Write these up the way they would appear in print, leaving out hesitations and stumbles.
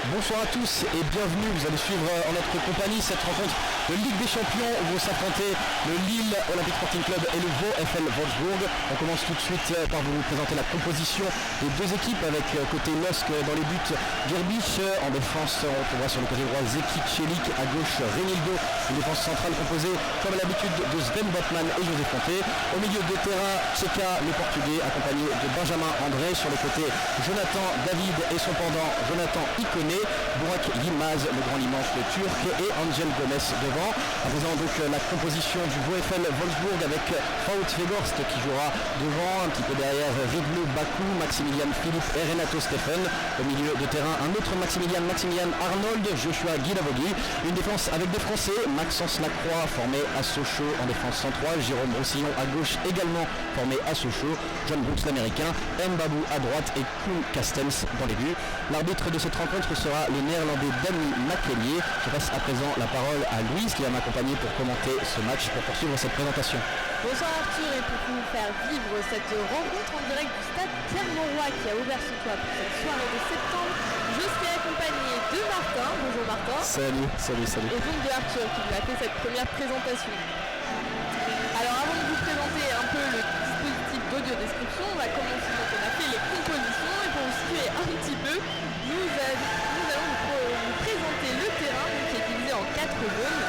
Bonsoir à tous et bienvenue, vous allez suivre en notre compagnie cette rencontre de Ligue des Champions où vont s'affronter le Lille Olympic Sporting Club et le VfL Wolfsburg. On commence tout de suite par vous présenter la composition des deux équipes avec côté LOSC dans les buts Gerbich, en défense on retrouvera sur le côté droit Zeki Celik, à gauche Renildo, une défense centrale composée comme à l'habitude de Sven Botman et José Fonté. Au milieu de terrain, Tcheka le portugais accompagné de Benjamin André, sur le côté Jonathan David et son pendant Jonathan Ikoné, Burak Yilmaz, le grand immense le turc, et Angel Gomez devant. À présent donc la composition du VfL Wolfsburg avec Wout Weghorst qui jouera devant, un petit peu derrière Ridley Bakou, Maximilian Philippe et Renato Steffen. Au milieu de terrain un autre Maximilian Arnold, Joshua Guilavogui. Une défense avec des Français, Maxence Lacroix formé à Sochaux en défense centrale, Jérôme Roussillon à gauche également formé à Sochaux, John Brooks l'américain, Mbabou à droite et Koen Kastens dans les buts. L'arbitre de cette rencontre sera le néerlandais Danny Makelier. Je passe à présent la parole à Louise qui va m'accompagner pour commenter ce match, pour poursuivre cette présentation. Bonsoir Arthur, et pour vous faire vivre cette rencontre en direct du stade Pierre-Mauroy qui a ouvert son toit pour cette soirée de septembre, je serai accompagné de Martin. Bonjour Martin. Salut. Et donc de Arthur qui nous a fait cette première présentation. Alors avant de vous présenter un peu le dispositif d'audio description, on va commencer, donc on a fait les compositions et pour vous situer un petit peu, nous allons vous présenter le terrain qui est divisé en 4 zones.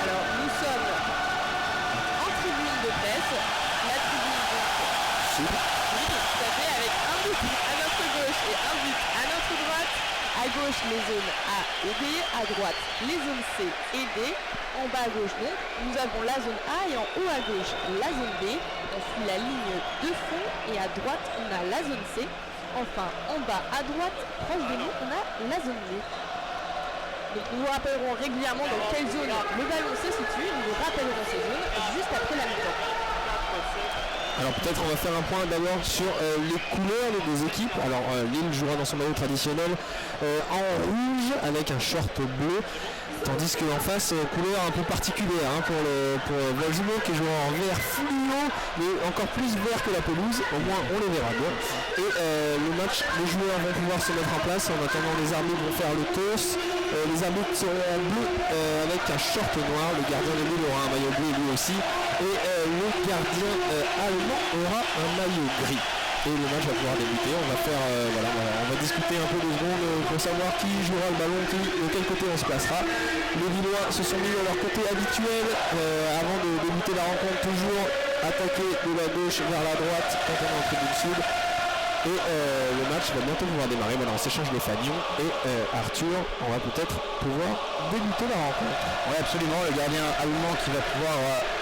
Alors nous sommes en tribune de presse, la tribune donc, oui, tout à fait, avec un but à notre gauche et un but à notre droite. À gauche les zones A et B, à droite les zones C et D. En bas à gauche donc, nous avons la zone A et en haut à gauche la zone B. On suit la ligne de fond et à droite on a la zone C. Enfin en bas à droite, proche de nous, on a la zone D. Donc nous vous rappellerons régulièrement dans quelle zone le ballon se situe. Nous vous rappellerons ces zones juste après la mi-temps. Alors peut-être on va faire un point d'abord sur les couleurs des équipes. Alors Lille jouera dans son maillot traditionnel en rouge avec un short bleu, tandis qu'en face couleur un peu particulière pour Wolfsburg qui joue en vert fluo, mais encore plus vert que la pelouse, au moins on les verra bien. Et le match, les joueurs vont pouvoir se mettre en place. En attendant, les arbitres vont faire le toss. Les arbitres seront en bleu avec un short noir. Le gardien de Lille aura un maillot bleu lui aussi, et le gardien allemand aura un maillot gris. Et le match va pouvoir débuter. On va faire on va discuter un peu de secondes pour savoir qui jouera le ballon, de quel côté on se placera. Les Lillois se sont mis à leur côté habituel avant de débuter la rencontre, toujours attaquer de la gauche vers la droite quand on est en tribune sud. Et le match va bientôt pouvoir démarrer. Voilà, on s'échange les fanions. Et Arthur, on va peut-être pouvoir débuter la rencontre. Oui, absolument. Le gardien allemand qui va pouvoir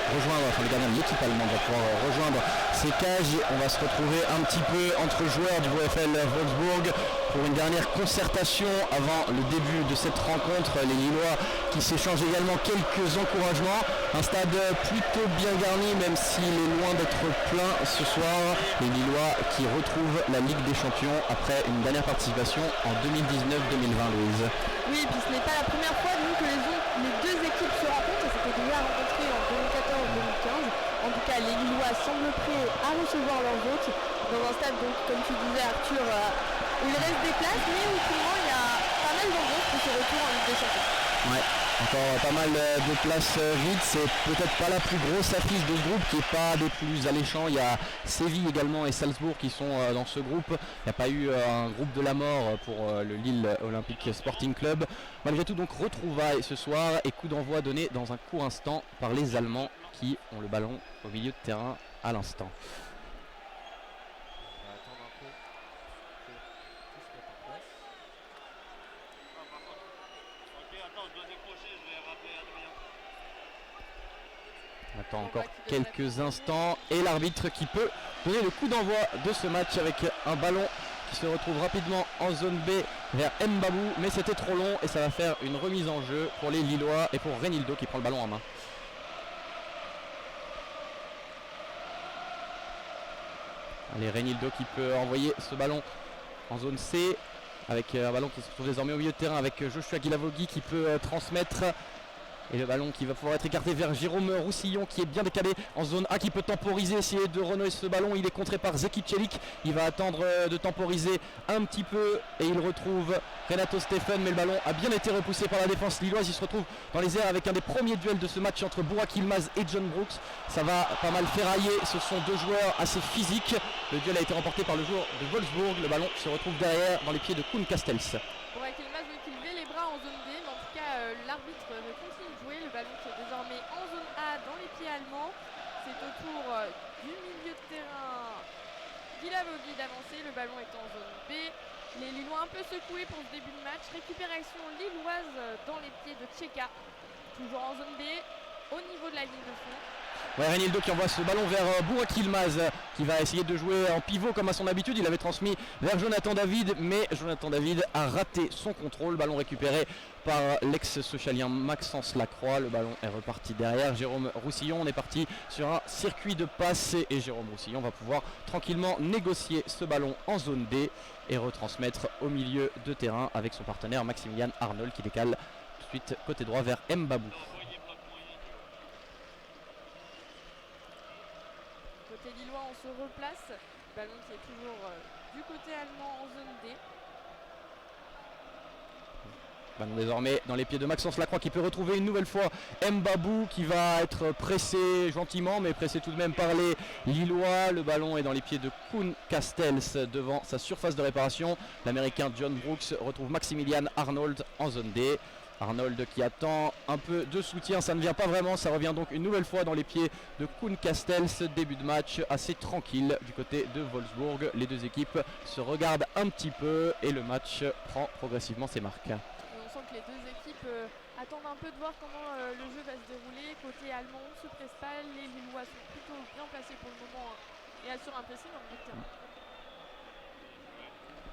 rejoindre, enfin le gardien de l'équipe allemande va pouvoir rejoindre ces cages. On va se retrouver un petit peu entre joueurs du VfL Wolfsburg pour une dernière concertation avant le début de cette rencontre. Les Lillois qui s'échangent également quelques encouragements. Un stade plutôt bien garni, même s'il est loin d'être plein ce soir. Les Lillois qui retrouvent la Ligue des Champions après une dernière participation en 2019-2020, Louise. Oui, et puis ce n'est pas la première fois donc, que les deux équipes se rencontrent. Ça s'était déjà rencontré en 2014-2015. En tout cas, les Lillois semblent prêts à recevoir leurs hôtes dans un stade, donc, comme tu disais Arthur, où il reste des places, mais où finalement il y a pas mal d'ambiance pour ce retour en Ligue des Champions. Ouais, encore pas mal de places vides. C'est peut-être pas la plus grosse affiche de ce groupe, qui n'est pas des plus alléchants. Il y a Séville également et Salzbourg qui sont dans ce groupe. Il n'y a pas eu un groupe de la mort pour le Lille Olympique Sporting Club. Malgré tout, donc retrouvailles ce soir et coup d'envoi donné dans un court instant par les Allemands qui ont le ballon au milieu de terrain à l'instant. On attend encore quelques instants et l'arbitre qui peut donner le coup d'envoi de ce match avec un ballon qui se retrouve rapidement en zone B vers Mbabou, mais c'était trop long et ça va faire une remise en jeu pour les Lillois et pour Reinildo qui prend le ballon en main. Allez, Reinildo qui peut envoyer ce ballon en zone C avec un ballon qui se retrouve désormais au milieu de terrain avec Joshua Guilavogui qui peut transmettre. Et le ballon qui va pouvoir être écarté vers Jérôme Roussillon qui est bien décalé en zone A, qui peut temporiser, essayer de renouer ce ballon. Il est contré par Zeki Celik. Il va attendre de temporiser un petit peu et il retrouve Renato Stephen. Mais le ballon a bien été repoussé par la défense lilloise. Il se retrouve dans les airs avec un des premiers duels de ce match entre Burak Yılmaz et John Brooks. Ça va pas mal ferrailler. Ce sont deux joueurs assez physiques. Le duel a été remporté par le joueur de Wolfsburg. Le ballon se retrouve derrière dans les pieds de Koen Castells. Burak Yılmaz veut lever les bras en zone D, mais en tout cas l'arbitre continue de jouer. Le ballon qui est désormais en zone A dans les pieds allemands. C'est au tour du milieu de terrain Guilavogui d'avancer. Le ballon est en zone B. Les Lillois un peu secoués pour ce début de match. Récupération lilloise dans les pieds de Tcheka. Toujours en zone B, au niveau de la ligne de fond. Ouais, Reinildo qui envoie ce ballon vers Burak Yılmaz qui va essayer de jouer en pivot comme à son habitude. Il avait transmis vers Jonathan David, mais Jonathan David a raté son contrôle. Ballon récupéré par l'ex-socialien Maxence Lacroix. Le ballon est reparti derrière Jérôme Roussillon. On est parti sur un circuit de passe et Jérôme Roussillon va pouvoir tranquillement négocier ce ballon en zone D et retransmettre au milieu de terrain avec son partenaire Maximilian Arnold qui décale tout de suite côté droit vers Mbabou. Côté lillois, on se replace. Ballon qui est toujours du côté allemand en zone D. Ballon désormais dans les pieds de Maxence Lacroix qui peut retrouver une nouvelle fois Mbabou qui va être pressé gentiment mais pressé tout de même par les Lillois. Le ballon est dans les pieds de Koen Castells devant sa surface de réparation. L'américain John Brooks retrouve Maximilian Arnold en zone D. Arnold qui attend un peu de soutien, ça ne vient pas vraiment, ça revient donc une nouvelle fois dans les pieds de Koen Castells. Début de match assez tranquille du côté de Wolfsburg. Les deux équipes se regardent un petit peu et le match prend progressivement ses marques. On sent que les deux équipes attendent un peu de voir comment le jeu va se dérouler. Côté allemand, on ne se presse pas, les Lillois sont plutôt bien placés pour le moment et assurent un pressing dans le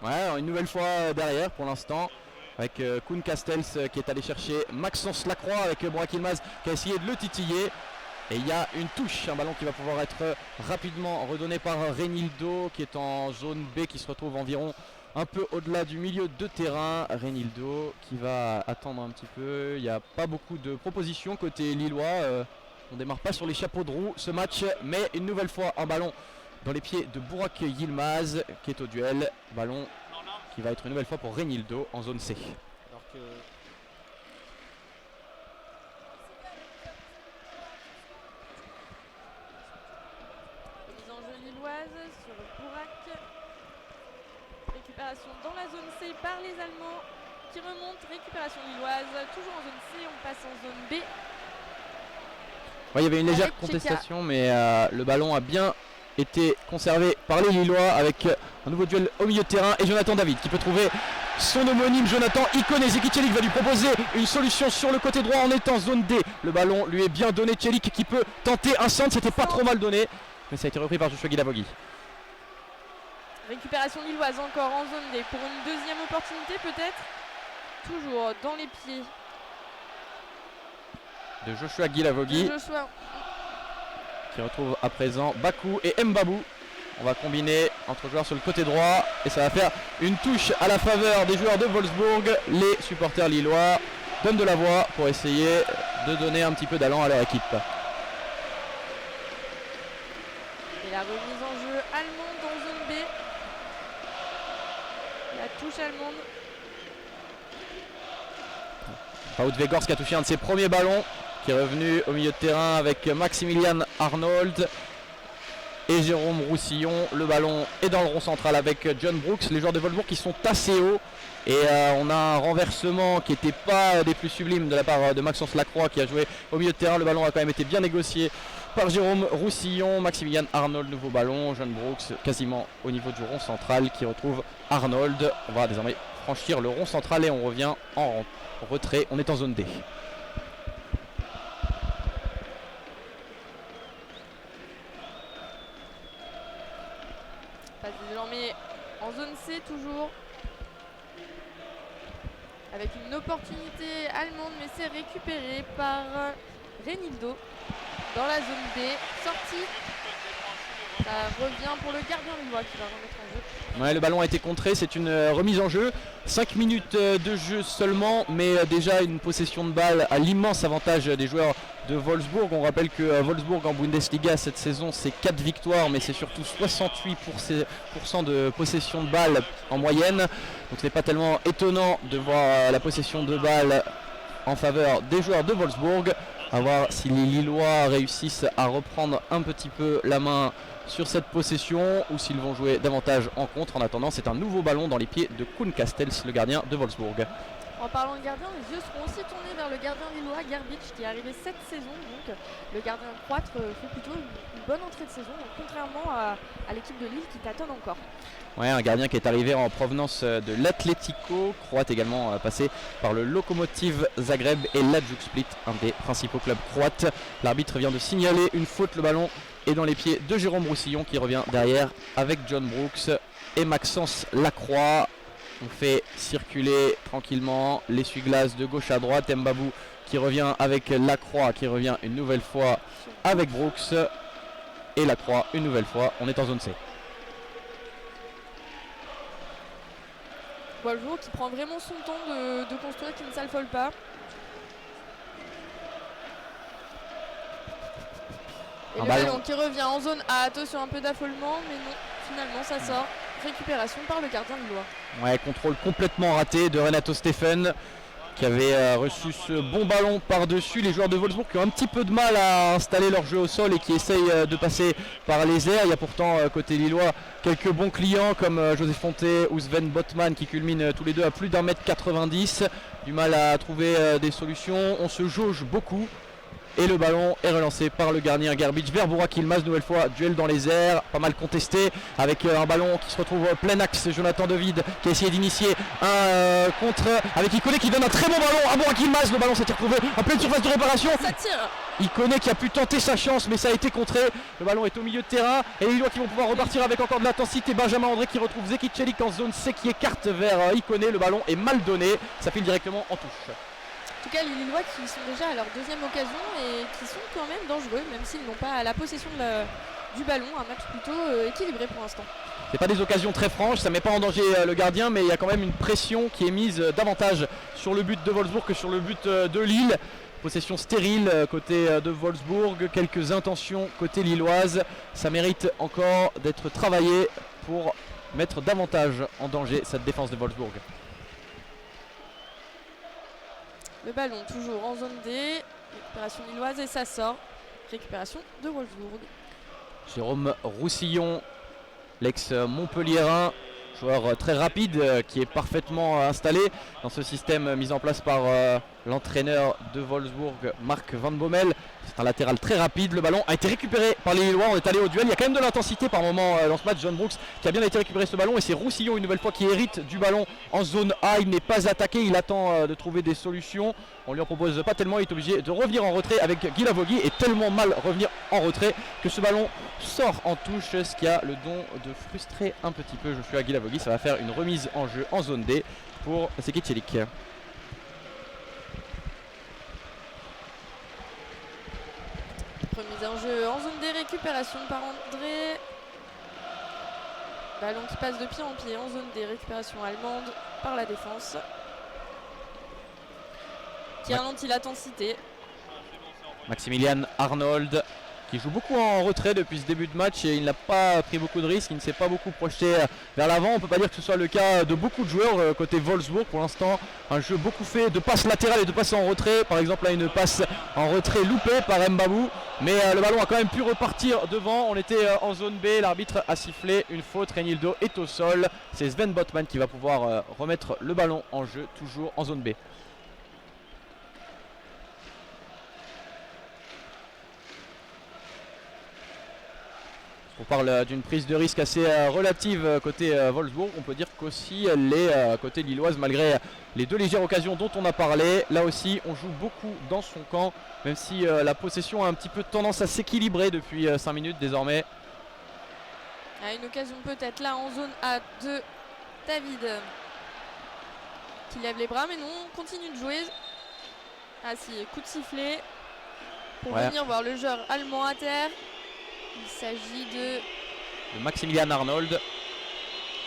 terrain. Ouais, une nouvelle fois derrière pour l'instant. Avec Koen Castells qui est allé chercher Maxence Lacroix avec Burak Yılmaz qui a essayé de le titiller. Et il y a une touche, un ballon qui va pouvoir être rapidement redonné par Reinildo qui est en zone B, qui se retrouve environ un peu au-delà du milieu de terrain. Reinildo qui va attendre un petit peu. Il n'y a pas beaucoup de propositions côté lillois. On ne démarre pas sur les chapeaux de roue ce match, mais une nouvelle fois un ballon dans les pieds de Burak Yılmaz qui est au duel. Ballon qui va être une nouvelle fois pour Reinildo en zone C. Alors que... Mise en jeu lilloise sur Burak. Récupération dans la zone C par les Allemands qui remontent. Récupération lilloise, toujours en zone C, on passe en zone B. Ouais, il y avait une légère Avec contestation, mais le ballon a bien été conservé par les Lillois avec un nouveau duel au milieu de terrain et Jonathan David qui peut trouver son homonyme Jonathan Ikoné. Zeki Çelik va lui proposer une solution sur le côté droit en étant zone D. Le ballon lui est bien donné. Çelik qui peut tenter un centre, c'était pas trop mal donné, mais ça a été repris par Joshua Guilavogui. Récupération lilloise encore en zone D pour une deuxième opportunité peut-être. Toujours dans les pieds de Joshua Guilavogui qui retrouve à présent Bakou et Mbabou. On va combiner entre joueurs sur le côté droit et ça va faire une touche à la faveur des joueurs de Wolfsburg. Les supporters lillois donnent de la voix pour essayer de donner un petit peu d'allant à leur équipe. Et la remise en jeu allemande en zone B. La touche allemande. Wout Weghorst qui a touché un de ses premiers ballons, qui est revenu au milieu de terrain avec Maximilian Arnold et Jérôme Roussillon. Le ballon est dans le rond central avec John Brooks. Les joueurs de Wolfsburg qui sont assez hauts et on a un renversement qui n'était pas des plus sublimes de la part de Maxence Lacroix qui a joué au milieu de terrain. Le ballon a quand même été bien négocié par Jérôme Roussillon. Maximilian Arnold, nouveau ballon. John Brooks quasiment au niveau du rond central qui retrouve Arnold. On va désormais franchir le rond central et on revient en retrait. On est en zone D. Passe désormais en zone C toujours. Avec une opportunité allemande, mais c'est récupéré par Renildo dans la zone D. Sortie. Ça revient pour le gardien lillois qui va remettre en jeu. Ouais, le ballon a été contré, c'est une remise en jeu. 5 minutes de jeu seulement, mais déjà une possession de balle à l'immense avantage des joueurs de Wolfsburg. On rappelle que Wolfsburg en Bundesliga cette saison c'est 4 victoires, mais c'est surtout 68% de possession de balle en moyenne. Donc ce n'est pas tellement étonnant de voir la possession de balle en faveur des joueurs de Wolfsburg. À voir si les Lillois réussissent à reprendre un petit peu la main sur cette possession ou s'ils vont jouer davantage en contre. En attendant, c'est un nouveau ballon dans les pieds de Koen Kastels, le gardien de Wolfsburg. En parlant de gardien, les yeux seront aussi tournés vers le gardien lillois, Gerbic, qui est arrivé cette saison. Donc le gardien croate fait plutôt une bonne entrée de saison, donc, contrairement à l'équipe de Lille qui tâtonne encore. Ouais, un gardien qui est arrivé en provenance de l'Atlético, croate également, passé par le Lokomotiv Zagreb et l'Hajduk Split, un des principaux clubs croates. L'arbitre vient de signaler une faute, le ballon est dans les pieds de Jérôme Roussillon qui revient derrière avec John Brooks et Maxence Lacroix. On fait circuler tranquillement l'essuie-glace de gauche à droite. Mbabou qui revient avec Lacroix, qui revient une nouvelle fois avec Brooks et Lacroix une nouvelle fois. On est en zone C. Wolfsburg qui prend vraiment son temps de construire, qui ne s'affole pas. Et le ballon qui revient en zone A. Attention, un peu d'affolement, mais non, finalement ça sort. Récupération par le gardien lillois. Ouais, contrôle complètement raté de Renato Steffen qui avait reçu ce bon ballon par-dessus. Les joueurs de Wolfsburg qui ont un petit peu de mal à installer leur jeu au sol et qui essayent de passer par les airs. Il y a pourtant côté lillois quelques bons clients comme José Fonté ou Sven Botman qui culminent tous les deux à plus d'1m90. Du mal à trouver des solutions. On se jauge beaucoup. Et le ballon est relancé par le gardien Gerbic vers Burak Yilmaz, nouvelle fois duel dans les airs, pas mal contesté avec un ballon qui se retrouve plein axe. Jonathan David qui a essayé d'initier un contre avec Ikoné qui donne un très bon ballon à Burak Yilmaz. Le ballon s'est retrouvé en pleine surface de réparation. Ça tire. Ikoné qui a pu tenter sa chance mais ça a été contré. Le ballon est au milieu de terrain et les Lillois qui vont pouvoir repartir avec encore de l'intensité. Benjamin André qui retrouve Zeki Çelik en zone C qui écarte vers Ikoné. Le ballon est mal donné, ça file directement en touche. En tout cas, les Lillois qui sont déjà à leur deuxième occasion et qui sont quand même dangereux, même s'ils n'ont pas la possession du ballon. Un match plutôt équilibré pour l'instant. C'est pas des occasions très franches, ça met pas en danger le gardien, mais il y a quand même une pression qui est mise davantage sur le but de Wolfsburg que sur le but de Lille. Possession stérile côté de Wolfsburg, quelques intentions côté lilloise. Ça mérite encore d'être travaillé pour mettre davantage en danger cette défense de Wolfsburg. Le ballon toujours en zone D, récupération lilloise et ça sort. Récupération de Wolfsburg. Jérôme Roussillon, l'ex-Montpelliérain, joueur très rapide qui est parfaitement installé dans ce système mis en place par l'entraîneur de Wolfsburg, Marc Van Bommel. C'est un latéral très rapide, le ballon a été récupéré par les Lillois, on est allé au duel, il y a quand même de l'intensité par moment dans ce match. John Brooks qui a bien été récupéré ce ballon et c'est Roussillon une nouvelle fois qui hérite du ballon en zone A. Il n'est pas attaqué, il attend de trouver des solutions. On lui en propose pas tellement, il est obligé de revenir en retrait avec Guy Lavogui et tellement mal revenir en retrait que ce ballon sort en touche, ce qui a le don de frustrer un petit peu Joshua Guy Lavogui. Ça va faire une remise en jeu en zone D pour Seki Celik. Remise en jeu en zone D, récupération par André. Ballon qui passe de pied en pied en zone D, récupération allemande par la défense. Qui ralentit l'intensité. Maximilian Arnold qui joue beaucoup en retrait depuis ce début de match et il n'a pas pris beaucoup de risques, il ne s'est pas beaucoup projeté vers l'avant. On ne peut pas dire que ce soit le cas de beaucoup de joueurs côté Wolfsburg. Pour l'instant, un jeu beaucoup fait de passes latérales et de passes en retrait. Par exemple, là, une passe en retrait loupée par Mbabou. Mais le ballon a quand même pu repartir devant. On était en zone B, l'arbitre a sifflé une faute. Reinildo est au sol. C'est Sven Botman qui va pouvoir remettre le ballon en jeu, toujours en zone B. On parle d'une prise de risque assez relative côté Wolfsburg. On peut dire qu'aussi elle est côté lilloise malgré les deux légères occasions dont on a parlé. Là aussi on joue beaucoup dans son camp, même si la possession a un petit peu tendance à s'équilibrer depuis 5 minutes désormais. Une occasion peut-être là en zone A de David qui lève les bras, mais non, on continue de jouer. Ah si, coup de sifflet pour venir voir le joueur allemand à terre. Il s'agit de Maximilian Arnold.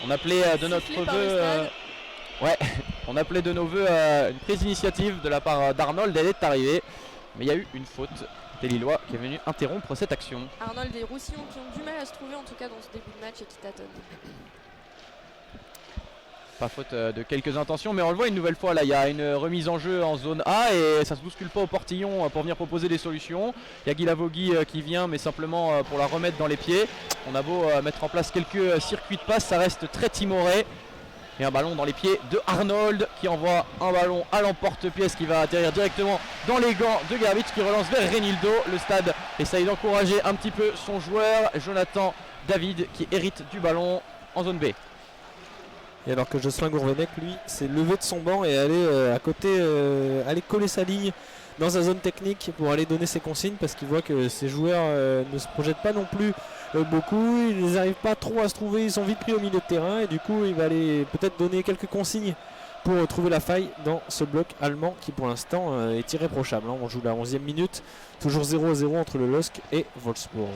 On appelait de notre vœu on appelait de nos voeux une prise d'initiative de la part d'Arnold. Elle est arrivée, mais il y a eu une faute des Lillois qui est venue interrompre cette action. Arnold et Roussillon qui ont du mal à se trouver en tout cas dans ce début de match et qui tâtonnent. Pas faute de quelques intentions, mais on le voit une nouvelle fois là, il y a une remise en jeu en zone A et ça se bouscule pas au portillon pour venir proposer des solutions. Il y a Guy Lavogui qui vient, mais simplement pour la remettre dans les pieds. On a beau mettre en place quelques circuits de passe, ça reste très timoré. Et un ballon dans les pieds de Arnold qui envoie un ballon à l'emporte-pièce qui va atterrir directement dans les gants de Gerwitz qui relance vers Reinildo. Le stade essaye d'encourager un petit peu son joueur Jonathan David qui hérite du ballon en zone B. Et alors que Jocelyn Gourvenec, lui, s'est levé de son banc et allé à côté, aller coller sa ligne dans sa zone technique pour aller donner ses consignes parce qu'il voit que ses joueurs ne se projettent pas non plus beaucoup. Ils n'arrivent pas trop à se trouver, ils sont vite pris au milieu de terrain et du coup il va aller peut-être donner quelques consignes pour trouver la faille dans ce bloc allemand qui pour l'instant est irréprochable. On joue la 11e minute, toujours 0-0 entre le LOSC et Wolfsburg.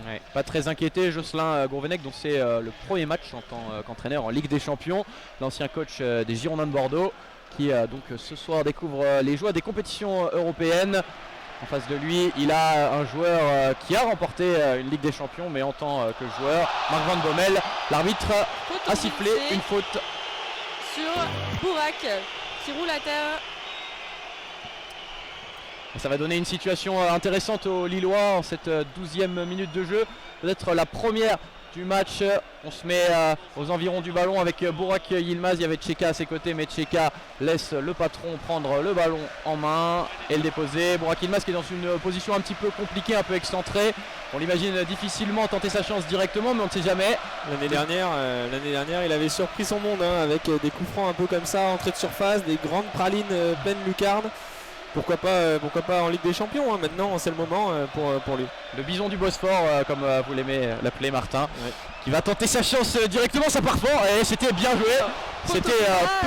Ouais, pas très inquiété Jocelyn Gourvenec, dont c'est le premier match en tant qu'entraîneur en Ligue des Champions, l'ancien coach des Girondins de Bordeaux qui donc ce soir découvre les joies des compétitions européennes. En face de lui, il a un joueur qui a remporté une Ligue des Champions, mais en tant que joueur, Marc Van Bommel. L'arbitre a sifflé une faute sur Bourak qui roule à terre. Ça va donner une situation intéressante aux Lillois en cette 12e minute de jeu. Peut-être la première du match. On se met aux environs du ballon avec Burak Yilmaz. Il y avait Tcheka à ses côtés, mais Tcheka laisse le patron prendre le ballon en main et le déposer. Burak Yilmaz qui est dans une position un petit peu compliquée, un peu excentrée. On l'imagine difficilement tenter sa chance directement, mais on ne sait jamais. L'année dernière, il avait surpris son monde avec des coups francs un peu comme ça, entrée de surface, des grandes pralines pleines lucarnes. Pourquoi pas en Ligue des Champions, maintenant c'est le moment pour lui. Le bison du Bosphore, comme vous l'aimez l'appeler Martin, qui va tenter sa chance directement, ça part fort et c'était bien joué. C'était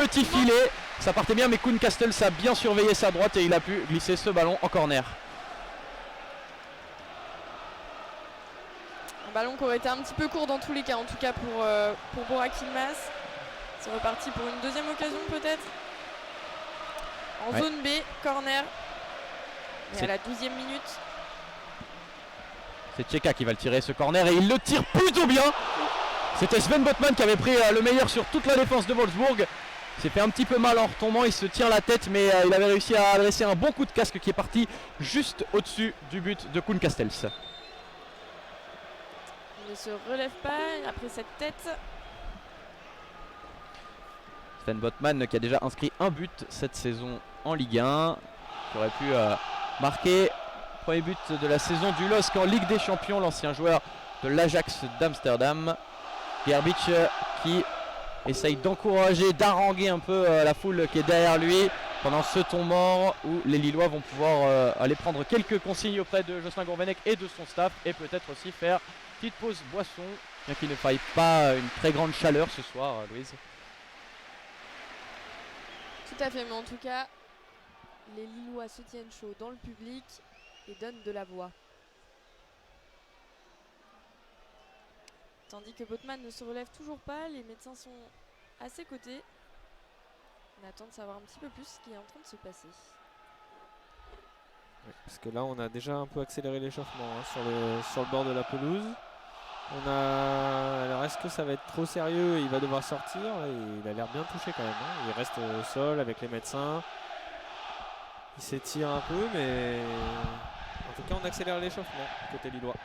petit filet, ça partait bien, mais Koen Castels a bien surveillé sa droite et il a pu glisser ce ballon en corner. Un ballon qui aurait été un petit peu court dans tous les cas, en tout cas pour Burak Yilmaz. C'est reparti pour une deuxième occasion peut-être. En zone B, corner. Et à la 12e minute. C'est Tcheka qui va le tirer ce corner et il le tire plutôt bien. C'était Sven Botman qui avait pris le meilleur sur toute la défense de Wolfsburg. Il s'est fait un petit peu mal en retombant, il se tient la tête, mais il avait réussi à adresser un bon coup de casque qui est parti juste au-dessus du but de Koen Castels. Il ne se relève pas après cette tête. Sven Botman qui a déjà inscrit un but cette saison en Ligue 1, qui aurait pu marquer le premier but de la saison du LOSC en Ligue des Champions, l'ancien joueur de l'Ajax d'Amsterdam. Gerbic qui essaye d'encourager, d'haranguer un peu la foule qui est derrière lui pendant ce temps mort où les Lillois vont pouvoir aller prendre quelques consignes auprès de Jocelyn Gourvenec et de son staff, et peut-être aussi faire petite pause boisson, bien qu'il ne faille pas une très grande chaleur ce soir, Louise. Tout à fait, mais en tout cas, les Lillois se tiennent chaud dans le public et donnent de la voix. Tandis que Botman ne se relève toujours pas, les médecins sont à ses côtés. On attend de savoir un petit peu plus ce qui est en train de se passer. Oui, parce que là, on a déjà un peu accéléré l'échauffement sur le bord de la pelouse. Alors, est-ce que ça va être trop sérieux? Il va devoir sortir. Il a l'air bien touché quand même. Il reste au sol avec les médecins. Il s'étire un peu, mais en tout cas, on accélère l'échauffement côté lillois.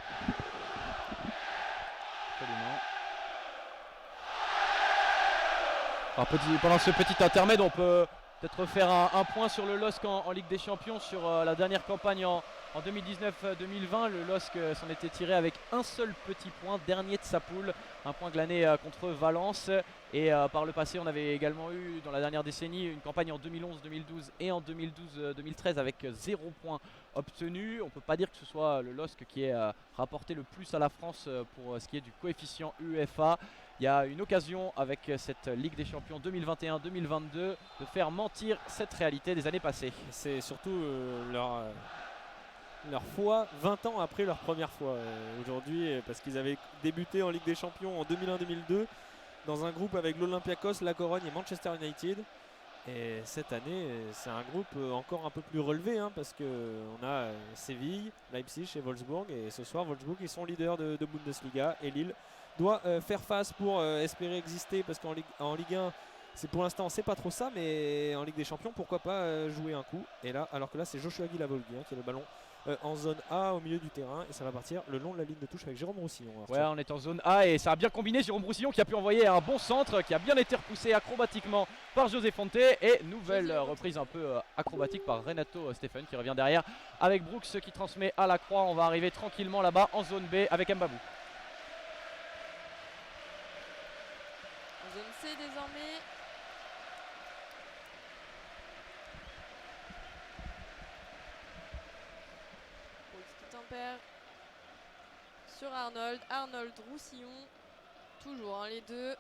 Alors, pendant ce petit intermède, on peut peut-être faire un point sur le LOSC en Ligue des Champions, sur la dernière campagne en 2019-2020. Le LOSC s'en était tiré avec un seul petit point, dernier de sa poule, un point glané contre Valence. Et par le passé, on avait également eu dans la dernière décennie une campagne en 2011-2012 et en 2012-2013 avec 0 point obtenu. On ne peut pas dire que ce soit le LOSC qui ait rapporté le plus à la France pour ce qui est du coefficient UEFA. Il y a une occasion avec cette Ligue des Champions 2021-2022 de faire mentir cette réalité des années passées. C'est surtout leur foi 20 ans après leur première fois aujourd'hui, parce qu'ils avaient débuté en Ligue des Champions en 2001-2002 dans un groupe avec l'Olympiakos, la Corogne et Manchester United. Et cette année, c'est un groupe encore un peu plus relevé, parce qu'on a Séville, Leipzig et Wolfsburg. Et ce soir, Wolfsburg, ils sont leaders de Bundesliga, et Lille doit faire face pour espérer exister, parce qu'en Ligue 1, pour l'instant, c'est pas trop ça, mais en Ligue des Champions, pourquoi pas jouer un coup. Et là, alors que là, c'est Joshua Guilavolgui qui a le ballon en zone A au milieu du terrain, et ça va partir le long de la ligne de touche avec Jérôme Roussillon. Ouais, on est en zone A et ça a bien combiné. Jérôme Roussillon qui a pu envoyer un bon centre, qui a bien été repoussé acrobatiquement par José Fonte, et nouvelle reprise un peu acrobatique par Renato Stephen qui revient derrière avec Brooks qui transmet à la croix. On va arriver tranquillement là-bas en zone B avec Mbabou. En zone C désormais. Sur Arnold, Roussillon, toujours les deux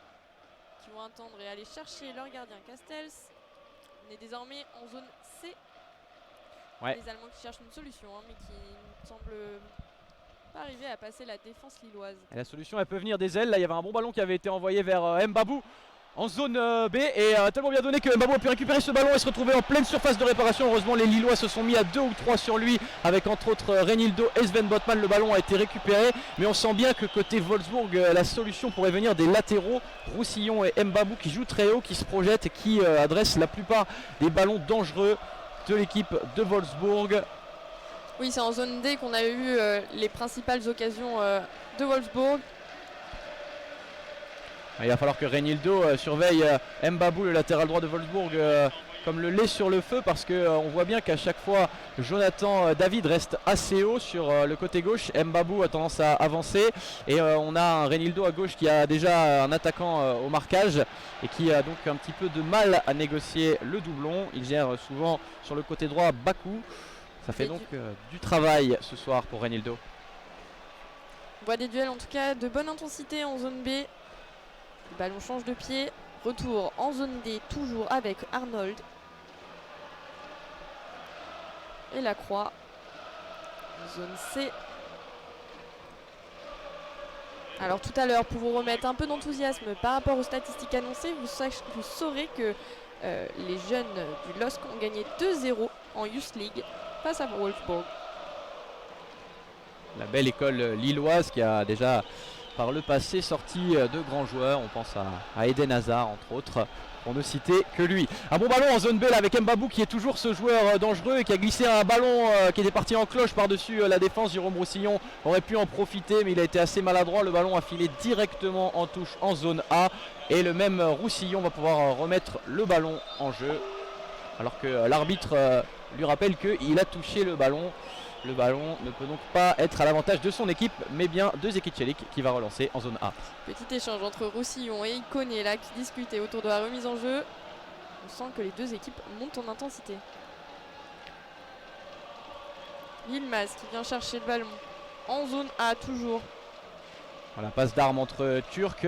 qui vont attendre et aller chercher leur gardien Castells. On est désormais en zone C. Ouais. Les Allemands qui cherchent une solution, mais qui ne semblent pas arriver à passer la défense lilloise. Et la solution, elle peut venir des ailes. Là, il y avait un bon ballon qui avait été envoyé vers Mbabou en zone B, et tellement bien donné que Mbabou a pu récupérer ce ballon et se retrouver en pleine surface de réparation. Heureusement, les Lillois se sont mis à 2 ou 3 sur lui, avec entre autres Reinildo et Sven Botman. Le ballon a été récupéré, mais on sent bien que côté Wolfsburg, la solution pourrait venir des latéraux, Roussillon et Mbabou, qui jouent très haut, qui se projettent et qui adressent la plupart des ballons dangereux de l'équipe de Wolfsburg. Oui, c'est en zone D qu'on a eu les principales occasions de Wolfsburg. Il va falloir que Reinildo surveille Mbabou, le latéral droit de Wolfsburg, comme le lait sur le feu, parce qu'on voit bien qu'à chaque fois Jonathan David reste assez haut sur le côté gauche. Mbabou a tendance à avancer, et on a un Reinildo à gauche qui a déjà un attaquant au marquage et qui a donc un petit peu de mal à négocier le doublon. Il gère souvent sur le côté droit Bakou. Ça fait donc du travail ce soir pour Reinildo. On voit des duels en tout cas de bonne intensité en zone B. Le ballon change de pied, retour en zone D, toujours avec Arnold. Et la croix, zone C. Alors tout à l'heure, pour vous remettre un peu d'enthousiasme par rapport aux statistiques annoncées, vous saurez que les jeunes du LOSC ont gagné 2-0 en Youth League face à Wolfsburg. La belle école lilloise qui a déjà par le passé sorti de grands joueurs. On pense à Eden Hazard entre autres, pour ne citer que lui. Un bon ballon en zone B là, avec Mbabou qui est toujours ce joueur dangereux et qui a glissé un ballon qui était parti en cloche par-dessus la défense. Jérôme Roussillon aurait pu en profiter, mais il a été assez maladroit. Le ballon a filé directement en touche en zone A et le même Roussillon va pouvoir remettre le ballon en jeu, alors que l'arbitre lui rappelle qu'il a touché le ballon. Le ballon ne peut donc pas être à l'avantage de son équipe, mais bien de Zeki Celik qui va relancer en zone A. Petit échange entre Roussillon et Iconé là qui discutaient autour de la remise en jeu. On sent que les deux équipes montent en intensité. Yilmaz qui vient chercher le ballon en zone A toujours. Voilà, passe d'armes entre Turcs.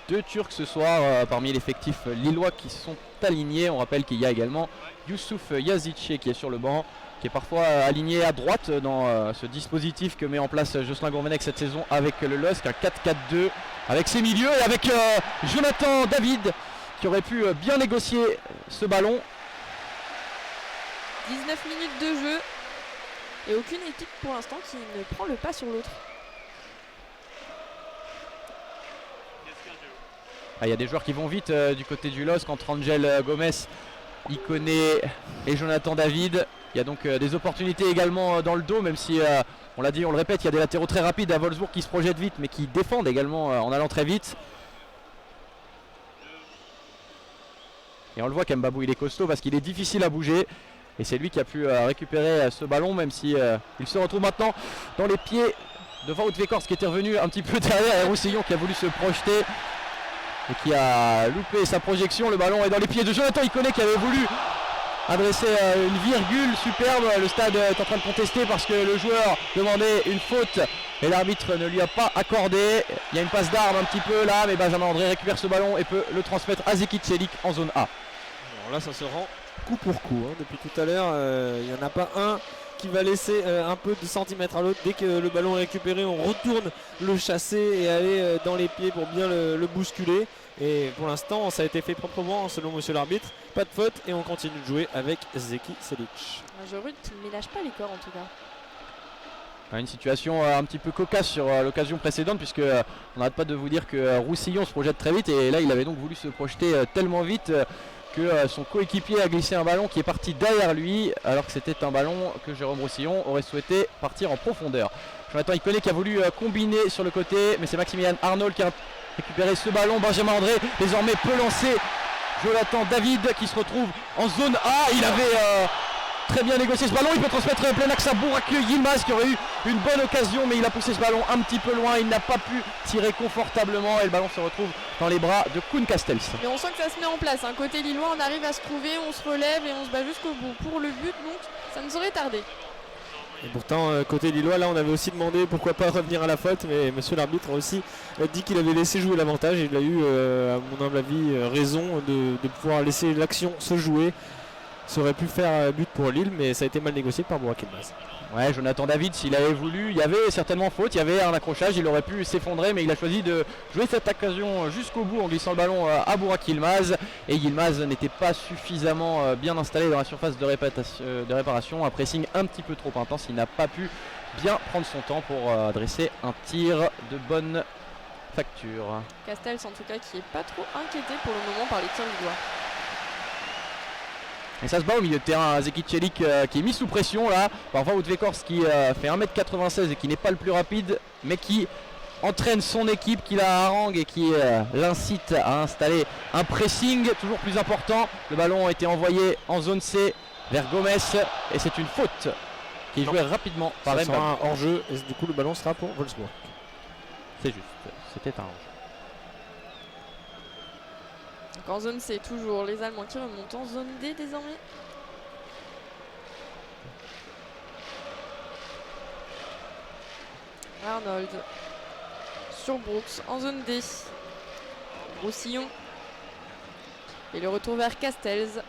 2 Turcs ce soir parmi l'effectif lillois qui sont alignés. On rappelle qu'il y a également Youssouf Yazidche qui est sur le banc, qui est parfois aligné à droite dans ce dispositif que met en place Jocelyn Gourvenec cette saison avec le LOSC, un 4-4-2 avec ses milieux et avec Jonathan David qui aurait pu bien négocier ce ballon. 19 minutes de jeu et aucune équipe pour l'instant qui ne prend le pas sur l'autre. Il y a des joueurs qui vont vite du côté du LOSC entre Angel Gomez, Iconé et Jonathan David. Il y a donc des opportunités également dans le dos, même si on l'a dit, on le répète, il y a des latéraux très rapides à Wolfsburg qui se projettent vite mais qui défendent également en allant très vite. Et on le voit qu'Mbabou il est costaud parce qu'il est difficile à bouger. Et c'est lui qui a pu récupérer ce ballon, même si il se retrouve maintenant dans les pieds de Wout Weghorst qui était revenu un petit peu derrière, et Roussillon qui a voulu se projeter et qui a loupé sa projection. Le ballon est dans les pieds de Jonathan Iconé qui avait voulu adresser une virgule superbe. Le stade est en train de contester parce que le joueur demandait une faute et l'arbitre ne lui a pas accordé. Il y a une passe d'armes un petit peu là, mais Benjamin André récupère ce ballon et peut le transmettre à Zeki Celik en zone A. Alors là ça se rend coup pour coup, hein. Depuis tout à l'heure il n'y en a pas un qui va laisser un peu de centimètre à l'autre. Dès que le ballon est récupéré, on retourne le chasser et aller dans les pieds pour bien le bousculer. Et pour l'instant ça a été fait proprement selon monsieur l'arbitre, pas de faute et on continue de jouer avec Zeki Celik. Un jeu rude qui ne ménage pas les corps en tout cas. Une situation un petit peu cocasse sur l'occasion précédente, puisque on n'arrête pas de vous dire que Roussillon se projette très vite et là il avait donc voulu se projeter tellement vite que son coéquipier a glissé un ballon qui est parti derrière lui, alors que c'était un ballon que Jérôme Roussillon aurait souhaité partir en profondeur. Jonathan Iconé qui a voulu combiner sur le côté, mais c'est Maximilian Arnold qui a récupéré ce ballon. Benjamin André désormais peut lancer Jonathan David qui se retrouve en zone A. Il avait très bien négocié ce ballon, il peut transmettre plein axe à Burak Yilmaz qui aurait eu une bonne occasion, mais il a poussé ce ballon un petit peu loin, il n'a pas pu tirer confortablement et le ballon se retrouve dans les bras de Koen Castells. Mais on sent que ça se met en place, hein. Côté lillois on arrive à se trouver, on se relève et on se bat jusqu'au bout pour le but, donc ça ne saurait tarder. Et pourtant côté lillois là on avait aussi demandé pourquoi pas revenir à la faute, mais monsieur l'arbitre a aussi dit qu'il avait laissé jouer l'avantage et il a eu à mon humble avis raison de pouvoir laisser l'action se jouer. Ça aurait pu faire but pour Lille, mais ça a été mal négocié par Burak Yilmaz. Ouais, Jonathan David, s'il avait voulu, il y avait certainement faute, il y avait un accrochage, il aurait pu s'effondrer, mais il a choisi de jouer cette occasion jusqu'au bout en glissant le ballon à Burak Yilmaz. Et Yilmaz n'était pas suffisamment bien installé dans la surface de réparation, un pressing un petit peu trop intense, il n'a pas pu bien prendre son temps pour adresser un tir de bonne facture. Castells en tout cas qui n'est pas trop inquiété pour le moment par les tirs lillois. Et ça se bat au milieu de terrain, Zeki Celik qui est mis sous pression là par Wout Weghorst qui fait 1m96 et qui n'est pas le plus rapide, mais qui entraîne son équipe, qui la harangue et qui l'incite à installer un pressing toujours plus important. Le ballon a été envoyé en zone C vers Gomez et c'est une faute qui est jouée rapidement par Mbabou. Ça sera un hors-jeu et du coup le ballon sera pour Wolfsburg. C'est juste, c'était un hors-jeu. Donc en zone C, toujours les Allemands qui remontent en zone D désormais. Arnold sur Brooks en zone D. Roussillon. Et le retour vers Castells.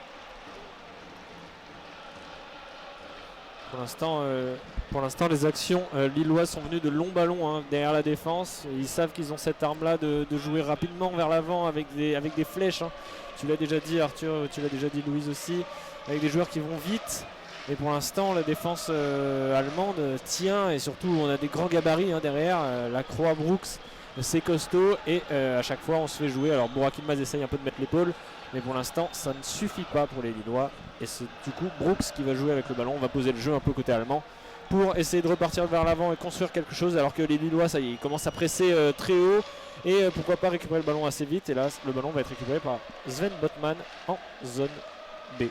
Pour l'instant, les actions lilloises sont venues de longs ballons derrière la défense. Ils savent qu'ils ont cette arme-là de jouer rapidement vers l'avant avec des flèches. Hein. Tu l'as déjà dit Arthur, tu l'as déjà dit Louise aussi, avec des joueurs qui vont vite. Et pour l'instant, la défense allemande tient et surtout on a des grands gabarits derrière. Lacroix, Brooks c'est costaud et à chaque fois on se fait jouer. Alors Burak Yilmaz essaye un peu de mettre l'épaule, mais pour l'instant ça ne suffit pas pour les Lillois. Et c'est du coup Brooks qui va jouer avec le ballon. On va poser le jeu un peu côté allemand pour essayer de repartir vers l'avant et construire quelque chose, alors que les Lillois, ça y est, ils commencent à presser très haut et pourquoi pas récupérer le ballon assez vite. Et là le ballon va être récupéré par Sven Botman en zone B.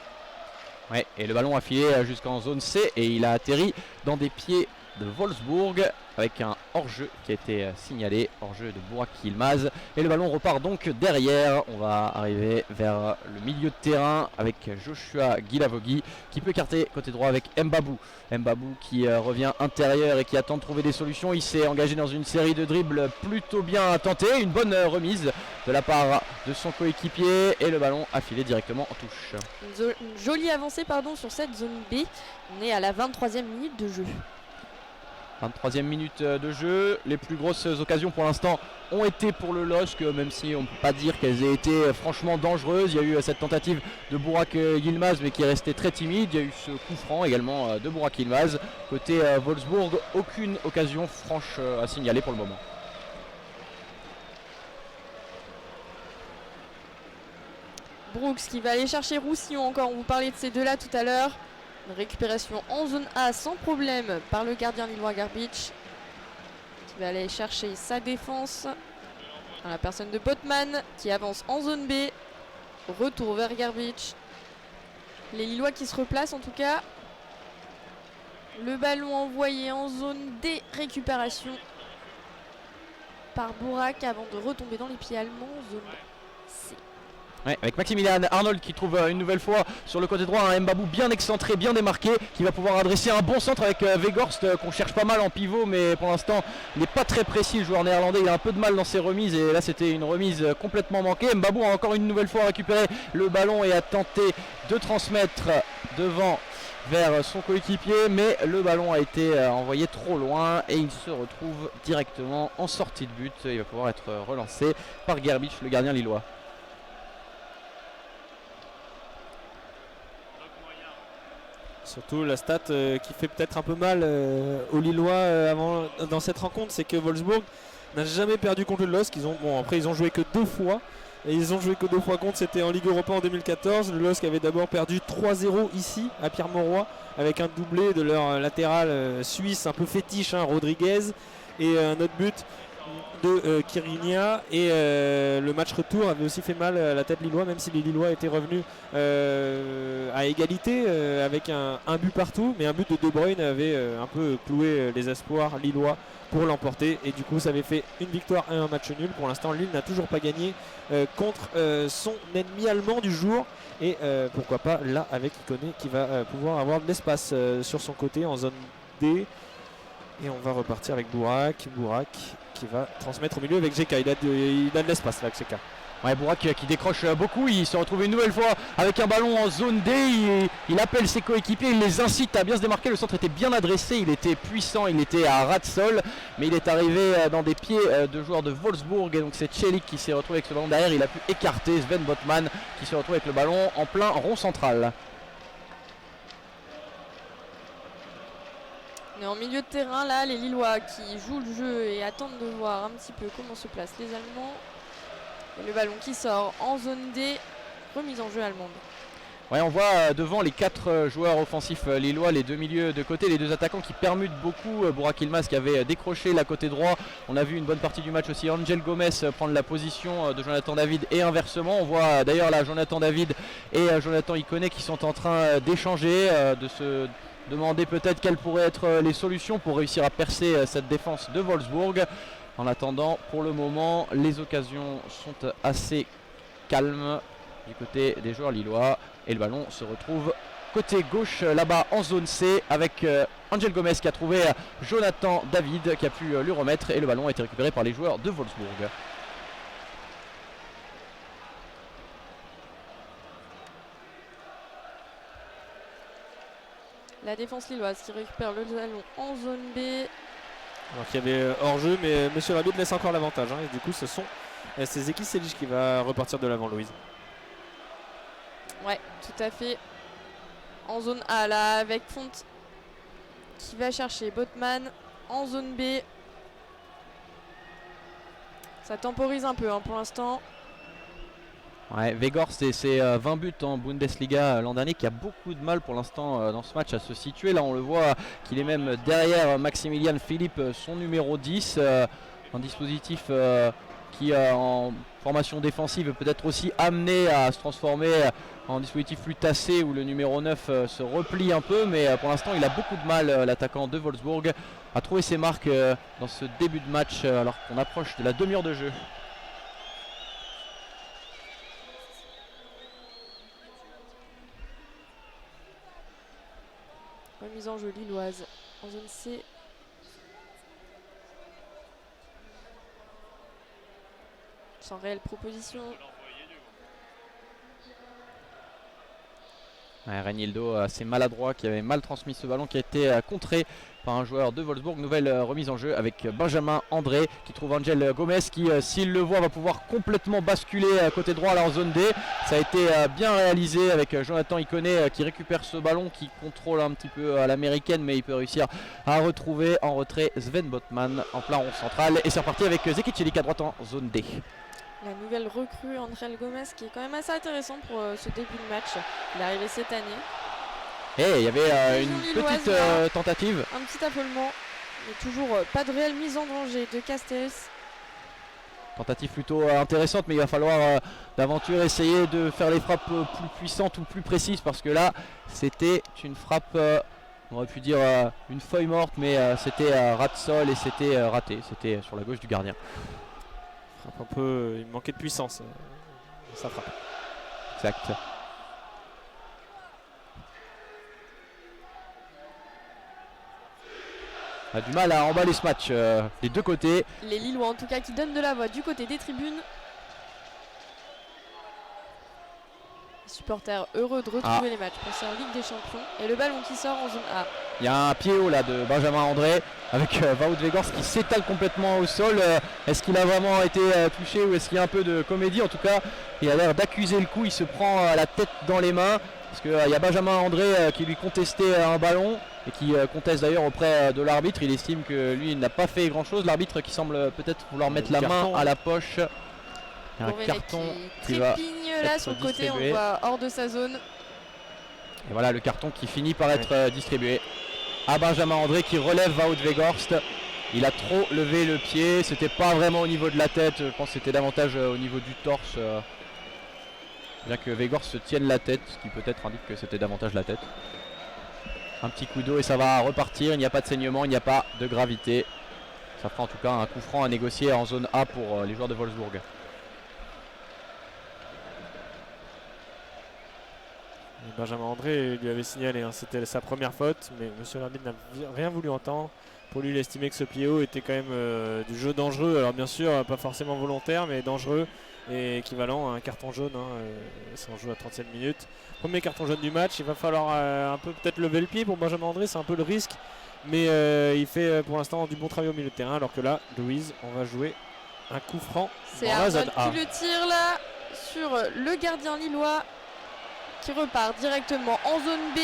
Ouais, et le ballon a filé jusqu'en zone C et il a atterri dans des pieds de Wolfsburg avec un hors-jeu qui a été signalé, hors-jeu de Burak Yilmaz. Et le ballon repart donc derrière. On va arriver vers le milieu de terrain avec Joshua Guilavogui qui peut écarter côté droit avec Mbabou. Mbabou qui revient intérieur et qui attend de trouver des solutions. Il s'est engagé dans une série de dribbles plutôt bien tentés. Une bonne remise de la part de son coéquipier et le ballon a filé directement en touche. Une jolie avancée sur cette zone B. On est à la 23e minute de jeu. 23e minute de jeu, les plus grosses occasions pour l'instant ont été pour le LOSC, même si on ne peut pas dire qu'elles aient été franchement dangereuses. Il y a eu cette tentative de Burak Yilmaz mais qui est resté très timide. Il y a eu ce coup franc également de Burak Yilmaz. Côté Wolfsburg, aucune occasion franche à signaler pour le moment. Brooks qui va aller chercher Roussillon encore, on vous parlait de ces deux-là tout à l'heure. Une récupération en zone A sans problème par le gardien lillois Garbic qui va aller chercher sa défense à la personne de Botman qui avance en zone B. Retour vers Garbic. Les Lillois qui se replacent en tout cas. Le ballon envoyé en zone D, récupération par Burak avant de retomber dans les pieds allemands, zone C. Ouais, avec Maximilian Arnold qui trouve une nouvelle fois sur le côté droit un Mbabou bien excentré, bien démarqué, qui va pouvoir adresser un bon centre avec Weghorst qu'on cherche pas mal en pivot, mais pour l'instant il n'est pas très précis le joueur néerlandais, il a un peu de mal dans ses remises et là c'était une remise complètement manquée. Mbabou a encore une nouvelle fois récupéré le ballon et a tenté de transmettre devant vers son coéquipier, mais le ballon a été envoyé trop loin et il se retrouve directement en sortie de but. Il va pouvoir être relancé par Gerbic, le gardien lillois. Surtout la stat qui fait peut-être un peu mal aux Lillois avant, dans cette rencontre, c'est que Wolfsburg n'a jamais perdu contre le LOSC. Après ils ont joué que 2 fois. Et ils ont joué que 2 fois contre, c'était en Ligue Europa en 2014. Le LOSC avait d'abord perdu 3-0 ici à Pierre-Mauroy avec un doublé de leur latéral suisse un peu fétiche, Rodriguez, et un autre but de Kirinia. Et le match retour avait aussi fait mal à la tête lillois, même si les Lillois étaient revenus à égalité avec un but partout, mais un but de De Bruyne avait un peu cloué les espoirs lillois pour l'emporter, et du coup ça avait fait une victoire et un match nul. Pour l'instant Lille n'a toujours pas gagné contre son ennemi allemand du jour, et pourquoi pas là avec Ikoné qui va pouvoir avoir de l'espace sur son côté en zone D. Et on va repartir avec Burak qui va transmettre au milieu avec GK. Il a de l'espace là avec GK. Ouais, Burak qui décroche beaucoup, il se retrouve une nouvelle fois avec un ballon en zone D, il appelle ses coéquipiers, il les incite à bien se démarquer. Le centre était bien adressé, il était puissant, il était à ras de sol, mais il est arrivé dans des pieds de joueurs de Wolfsburg, et donc c'est Celik qui s'est retrouvé avec ce ballon derrière. Il a pu écarter Sven Botman qui se retrouve avec le ballon en plein rond central. On est en milieu de terrain là, les Lillois qui jouent le jeu et attendent de voir un petit peu comment se placent les Allemands. Et le ballon qui sort en zone D, remise en jeu allemande. Ouais, on voit devant les 4 joueurs offensifs lillois, les 2 milieux de côté, les 2 attaquants qui permutent beaucoup. Burak Yilmaz qui avait décroché la côté droit. On a vu une bonne partie du match aussi Angel Gomez prendre la position de Jonathan David et inversement. On voit d'ailleurs là Jonathan David et Jonathan Ikoné qui sont en train d'échanger, de se demander peut-être quelles pourraient être les solutions pour réussir à percer cette défense de Wolfsburg. En attendant, pour le moment, les occasions sont assez calmes du côté des joueurs lillois. Et le ballon se retrouve côté gauche là-bas en zone C avec Angel Gomez qui a trouvé Jonathan David qui a pu lui remettre. Et le ballon a été récupéré par les joueurs de Wolfsburg. La défense lilloise qui récupère le ballon en zone B. Alors qu'il y avait hors-jeu, mais Monsieur Rabiot laisse encore l'avantage. Et du coup, ce sont c'est Zeki Selic qui va repartir de l'avant, Louise. Ouais, tout à fait. En zone A, là, avec Font qui va chercher Botman. En zone B, Ça temporise un peu hein, pour l'instant. Ouais, Weghorst et ses 20 buts en Bundesliga l'an dernier, qui a beaucoup de mal pour l'instant dans ce match à se situer. Là on le voit qu'il est même derrière Maximilian Philipp, son numéro 10, un dispositif qui en formation défensive peut être aussi amené à se transformer en dispositif plus tassé où le numéro 9 se replie un peu, mais pour l'instant il a beaucoup de mal, l'attaquant de Wolfsburg, à trouver ses marques dans ce début de match alors qu'on approche de la demi-heure de jeu. Remise en jeu lilloise en zone C. Sans réelle proposition. Ouais, Reinildo assez maladroit, qui avait mal transmis ce ballon, qui a été contré par un joueur de Wolfsburg. Nouvelle remise en jeu avec Benjamin André qui trouve Angel Gomez qui, s'il le voit, va pouvoir complètement basculer côté droit là en zone D. Ça a été bien réalisé avec Jonathan Iconé qui récupère ce ballon, qui contrôle un petit peu à l'américaine, mais il peut réussir à retrouver en retrait Sven Botman en plein rond central. Et c'est reparti avec Zeki Celik à droite en zone D. La nouvelle recrue Angel Gomez qui est quand même assez intéressant pour ce début de match. Il est arrivé cette année. Et il y avait une Lilloise, petite tentative. Un petit affolement, mais toujours pas de réelle mise en danger de Castells. Tentative plutôt intéressante, mais il va falloir d'aventure essayer de faire les frappes plus puissantes ou plus précises, parce que là c'était une frappe, on aurait pu dire une feuille morte, mais c'était ras de sol et c'était raté. C'était sur la gauche du gardien. Un peu, il manquait de puissance. Ça frappe. Exact. On a du mal à emballer ce match des deux côtés. Les Lillois en tout cas qui donnent de la voix du côté des tribunes. Les supporters heureux de retrouver les matchs passés en Ligue des Champions. Et le ballon qui sort en zone A. Il y a un pied haut là de Benjamin André avec Wout Weghorst qui s'étale complètement au sol. Est-ce qu'il a vraiment été touché ou est-ce qu'il y a un peu de comédie? En tout cas, il a l'air d'accuser le coup. Il se prend la tête dans les mains parce qu'il y a Benjamin André qui lui contestait un ballon et qui conteste d'ailleurs auprès de l'arbitre. Il estime que lui il n'a pas fait grand-chose. L'arbitre qui semble peut-être vouloir mettre la main à la poche. Il y a un carton qui va là sur le côté, on le voit hors de sa zone. Et voilà le carton qui finit par être distribué à Benjamin André qui relève Wout Weghorst. Il a trop levé le pied, c'était pas vraiment au niveau de la tête, je pense que c'était davantage au niveau du torse. Bien que Weghorst se tienne la tête, ce qui peut-être indique que c'était davantage la tête. Un petit coup d'eau et ça va repartir, il n'y a pas de saignement, il n'y a pas de gravité. Ça fera en tout cas un coup franc à négocier en zone A pour les joueurs de Wolfsburg. Benjamin André lui avait signalé, c'était sa première faute, mais monsieur l'arbitre n'a rien voulu entendre. Pour lui, il estimait que ce pied haut était quand même du jeu dangereux. Alors bien sûr, pas forcément volontaire, mais dangereux et équivalent à un carton jaune. Si on joue à 37 minutes. Premier carton jaune du match, il va falloir un peu peut-être lever le pied pour Benjamin André, c'est un peu le risque. Mais il fait pour l'instant du bon travail au milieu de terrain, alors que là, Louise, on va jouer un coup franc. C'est Arnold qui le tire là sur le gardien lillois, qui repart directement en zone B.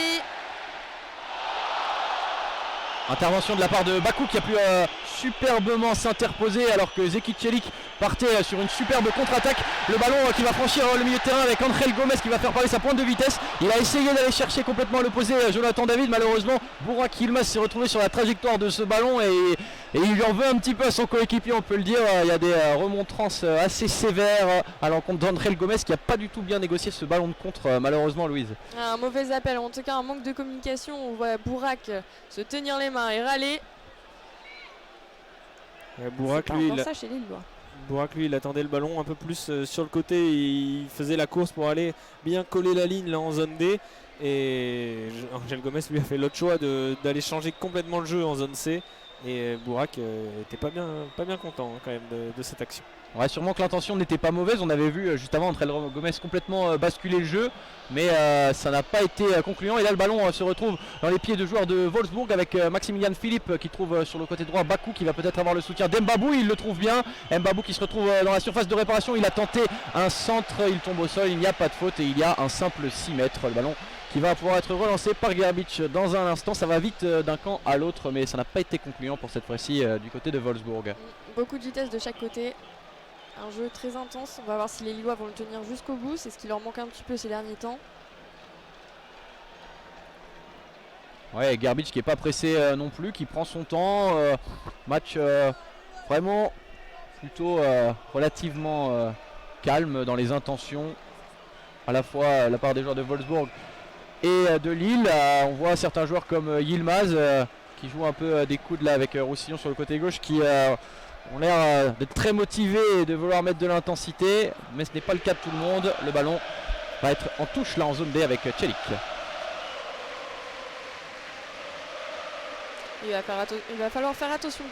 Intervention de la part de Bakou qui a pu superbement s'interposer alors que Zeki Celik partait sur une superbe contre-attaque. Le ballon qui va franchir le milieu de terrain avec Angel Gomez qui va faire parler sa pointe de vitesse. Il a essayé d'aller chercher complètement à l'opposé Jonathan David. Malheureusement, Burak Yilmaz s'est retrouvé sur la trajectoire de ce ballon et il lui en veut un petit peu à son coéquipier, on peut le dire. Il y a des remontrances assez sévères à l'encontre d'Angel Gomez qui n'a pas du tout bien négocié ce ballon de contre, malheureusement, Louise. Un mauvais appel, en tout cas un manque de communication. On voit Burak se tenir les mains et râler. Burak, lui, il attendait le ballon un peu plus sur le côté. Il faisait la course pour aller bien coller la ligne là en zone D. Et Angel Gomez lui a fait l'autre choix d'aller changer complètement le jeu en zone C. Et Burak était pas bien content quand même de cette action. Ouais, sûrement que l'intention n'était pas mauvaise. On avait vu juste avant Angel Gomez complètement basculer le jeu, mais ça n'a pas été concluant. Et là, le ballon se retrouve dans les pieds de joueurs de Wolfsburg avec Maximilian Philipp qui trouve sur le côté droit Bakou qui va peut-être avoir le soutien d'Mbabou. Il le trouve bien. Mbabou qui se retrouve dans la surface de réparation. Il a tenté un centre, il tombe au sol. Il n'y a pas de faute et il y a un simple 6 mètres. Le ballon qui va pouvoir être relancé par Gerbic dans un instant. Ça va vite d'un camp à l'autre, mais ça n'a pas été concluant pour cette fois-ci du côté de Wolfsburg. Beaucoup de vitesse de chaque côté. un jeu très intense. On va voir si les Lillois vont le tenir jusqu'au bout. C'est ce qui leur manque un petit peu ces derniers temps. Ouais, Garbage qui est pas pressé non plus, qui prend son temps. Match vraiment plutôt relativement calme dans les intentions, à la fois de la part des joueurs de Wolfsburg et de Lille. On voit certains joueurs comme Yilmaz qui joue un peu des coudes là avec Roussillon sur le côté gauche, qui ont l'air d'être très motivés et de vouloir mettre de l'intensité, mais ce n'est pas le cas de tout le monde. Le ballon va être en touche là en zone B avec Celik. Il va falloir faire attention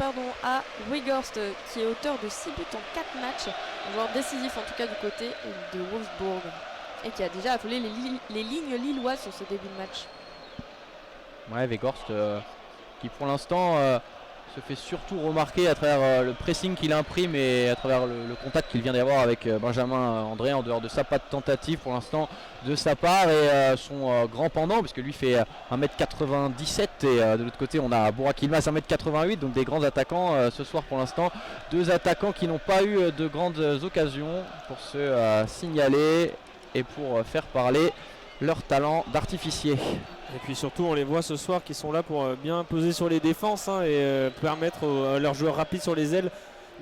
à Weghorst qui est auteur de 6 buts en 4 matchs, un joueur décisif en tout cas du côté de Wolfsburg et qui a déjà appelé les lignes lilloises sur ce début de match. Ouais, Weghorst qui pour l'instant se fait surtout remarquer à travers le pressing qu'il imprime et à travers le contact qu'il vient d'avoir avec Benjamin André, en dehors de ça, pas de tentative pour l'instant de sa part, et son grand pendant, puisque lui fait 1m97 et de l'autre côté on a Burak Yilmaz 1m88, donc des grands attaquants ce soir pour l'instant. Deux attaquants qui n'ont pas eu de grandes occasions pour se signaler et pour faire parler leur talent d'artificier. Et puis surtout on les voit ce soir qui sont là pour bien peser sur les défenses et permettre à leurs joueurs rapides sur les ailes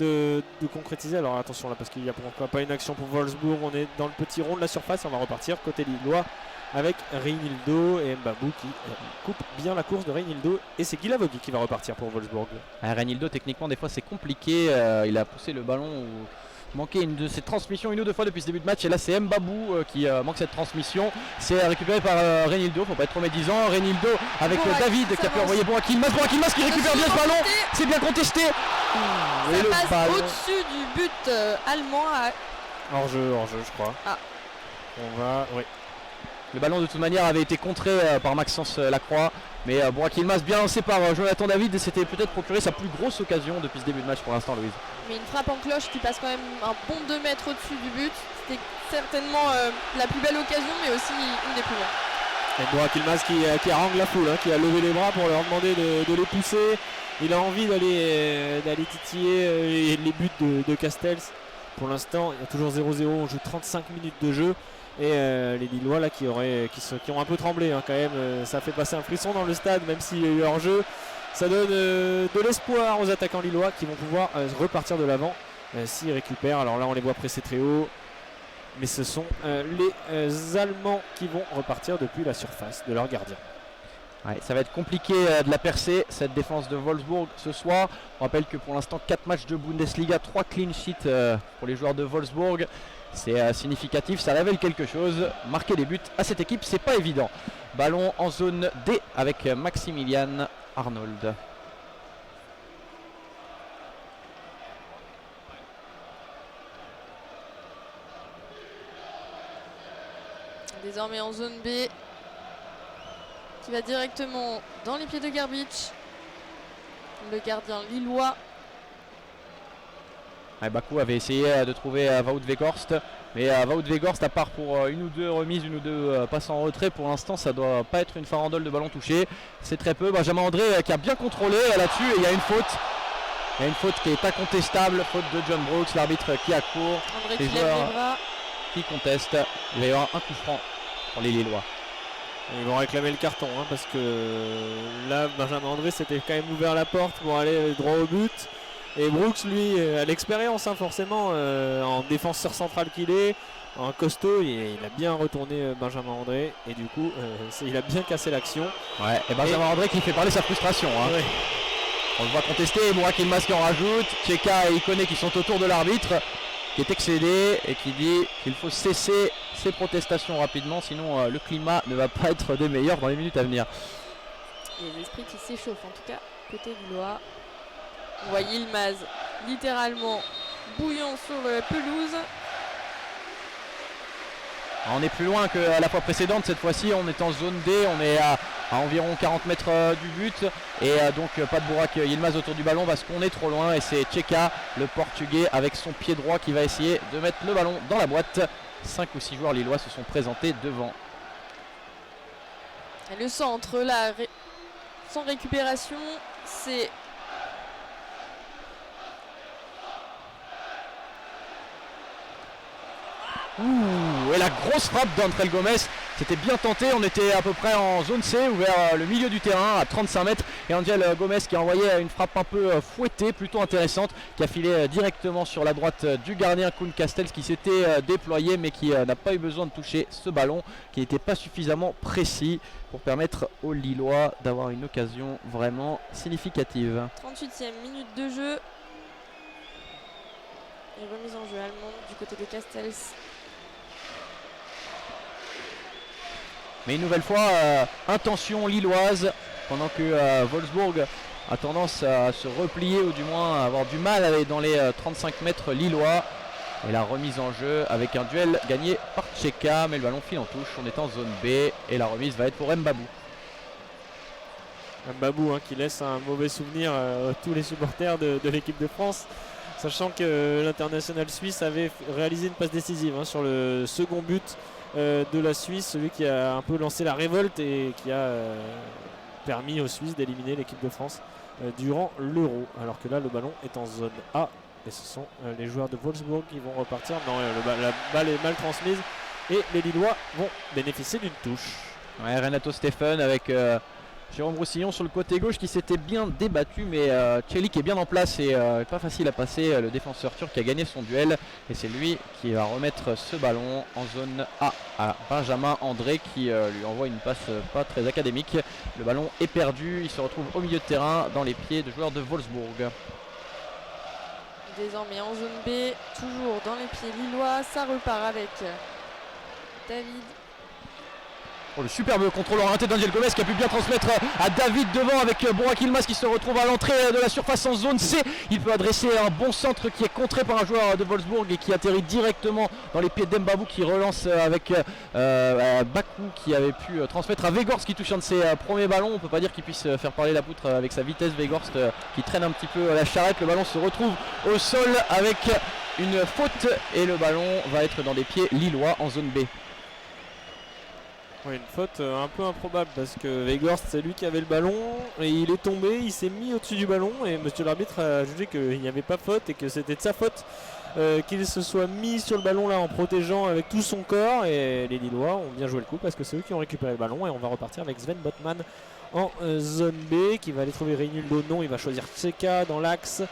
de concrétiser. Alors attention là parce qu'il n'y a pourquoi pas une action pour Wolfsburg. On est dans le petit rond de la surface, on va repartir côté lillois avec Reinildo et Mbabou qui coupe bien la course de Reinildo, et c'est Guilavogui qui va repartir pour Wolfsburg. Reinildo techniquement des fois c'est compliqué, il a poussé le ballon manqué une de ses transmissions une ou deux fois depuis ce début de match, et là c'est Mbabou qui manque cette transmission. C'est récupéré par Reinildo, faut pas être trop médisant. Reinildo avec David qui a pu envoyer Burak Yilmaz qui récupère bien ce ballon, c'est bien contesté. Ça passe au-dessus du but allemand Hors-jeu je crois. On va, oui. Le ballon de toute manière avait été contré par Maxence Lacroix, mais Burak Yilmaz bien lancé par Jonathan David, et c'était peut-être procuré sa plus grosse occasion depuis ce début de match pour l'instant, Louise. Mais une frappe en cloche qui passe quand même un bon 2 mètres au-dessus du but. C'était certainement la plus belle occasion, mais aussi une des plus belles. Et Burak Yilmaz qui harangue la foule, qui a levé les bras pour leur demander de les pousser. Il a envie d'aller titiller les buts de Castells. Pour l'instant, il y a toujours 0-0, on joue 35 minutes de jeu. Et les Lillois là qui ont un peu tremblé quand même, ça fait passer un frisson dans le stade, même s'il y a eu hors-jeu. Ça donne de l'espoir aux attaquants lillois qui vont pouvoir repartir de l'avant s'ils récupèrent. Alors là on les voit presser très haut, mais ce sont les Allemands qui vont repartir depuis la surface de leur gardien. Ouais, ça va être compliqué de la percer cette défense de Wolfsburg ce soir. On rappelle que pour l'instant 4 matchs de Bundesliga, 3 clean sheets pour les joueurs de Wolfsburg. C'est significatif, ça révèle quelque chose. Marquer des buts à cette équipe, c'est pas évident. Ballon en zone D avec Maximilian Arnold. Désormais en zone B, qui va directement dans les pieds de Garbage, le gardien lillois. Bakou avait essayé de trouver Wout Weghorst, mais Wout Weghorst, à part pour une ou deux remises, une ou deux passes en retrait, pour l'instant ça doit pas être une farandole de ballon touché, c'est très peu. Benjamin André qui a bien contrôlé là-dessus, et il y a une faute. Il y a une faute qui est incontestable, faute de John Brooks, l'arbitre qui accourt, les joueurs qui contestent. Il va y avoir un coup franc pour les Lillois. Ils vont réclamer le carton parce que là Benjamin André s'était quand même ouvert la porte pour aller droit au but. Et Brooks, lui, a l'expérience forcément, en défenseur central qu'il est, en costaud, il a bien retourné Benjamin André, et du coup, il a bien cassé l'action. Ouais, et Benjamin André qui fait parler sa frustration. Ouais. On le voit contester, Burak Yilmaz qui en rajoute, Tcheka et Ikoné qui sont autour de l'arbitre, qui est excédé et qui dit qu'il faut cesser ces protestations rapidement, sinon le climat ne va pas être des meilleurs dans les minutes à venir. Les esprits qui s'échauffent, en tout cas, côté lillois. On voit Yilmaz littéralement bouillant sur la pelouse. On est plus loin qu'à la fois précédente, cette fois-ci on est en zone D, on est à environ 40 mètres du but, et donc pas de Burak Yilmaz autour du ballon parce qu'on est trop loin, et c'est Tcheka, le portugais, avec son pied droit qui va essayer de mettre le ballon dans la boîte. 5 ou 6 joueurs lillois se sont présentés devant. Et le centre là, sans récupération, c'est Et la grosse frappe d'André Gomez, c'était bien tenté, on était à peu près en zone C, vers le milieu du terrain à 35 mètres. Et Angel Gomez qui a envoyé une frappe un peu fouettée, plutôt intéressante, qui a filé directement sur la droite du gardien Koen Castells qui s'était déployé mais qui n'a pas eu besoin de toucher ce ballon, qui n'était pas suffisamment précis pour permettre aux Lillois d'avoir une occasion vraiment significative. 38e minute de jeu. Et remise en jeu allemande du côté de Castells. Mais une nouvelle fois, intention lilloise, pendant que Wolfsburg a tendance à se replier ou du moins à avoir du mal à aller dans les 35 mètres lillois. Et la remise en jeu avec un duel gagné par Tcheka, mais le ballon file en touche, on est en zone B et la remise va être pour Mbabou. Mbabou qui laisse un mauvais souvenir à tous les supporters de l'équipe de France. Sachant que l'international suisse avait réalisé une passe décisive sur le second but de la Suisse, celui qui a un peu lancé la révolte et qui a permis aux Suisses d'éliminer l'équipe de France durant l'Euro. Alors que là, le ballon est en zone A et ce sont les joueurs de Wolfsburg qui vont repartir. Non, la balle est mal transmise et les Lillois vont bénéficier d'une touche. Ouais, Renato Stephen avec Jérôme Roussillon sur le côté gauche qui s'était bien débattu, mais Çelik est bien en place et pas facile à passer. Le défenseur turc a gagné son duel et c'est lui qui va remettre ce ballon en zone A à Benjamin André qui lui envoie une passe pas très académique. Le ballon est perdu, il se retrouve au milieu de terrain dans les pieds de joueurs de Wolfsburg. Désormais en zone B, toujours dans les pieds lillois, ça repart avec David. Le superbe contrôle orienté d'Angel Gomez qui a pu bien transmettre à David devant avec Burak Yilmaz qui se retrouve à l'entrée de la surface en zone C. Il peut adresser un bon centre qui est contré par un joueur de Wolfsburg et qui atterrit directement dans les pieds d'Mbabou qui relance avec Bakou qui avait pu transmettre à Weghorst qui touche un de ses premiers ballons. On ne peut pas dire qu'il puisse faire parler la poutre avec sa vitesse. Weghorst qui traîne un petit peu la charrette. Le ballon se retrouve au sol avec une faute et le ballon va être dans des pieds lillois en zone B. Oui, une faute un peu improbable parce que Weghorst, c'est lui qui avait le ballon et il est tombé, il s'est mis au-dessus du ballon et monsieur l'arbitre a jugé qu'il n'y avait pas faute et que c'était de sa faute qu'il se soit mis sur le ballon là en protégeant avec tout son corps. Et les Lillois ont bien joué le coup parce que c'est eux qui ont récupéré le ballon et on va repartir avec Sven Botman en zone B qui va aller trouver Reinildo. Non, il va choisir Tcheka dans l'axe.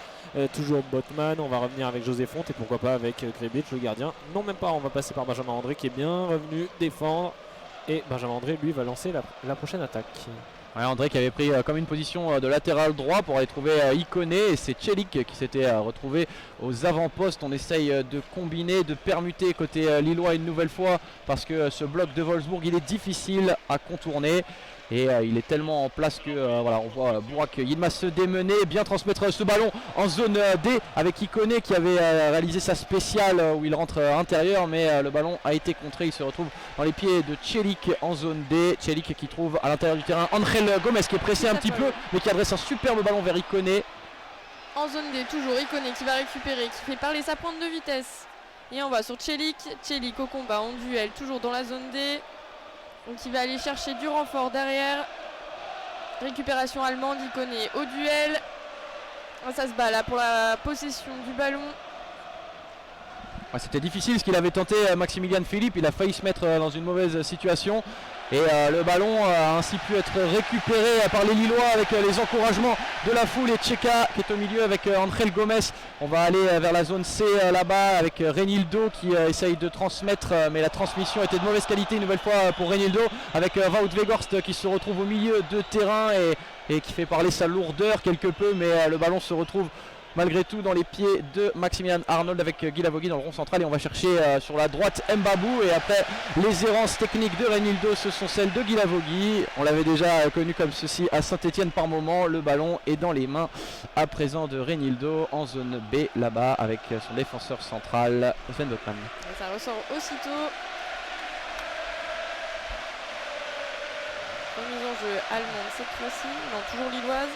Toujours Botman, on va revenir avec José Fonte et pourquoi pas avec Krebic le gardien. Non, même pas, on va passer par Benjamin André qui est bien revenu défendre. Et Benjamin André, lui, va lancer la prochaine attaque. Ouais, André qui avait pris comme une position de latéral droit pour aller trouver Ikoné. Et c'est Çelik qui s'était retrouvé aux avant-postes. On essaye de combiner, de permuter côté lillois une nouvelle fois. Parce que ce bloc de Wolfsburg, il est difficile à contourner. Et il est tellement en place que voilà, on voit Burak Yilmaz se démener, bien transmettre ce ballon en zone D avec Ikoné qui avait réalisé sa spéciale où il rentre intérieur, mais le ballon a été contré. Il se retrouve dans les pieds de Çelik en zone D. Çelik qui trouve à l'intérieur du terrain Angel Gomez qui est pressé un petit peu, mais qui adresse un superbe ballon vers Ikoné. En zone D, toujours Ikoné qui va récupérer, qui fait parler sa pointe de vitesse. Et on va sur Çelik. Çelik au combat en duel, toujours dans la zone D. Donc il va aller chercher du renfort derrière. Récupération allemande, Ikoné au duel. Ça se bat là pour la possession du ballon. Ouais, c'était difficile ce qu'il avait tenté Maximilian Philippe. Il a failli se mettre dans une mauvaise situation. Et le ballon a ainsi pu être récupéré par les Lillois avec les encouragements de la foule et Tcheka qui est au milieu avec Angel Gomez. On va aller vers la zone C là-bas avec Reinildo qui essaye de transmettre, mais la transmission était de mauvaise qualité une nouvelle fois pour Reinildo avec Wout Weghorst qui se retrouve au milieu de terrain et qui fait parler sa lourdeur quelque peu, mais le ballon se retrouve malgré tout dans les pieds de Maximilian Arnold avec Guy Lavogui dans le rond central et on va chercher sur la droite Mbabou. Et après les errances techniques de Reinildo, ce sont celles de Guy Lavogui. On l'avait déjà connu comme ceci à Saint-Etienne par moment. Le ballon est dans les mains à présent de Reinildo en zone B là-bas avec son défenseur central Sven Botman. Ça ressort aussitôt. Remise en jeu allemande cette fois-ci, non toujours lilloise.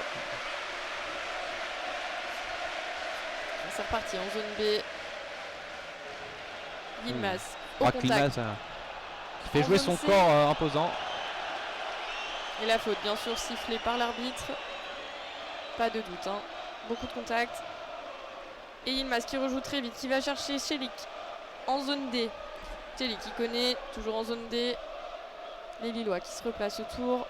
C'est reparti en zone B. Yilmaz au contact. Yilmaz, qui fait jouer son corps imposant. Et la faute bien sûr sifflée par l'arbitre. Pas de doute, hein. Beaucoup de contact. Et Yilmaz qui rejoue très vite, qui va chercher Çelik en zone D. Telly qui connaît, toujours en zone D. Les Lillois qui se replacent autour.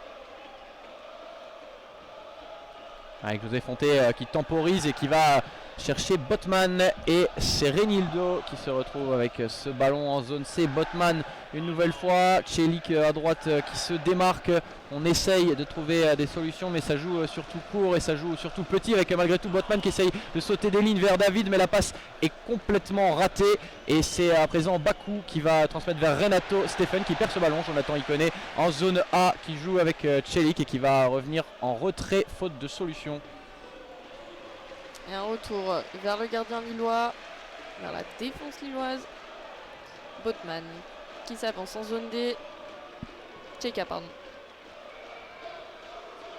Avec José Fonté qui temporise et qui va chercher Botman, et c'est Renildo qui se retrouve avec ce ballon en zone C. Botman une nouvelle fois, Celik à droite qui se démarque. On essaye de trouver des solutions, mais ça joue surtout court et ça joue surtout petit, avec malgré tout Botman qui essaye de sauter des lignes vers David, mais la passe est complètement ratée et c'est à présent Bakou qui va transmettre vers Renato Stephen qui perd ce ballon. Jonathan Iconé en zone A qui joue avec Celik et qui va revenir en retrait faute de solution. Et un retour vers le gardien lillois, vers la défense lilloise. Botman qui s'avance en zone D. Tcheka, pardon.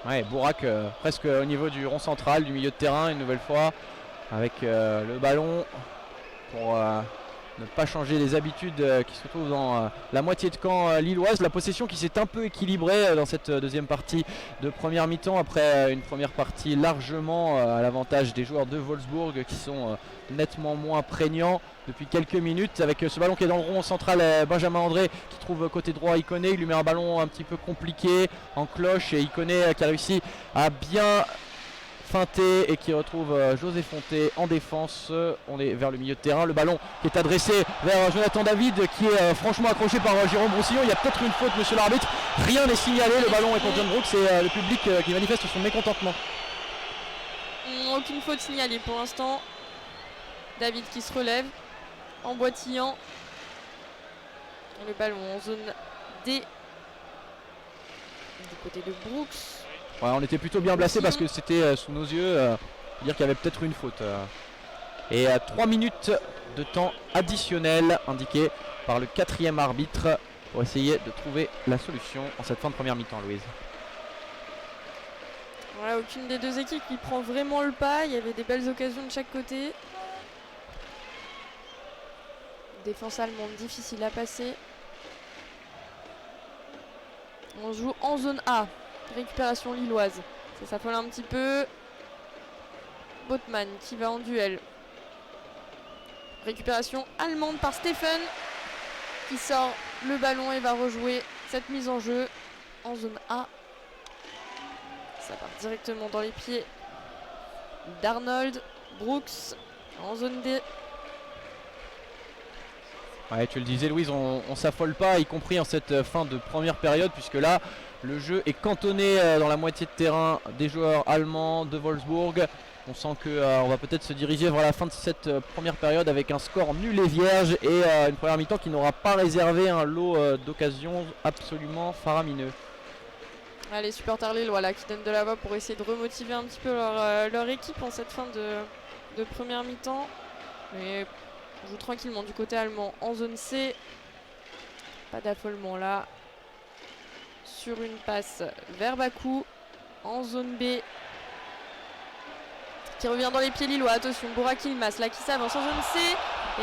Ouais, Bourak presque au niveau du rond central, du milieu de terrain une nouvelle fois, avec le ballon pour ne pas changer les habitudes qui se trouvent dans la moitié de camp lilloise. La possession qui s'est un peu équilibrée dans cette deuxième partie de première mi-temps, après une première partie largement à l'avantage des joueurs de Wolfsburg qui sont nettement moins prégnants depuis quelques minutes, avec ce ballon qui est dans le rond central. Benjamin André qui trouve côté droit Iconé, il lui met un ballon un petit peu compliqué en cloche, et Iconé qui a réussi à bien feinté et qui retrouve José Fonté en défense. On est vers le milieu de terrain, le ballon qui est adressé vers Jonathan David qui est franchement accroché par Jérôme Broussillon. Il y a peut-être une faute, monsieur l'arbitre, rien n'est signalé, le ballon est contre John Brooks, c'est le public qui manifeste son mécontentement. Aucune faute signalée pour l'instant. David qui se relève en boitillant. Le ballon en zone D du côté de Brooks. Ouais, on était plutôt bien placé parce que c'était sous nos yeux, dire qu'il y avait peut-être une faute. Et 3 minutes de temps additionnel indiqué par le 4e arbitre pour essayer de trouver la solution en cette fin de première mi-temps, Louise. Voilà, aucune des deux équipes qui prend vraiment le pas. Il y avait des belles occasions de chaque côté. Défense allemande difficile à passer. On joue en zone A. Récupération lilloise. Ça s'affole un petit peu. Botman qui va en duel. Récupération allemande par Stephen qui sort le ballon et va rejouer cette mise en jeu en zone A. Ça part directement dans les pieds d'Arnold. Brooks en zone D. Ouais, tu le disais, Louise, on s'affole pas, y compris en cette fin de première période, puisque là le jeu est cantonné dans la moitié de terrain des joueurs allemands de Wolfsburg. On sent qu'on va peut-être se diriger vers la fin de cette première période avec un score nul et vierge et une première mi-temps qui n'aura pas réservé un lot d'occasions absolument faramineux. Les supporters lillois là qui donnent de la voix pour essayer de remotiver un petit peu leur équipe en cette fin de première mi-temps. Mais on joue tranquillement du côté allemand en zone C. Pas d'affolement là. Sur une passe vers Bakou en zone B. Qui revient dans les pieds lillois. Attention, Bourak Yilmaz là qui s'avance en zone C.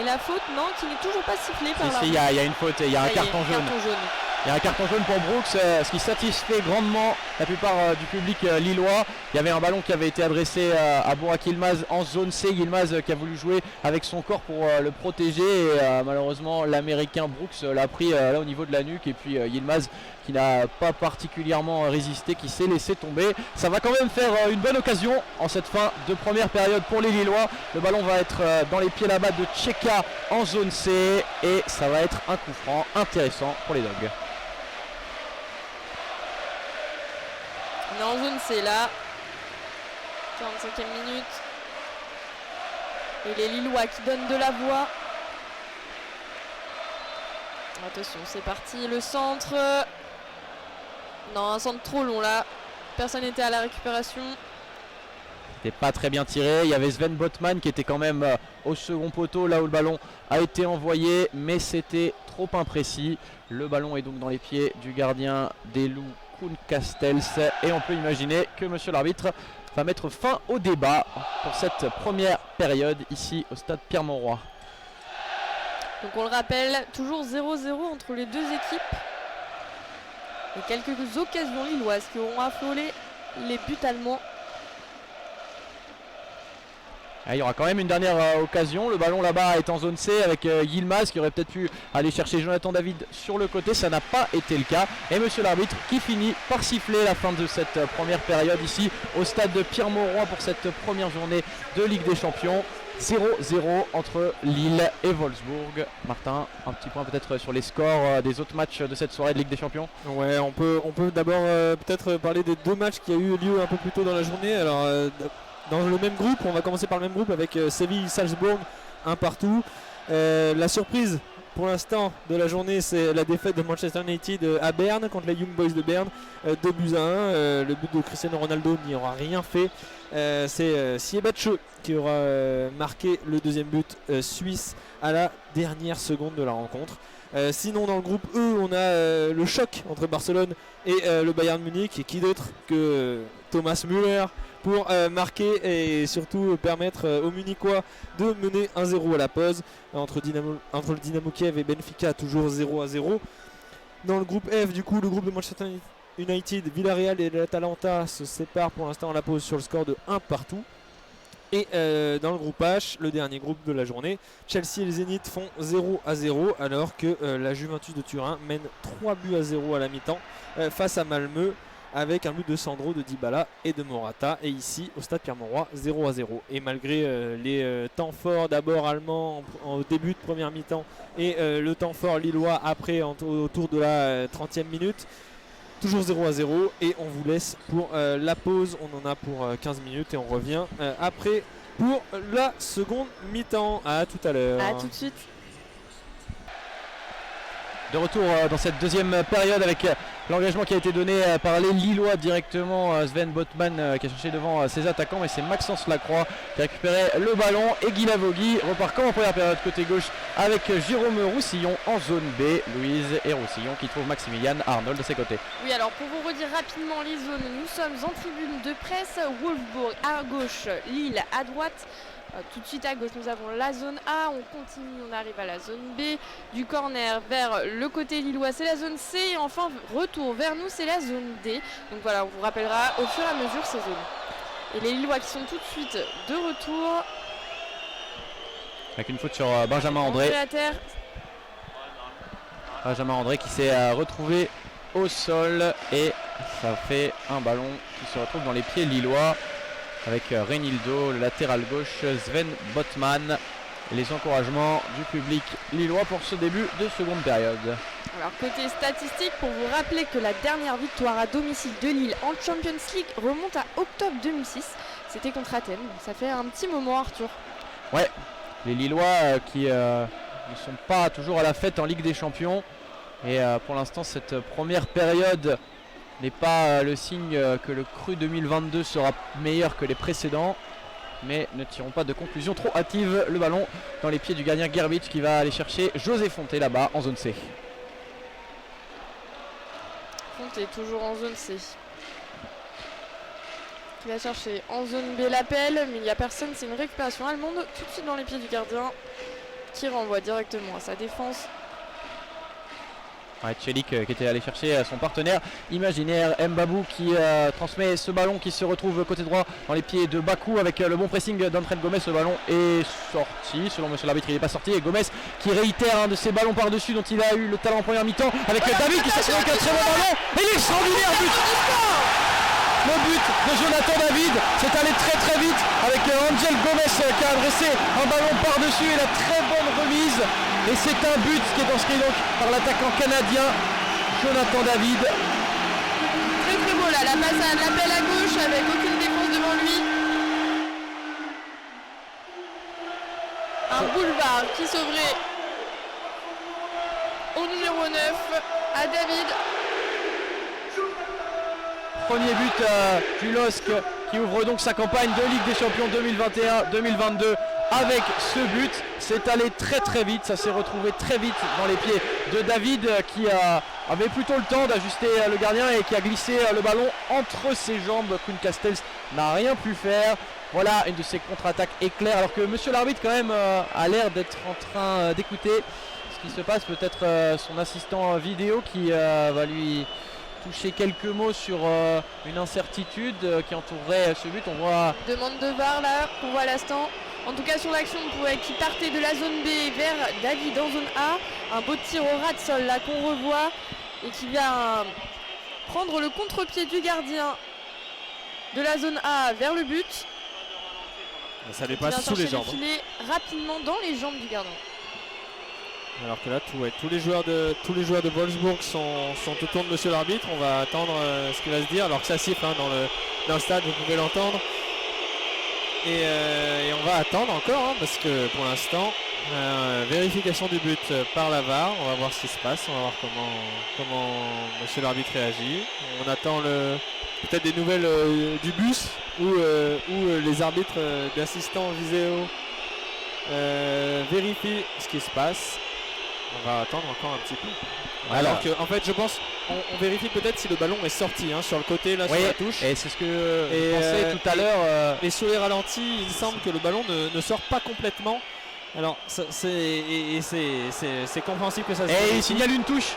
Et la faute, non, qui n'est toujours pas sifflée par la. Il y a une faute, il y a un carton jaune. Il y a un carton jaune pour Brooks, ce qui satisfait grandement la plupart du public lillois. Il y avait un ballon qui avait été adressé à Bourak Yilmaz en zone C. Yilmaz qui a voulu jouer avec son corps pour le protéger. Et malheureusement, l'américain Brooks l'a pris là au niveau de la nuque. Et puis Yilmaz qui n'a pas particulièrement résisté, qui s'est laissé tomber. Ça va quand même faire une bonne occasion en cette fin de première période pour les Lillois. Le ballon va être dans les pieds là-bas de Tcheka en zone C. Et ça va être un coup franc intéressant pour les Dogs. On est en zone C là. 45e minute. Et les Lillois qui donnent de la voix. Attention, c'est parti. Le centre. Non, un centre trop long là. Personne n'était à la récupération. C'était pas très bien tiré. Il y avait Sven Botman qui était quand même au second poteau là où le ballon a été envoyé. Mais c'était trop imprécis. Le ballon est donc dans les pieds du gardien des Loups, Koen Castells, et on peut imaginer que monsieur l'arbitre va mettre fin au débat pour cette première période ici au stade Pierre-Mauroy. Donc on le rappelle, toujours 0-0 entre les deux équipes. Et quelques occasions lilloises qui auront affolé les buts allemands. Il y aura quand même une dernière occasion. Le ballon là-bas est en zone C avec Yilmaz qui aurait peut-être pu aller chercher Jonathan David sur le côté. Ça n'a pas été le cas. Et monsieur l'arbitre qui finit par siffler la fin de cette première période ici au stade de Pierre-Mauroy pour cette première journée de Ligue des Champions. 0-0 entre Lille et Wolfsburg. Martin, un petit point peut-être sur les scores des autres matchs de cette soirée de Ligue des Champions. Ouais, on peut d'abord peut-être parler des 2 matchs qui a eu lieu un peu plus tôt dans la journée. Alors dans le même groupe, on va commencer par le même groupe avec Séville-Salzbourg, 1 partout. La surprise pour l'instant de la journée, c'est la défaite de Manchester United à Berne contre les Young Boys de Berne, 2-1. Le but de Cristiano Ronaldo n'y aura rien fait. C'est Siebatche qui aura marqué le deuxième but suisse à la dernière seconde de la rencontre. Sinon dans le groupe E, on a le choc entre Barcelone et le Bayern Munich, et qui d'autre que Thomas Müller pour marquer et surtout permettre aux Munichois de mener 1-0 à la pause entre le Dynamo Kiev et Benfica, toujours 0-0. Dans le groupe F, du coup, le groupe de Manchester United, Villarreal et l'Atalanta se séparent pour l'instant à la pause sur le score de 1 partout. Et dans le groupe H, le dernier groupe de la journée, Chelsea et le Zénith font 0-0 alors que la Juventus de Turin mène 3-0 à la mi-temps face à Malmö, avec un but de Sandro, de Dybala et de Morata. Et ici, au stade Pierre-Mauroy, 0-0. Et malgré les temps forts d'abord allemands au début de première mi-temps et le temps fort lillois après autour de la 30e minute, toujours 0-0. Et on vous laisse pour la pause. On en a pour 15 minutes et on revient après pour la seconde mi-temps. À tout à l'heure. À tout de suite. De retour dans cette deuxième période avec l'engagement qui a été donné par les Lillois directement. Sven Botman qui a cherché devant ses attaquants, mais c'est Maxence Lacroix qui a récupéré le ballon, et Guy Lavogui repart comme en première période côté gauche avec Jérôme Roussillon en zone B. Louise et Roussillon qui trouvent Maximilian Arnold de ses côtés. Oui, alors pour vous redire rapidement les zones, nous sommes en tribune de presse, Wolfsburg à gauche, Lille à droite. Tout de suite à gauche, nous avons la zone A, on continue, on arrive à la zone B, du corner vers le côté lillois, c'est la zone C, et enfin retour vers nous, c'est la zone D. Donc voilà, on vous rappellera au fur et à mesure ces zones. Et les Lillois qui sont tout de suite de retour. Avec une faute sur Benjamin André. À terre. Benjamin André qui s'est retrouvé au sol, et ça fait un ballon qui se retrouve dans les pieds lillois, avec Reynildo, le latéral gauche, Sven Botman, et les encouragements du public lillois pour ce début de seconde période. Alors côté statistique, pour vous rappeler que la dernière victoire à domicile de Lille en Champions League remonte à octobre 2006, c'était contre Athènes, donc ça fait un petit moment, Arthur. Ouais, les Lillois qui ne sont pas toujours à la fête en Ligue des Champions, et pour l'instant cette première période n'est pas le signe que le cru 2022 sera meilleur que les précédents, mais ne tirons pas de conclusion trop hâtive. Le ballon dans les pieds du gardien Gerbic qui va aller chercher José Fonté là-bas en zone C. Fonté toujours en zone C. Il va chercher en zone B l'appel, mais il n'y a personne, c'est une récupération allemande tout de suite dans les pieds du gardien qui renvoie directement à sa défense. Ouais, Tchelik qui était allé chercher son partenaire imaginaire, Mbabou qui transmet ce ballon qui se retrouve côté droit dans les pieds de Bakou avec le bon pressing d'André Gomez. Le ballon est sorti, selon monsieur l'arbitre il n'est pas sorti, et Gomez qui réitère un de ses ballons par-dessus dont il a eu le talent en première mi-temps avec David qui s'assure avec un très bon ballon, et l'extraordinaire but. Le but de Jonathan David, c'est allé très très vite avec Angel Gomez qui a adressé un ballon par-dessus, et la très bonne remise. Et c'est un but qui est inscrit donc par l'attaquant canadien Jonathan David. Très très beau là, la passe à l'appel à gauche avec aucune défense devant lui. Un boulevard qui s'ouvrait au numéro 9 à David. Premier but du LOSC qui ouvre donc sa campagne de Ligue des Champions 2021-2022 avec ce but. C'est allé très très vite, ça s'est retrouvé très vite dans les pieds de David qui avait plutôt le temps d'ajuster le gardien et qui a glissé le ballon entre ses jambes. Kuhn Castells n'a rien pu faire. Voilà une de ses contre-attaques éclairs, alors que monsieur l'arbitre quand même a l'air d'être en train d'écouter ce qui se passe. Peut-être son assistant vidéo qui va lui toucher quelques mots sur une incertitude qui entourerait ce but. On voit demande de VAR là, qu'on voit à l'instant. En tout cas sur l'action qui partait de la zone B vers David en zone A. Un beau tir au ras de sol là qu'on revoit et qui vient prendre le contre-pied du gardien de la zone A vers le but. Ça dépasse sous les jambes. Il filet rapidement dans les jambes du gardien. Alors que là, tous les joueurs de Wolfsburg sont autour de monsieur l'arbitre. On va attendre ce qu'il va se dire, alors que ça siffle dans le stade, vous pouvez l'entendre. Et on va attendre encore, parce que pour l'instant, vérification du but par la VAR. On va voir ce qui se passe, on va voir comment monsieur l'arbitre réagit. On attend peut-être des nouvelles du bus où les arbitres d'assistants vidéo vérifient ce qui se passe. On va attendre encore un petit peu. Alors que, en fait, je pense, on vérifie peut-être si le ballon est sorti sur le côté, là, sur la touche. Et c'est ce que je pensais tout à l'heure. Et sur les ralentis, il semble que le ballon ne sort pas complètement. Alors, c'est compréhensible que ça se passe. Et il signale une touche.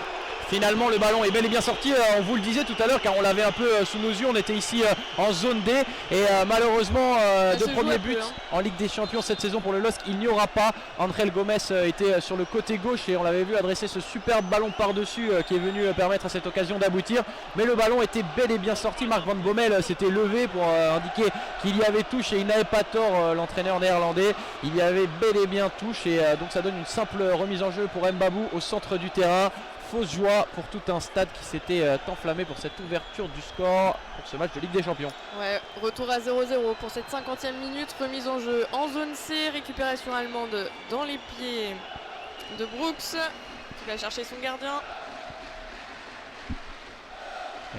Finalement le ballon est bel et bien sorti, on vous le disait tout à l'heure car on l'avait un peu sous nos yeux, on était ici en zone D et malheureusement de premier but en Ligue des Champions cette saison pour le LOSC, il n'y aura pas. Andrel Gomes était sur le côté gauche et on l'avait vu adresser ce superbe ballon par-dessus qui est venu permettre à cette occasion d'aboutir, mais le ballon était bel et bien sorti. Marc Van Bommel s'était levé pour indiquer qu'il y avait touche et il n'avait pas tort, l'entraîneur néerlandais, il y avait bel et bien touche et donc ça donne une simple remise en jeu pour Mbabou au centre du terrain. Fausse joie pour tout un stade qui s'était enflammé pour cette ouverture du score pour ce match de Ligue des Champions. Ouais, retour à 0-0 pour cette 50e minute, remise en jeu en zone C, récupération allemande dans les pieds de Brooks qui va chercher son gardien.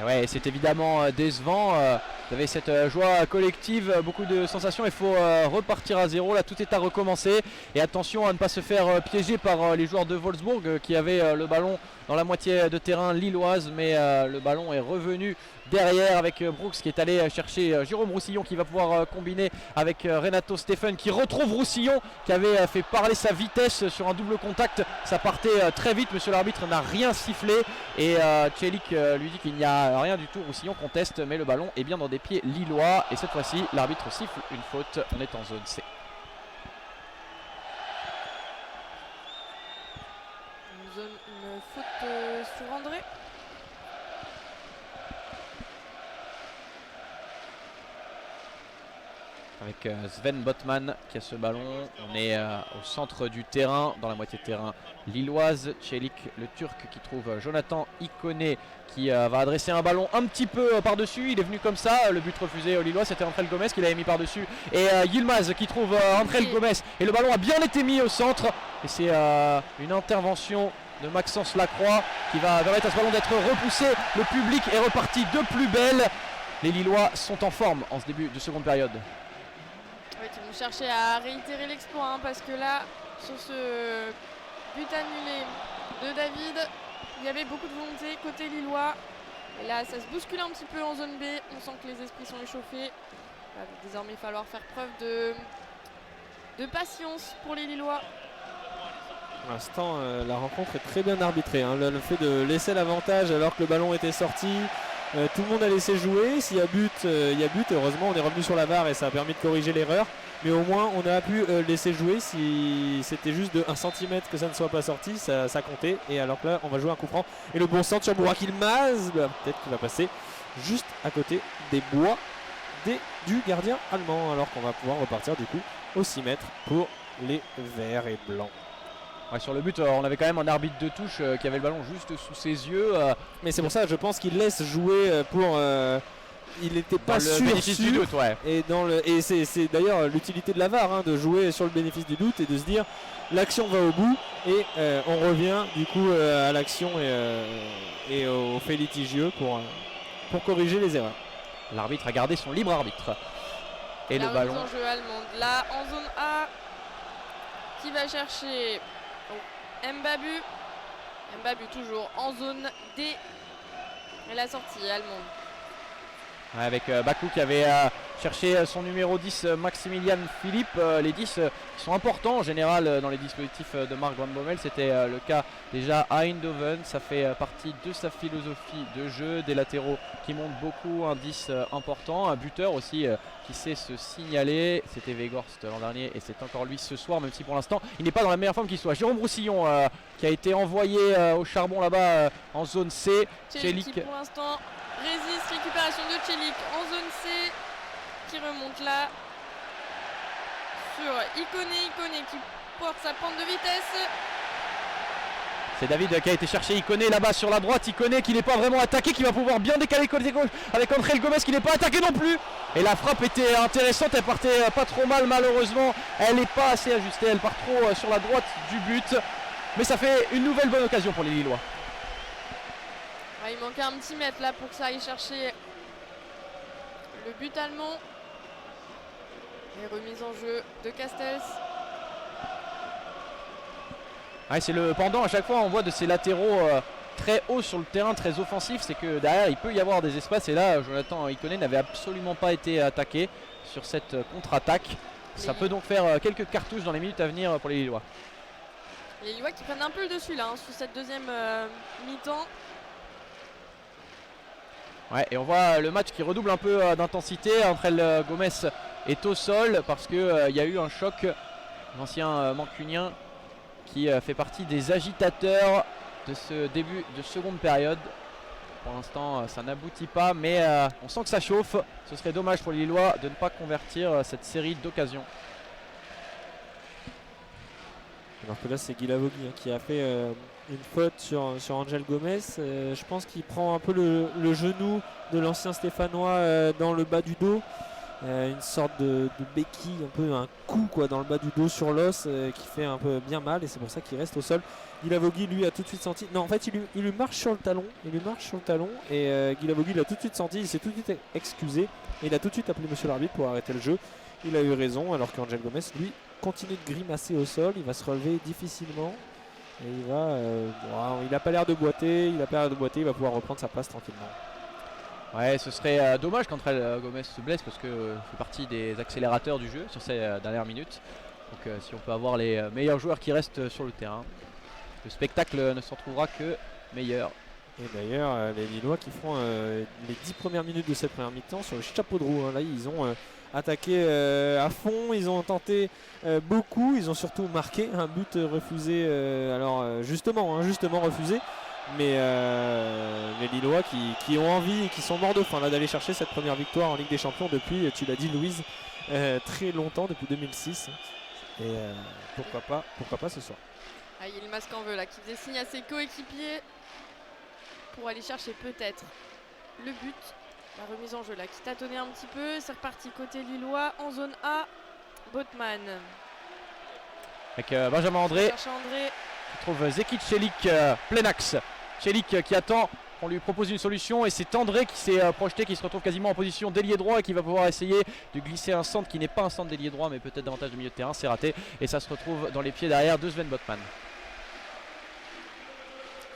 Et ouais, c'est évidemment décevant. Vous avez cette joie collective, beaucoup de sensations. Il faut repartir à zéro. Là, tout est à recommencer. Et attention à ne pas se faire piéger par les joueurs de Wolfsburg qui avaient le ballon dans la moitié de terrain lilloise. Mais le ballon est revenu derrière avec Brooks qui est allé chercher Jérôme Roussillon qui va pouvoir combiner avec Renato Steffen qui retrouve Roussillon qui avait fait parler sa vitesse sur un double contact. Ça partait très vite, monsieur l'arbitre n'a rien sifflé et Celik lui dit qu'il n'y a rien du tout. Roussillon conteste mais le ballon est bien dans des pieds lillois et cette fois-ci l'arbitre siffle une faute. On est en zone C. Une faute sur André. Avec Sven Botman qui a ce ballon. On est au centre du terrain, dans la moitié de terrain lilloise. Celik, le Turc, qui trouve Jonathan Ikoné qui va adresser un ballon un petit peu par-dessus. Il est venu comme ça, le but refusé au Lillois, c'était Andrel Gomes qui l'avait mis par-dessus. Et Yilmaz qui trouve Andrel Gomes. Et le ballon a bien été mis au centre. Et c'est une intervention de Maxence Lacroix qui va permettre à ce ballon d'être repoussé. Le public est reparti de plus belle. Les Lillois sont en forme en ce début de seconde période. Oui, ils vont chercher à réitérer l'exploit parce que là, sur ce but annulé de David, il y avait beaucoup de volonté côté lillois. Et là, ça se bouscule un petit peu en zone B. On sent que les esprits sont échauffés. Il va désormais falloir faire preuve de patience pour les Lillois. Pour l'instant, la rencontre est très bien arbitrée. Le fait de laisser l'avantage alors que le ballon était sorti. Tout le monde a laissé jouer. S'il y a but, il y a but. Heureusement, on est revenu sur la VAR et ça a permis de corriger l'erreur. Mais au moins, on a pu laisser jouer. Si c'était juste de 1 cm que ça ne soit pas sorti, ça comptait. Et alors que là, on va jouer un coup franc. Et le bon centre sur Burak Yilmaz, peut-être qu'il va passer juste à côté des bois du gardien allemand. Alors qu'on va pouvoir repartir du coup au 6 mètres pour les verts et blancs. Ouais, sur le but, on avait quand même un arbitre de touche qui avait le ballon juste sous ses yeux. Mais c'est pour ça, je pense qu'il laisse jouer pour. Il n'était pas sûr. Du doute, ouais. Et c'est d'ailleurs l'utilité de la VAR, de jouer sur le bénéfice du doute et de se dire l'action va au bout et on revient du coup à l'action et au fait litigieux pour corriger les erreurs. L'arbitre a gardé son libre arbitre. Et la le ballon. En jeu allemande. Là, en zone A, qui va chercher Mbabu. Mbabu toujours en zone D. Et la sortie allemande. Avec Bakou qui avait chercher son numéro 10 Maximilian Philippe. Les 10 sont importants en général dans les dispositifs de Marc Van Bommel. C'était le cas déjà à Eindhoven. Ça fait partie de sa philosophie de jeu. Des latéraux qui montent beaucoup, un 10 important, un buteur aussi qui sait se signaler. C'était Weghorst l'an dernier et c'est encore lui ce soir, même si pour l'instant il n'est pas dans la meilleure forme qu'il soit. Jérôme Roussillon qui a été envoyé au charbon là-bas en zone C. Celik qui pour l'instant résiste, récupération de Celik en zone C qui remonte là sur Ikoné qui porte sa pente de vitesse. C'est David qui a été chercher Ikoné là-bas sur la droite. Ikoné qui n'est pas vraiment attaqué, qui va pouvoir bien décaler côté gauche avec André Gomez qui n'est pas attaqué non plus. Et la frappe était intéressante, elle partait pas trop mal malheureusement. Elle n'est pas assez ajustée, elle part trop sur la droite du but. Mais ça fait une nouvelle bonne occasion pour les Lillois. Il manquait un petit mètre là pour que ça aille chercher le but allemand. Et remise en jeu de Castells. Ouais, c'est le pendant à chaque fois on voit de ces latéraux très hauts sur le terrain, très offensifs, c'est que derrière il peut y avoir des espaces et là Jonathan Ikoné n'avait absolument pas été attaqué sur cette contre-attaque. Ça peut donc faire quelques cartouches dans les minutes à venir pour les Lillois. Les Lillois qui prennent un peu le dessus là sur cette deuxième mi-temps. Ouais, et on voit le match qui redouble un peu d'intensité. André Gomez est au sol parce qu'il y a eu un choc. L'ancien mancunien qui fait partie des agitateurs de ce début de seconde période. Pour l'instant ça n'aboutit pas mais on sent que ça chauffe. Ce serait dommage pour les Lillois de ne pas convertir cette série d'occasions. Alors que là c'est Guy Lavogui qui a fait une faute sur Angel Gomez. Je pense qu'il prend un peu le genou de l'ancien Stéphanois dans le bas du dos. Une sorte de béquille, un peu un coup quoi, dans le bas du dos sur l'os qui fait un peu bien mal et c'est pour ça qu'il reste au sol. Guy Lavogui lui a tout de suite senti. Non en fait il lui marche sur le talon. Et Guy Lavogui l'a tout de suite senti, il s'est tout de suite excusé et il a tout de suite appelé monsieur l'arbitre pour arrêter le jeu. Il a eu raison alors qu'Angel Gomez lui continue de grimacer au sol, il va se relever difficilement et il n'a pas l'air de boiter, il va pouvoir reprendre sa place tranquillement. Ouais, ce serait dommage qu'André Gomez se blesse parce que fait partie des accélérateurs du jeu sur ces dernières minutes. Donc si on peut avoir les meilleurs joueurs qui restent sur le terrain, le spectacle ne s'en trouvera que meilleur. Et d'ailleurs les Lillois qui font les 10 premières minutes de cette première mi-temps sur le chapeau de roue. Là ils ont attaqué à fond, ils ont tenté beaucoup, ils ont surtout marqué un but refusé, justement refusé. Mais les Lillois qui ont envie et qui sont morts de faim d'aller chercher cette première victoire en Ligue des Champions depuis, tu l'as dit Louise, très longtemps, depuis 2006. Et pourquoi pas ce soir. Yilmaz qu'en veut là, qui faisait signe à ses coéquipiers pour aller chercher peut-être le but. La remise en jeu là qui tâtonnait un petit peu. C'est reparti côté Lillois en zone A. Botman. Avec Benjamin André. On trouve Zekic Celik plein axe. Celik qui attend, on lui propose une solution et c'est André qui s'est projeté, qui se retrouve quasiment en position d'ailier droit et qui va pouvoir essayer de glisser un centre qui n'est pas un centre d'ailier droit mais peut-être davantage de milieu de terrain. C'est raté et ça se retrouve dans les pieds derrière de Sven Botman.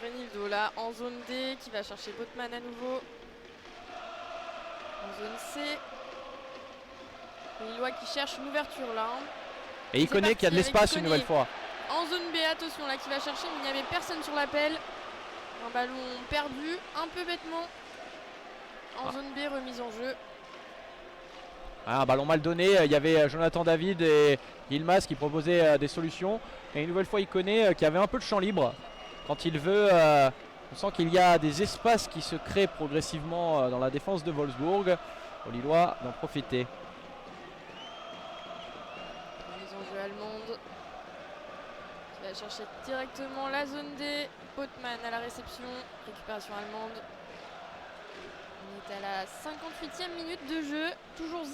Renildo là en zone D qui va chercher Botman à nouveau. En zone C. Lillois qui cherche une ouverture là. Et Ikoné qui a de l'espace une nouvelle fois. En zone B, attention là qui va chercher, mais il n'y avait personne sur l'appel. Un ballon perdu, un peu bêtement. En zone B, remise en jeu. Un ballon mal donné, il y avait Jonathan David et Yilmaz qui proposaient des solutions. Et une nouvelle fois Ikoné qui avait un peu de champ libre. Quand il veut, on sent qu'il y a des espaces qui se créent progressivement dans la défense de Wolfsburg. Aux Lillois d'en profiter. Remise en jeu allemande. Qui va chercher directement la zone D. Botman à la réception. Récupération allemande. On est à la 58e minute de jeu. Toujours 0-0.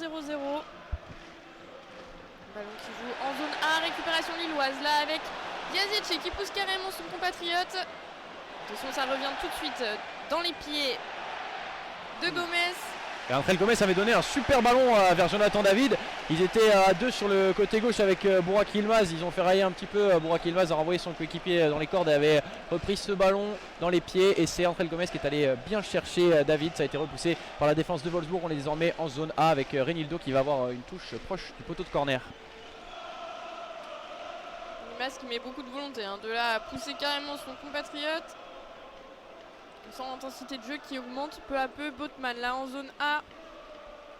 Ballon qui joue en zone A. Récupération lilloise là avec Yazici qui pousse carrément son compatriote. Attention, ça revient tout de suite dans les pieds de Gomez. Et André Gomez avait donné un super ballon vers Jonathan David. Ils étaient à 2 sur le côté gauche avec Burak Yilmaz. Ils ont fait railler un petit peu. Burak Yilmaz a renvoyé son coéquipier dans les cordes et avait repris ce ballon dans les pieds. Et c'est André Gomez qui est allé bien chercher David. Ça a été repoussé par la défense de Wolfsburg. On est désormais en zone A avec Renildo qui va avoir une touche proche du poteau de corner. Yilmaz qui met beaucoup de volonté, de là à pousser carrément son compatriote. Sans intensité de jeu qui augmente peu à peu. Botman là en zone A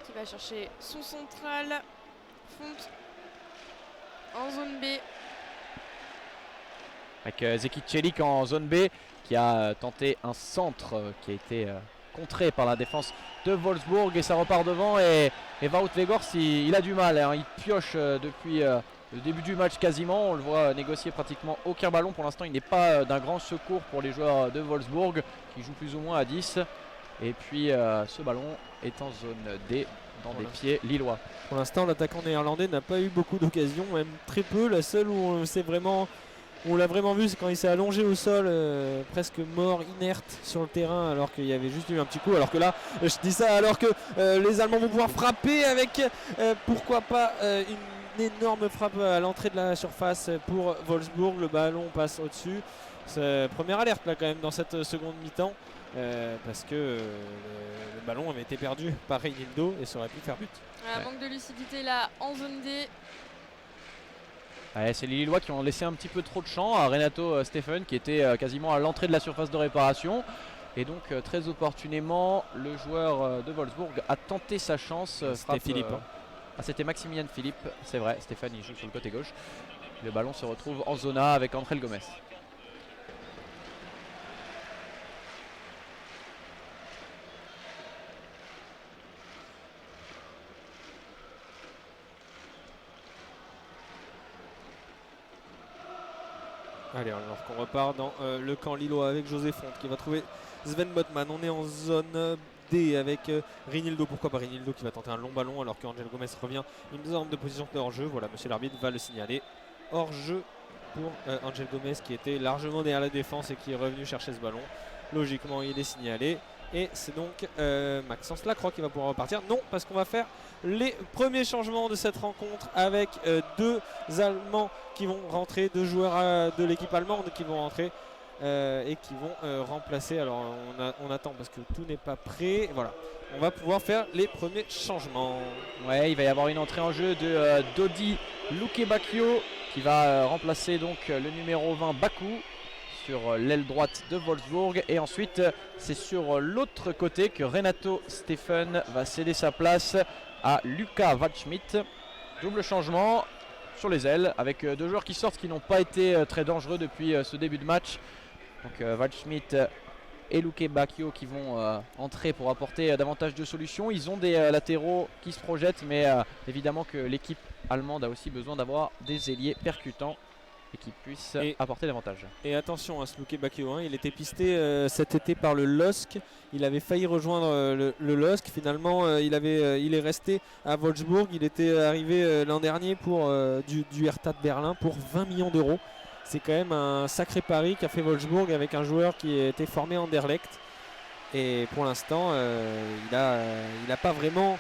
qui va chercher son central. Fonte en zone B. Avec Zeki Celik en zone B qui a tenté un centre qui a été contré par la défense de Wolfsburg et ça repart devant et Wout Weghorst il a du mal, il pioche depuis le début du match quasiment, on le voit négocier pratiquement aucun ballon. Pour l'instant il n'est pas d'un grand secours pour les joueurs de Wolfsburg qui jouent plus ou moins à 10. Et puis ce ballon est en zone D dans des pieds lillois. Pour l'instant l'attaquant néerlandais n'a pas eu beaucoup d'occasions, même très peu. La seule où on l'a vraiment vu, c'est quand il s'est allongé au sol, presque mort, inerte sur le terrain, alors qu'il y avait juste eu un petit coup. Alors que là, je dis ça alors que les Allemands vont pouvoir frapper avec pourquoi pas une énorme frappe à l'entrée de la surface pour Wolfsburg. Le ballon passe au-dessus. C'est première alerte là quand même dans cette seconde mi-temps parce que le ballon avait été perdu par Renildo et ça aurait pu faire but. Manque de lucidité là en zone D. Ouais, c'est les Lillois qui ont laissé un petit peu trop de champ à Renato Steffen qui était quasiment à l'entrée de la surface de réparation. Et donc très opportunément le joueur de Wolfsburg a tenté sa chance. C'était Philippe. C'était Maximilian Philippe, c'est vrai, Stéphane il joue sur le côté gauche. Le ballon se retrouve en zone A avec André Gomez. Allez, alors qu'on repart dans le camp lillois avec José Fonte qui va trouver Sven Botman. On est en zone D avec Renildo. Pourquoi pas Renildo qui va tenter un long ballon alors qu'Angel Gomez revient une forme de position de hors-jeu. Voilà, monsieur l'arbitre va le signaler. Hors-jeu pour Angel Gomez qui était largement derrière la défense et qui est revenu chercher ce ballon. Logiquement, il est signalé. Et c'est donc Maxence Lacroix qui va pouvoir repartir. Non, parce qu'on va faire les premiers changements de cette rencontre avec deux Allemands qui vont rentrer, deux joueurs de l'équipe allemande qui vont rentrer et qui vont remplacer. Alors on attend parce que tout n'est pas prêt. Voilà, on va pouvoir faire les premiers changements. Ouais, il va y avoir une entrée en jeu de Dodi Lukebakio qui va remplacer donc le numéro 20 Baku sur l'aile droite de Wolfsburg. Et ensuite c'est sur l'autre côté que Renato Steffen va céder sa place à Luca Waldschmidt. Double changement sur les ailes avec deux joueurs qui sortent qui n'ont pas été très dangereux depuis ce début de match. Donc Waldschmidt et Lukebakio qui vont entrer pour apporter davantage de solutions. Ils ont des latéraux qui se projettent, mais évidemment que l'équipe allemande a aussi besoin d'avoir des ailiers percutants et qui puissent apporter davantage. Et attention à ce Lukebakio, il était pisté cet été par le LOSC. Il avait failli rejoindre le LOSC. Finalement, il est resté à Wolfsburg. Il était arrivé l'an dernier pour du Hertha de Berlin pour 20 millions d'euros. C'est quand même un sacré pari qu'a fait Wolfsburg avec un joueur qui a été formé à Anderlecht. Et pour l'instant, il n'a pas vraiment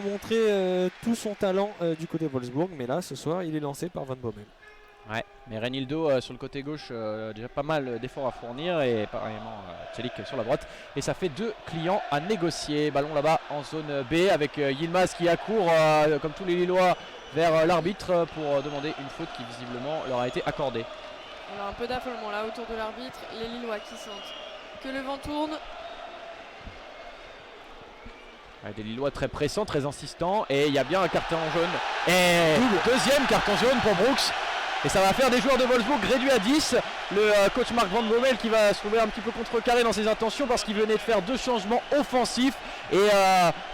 montré tout son talent du côté de Wolfsburg. Mais là, ce soir, il est lancé par Van Bommel. Ouais, mais Renildo sur le côté gauche, déjà pas mal d'efforts à fournir et pareillement Celik sur la droite. Et ça fait deux clients à négocier. Ballon là-bas en zone B avec Yilmaz qui accourt comme tous les Lillois vers l'arbitre pour demander une faute qui visiblement leur a été accordée. On a un peu d'affolement là autour de l'arbitre. Les Lillois qui sentent que le vent tourne. Ouais, des Lillois très pressants, très insistants. Et il y a bien un carton jaune. Et deuxième carton jaune pour Brooks. Et ça va faire des joueurs de Wolfsburg réduits à 10. Le coach Mark Van Bommel qui va se trouver un petit peu contrecarré dans ses intentions parce qu'il venait de faire deux changements offensifs. Et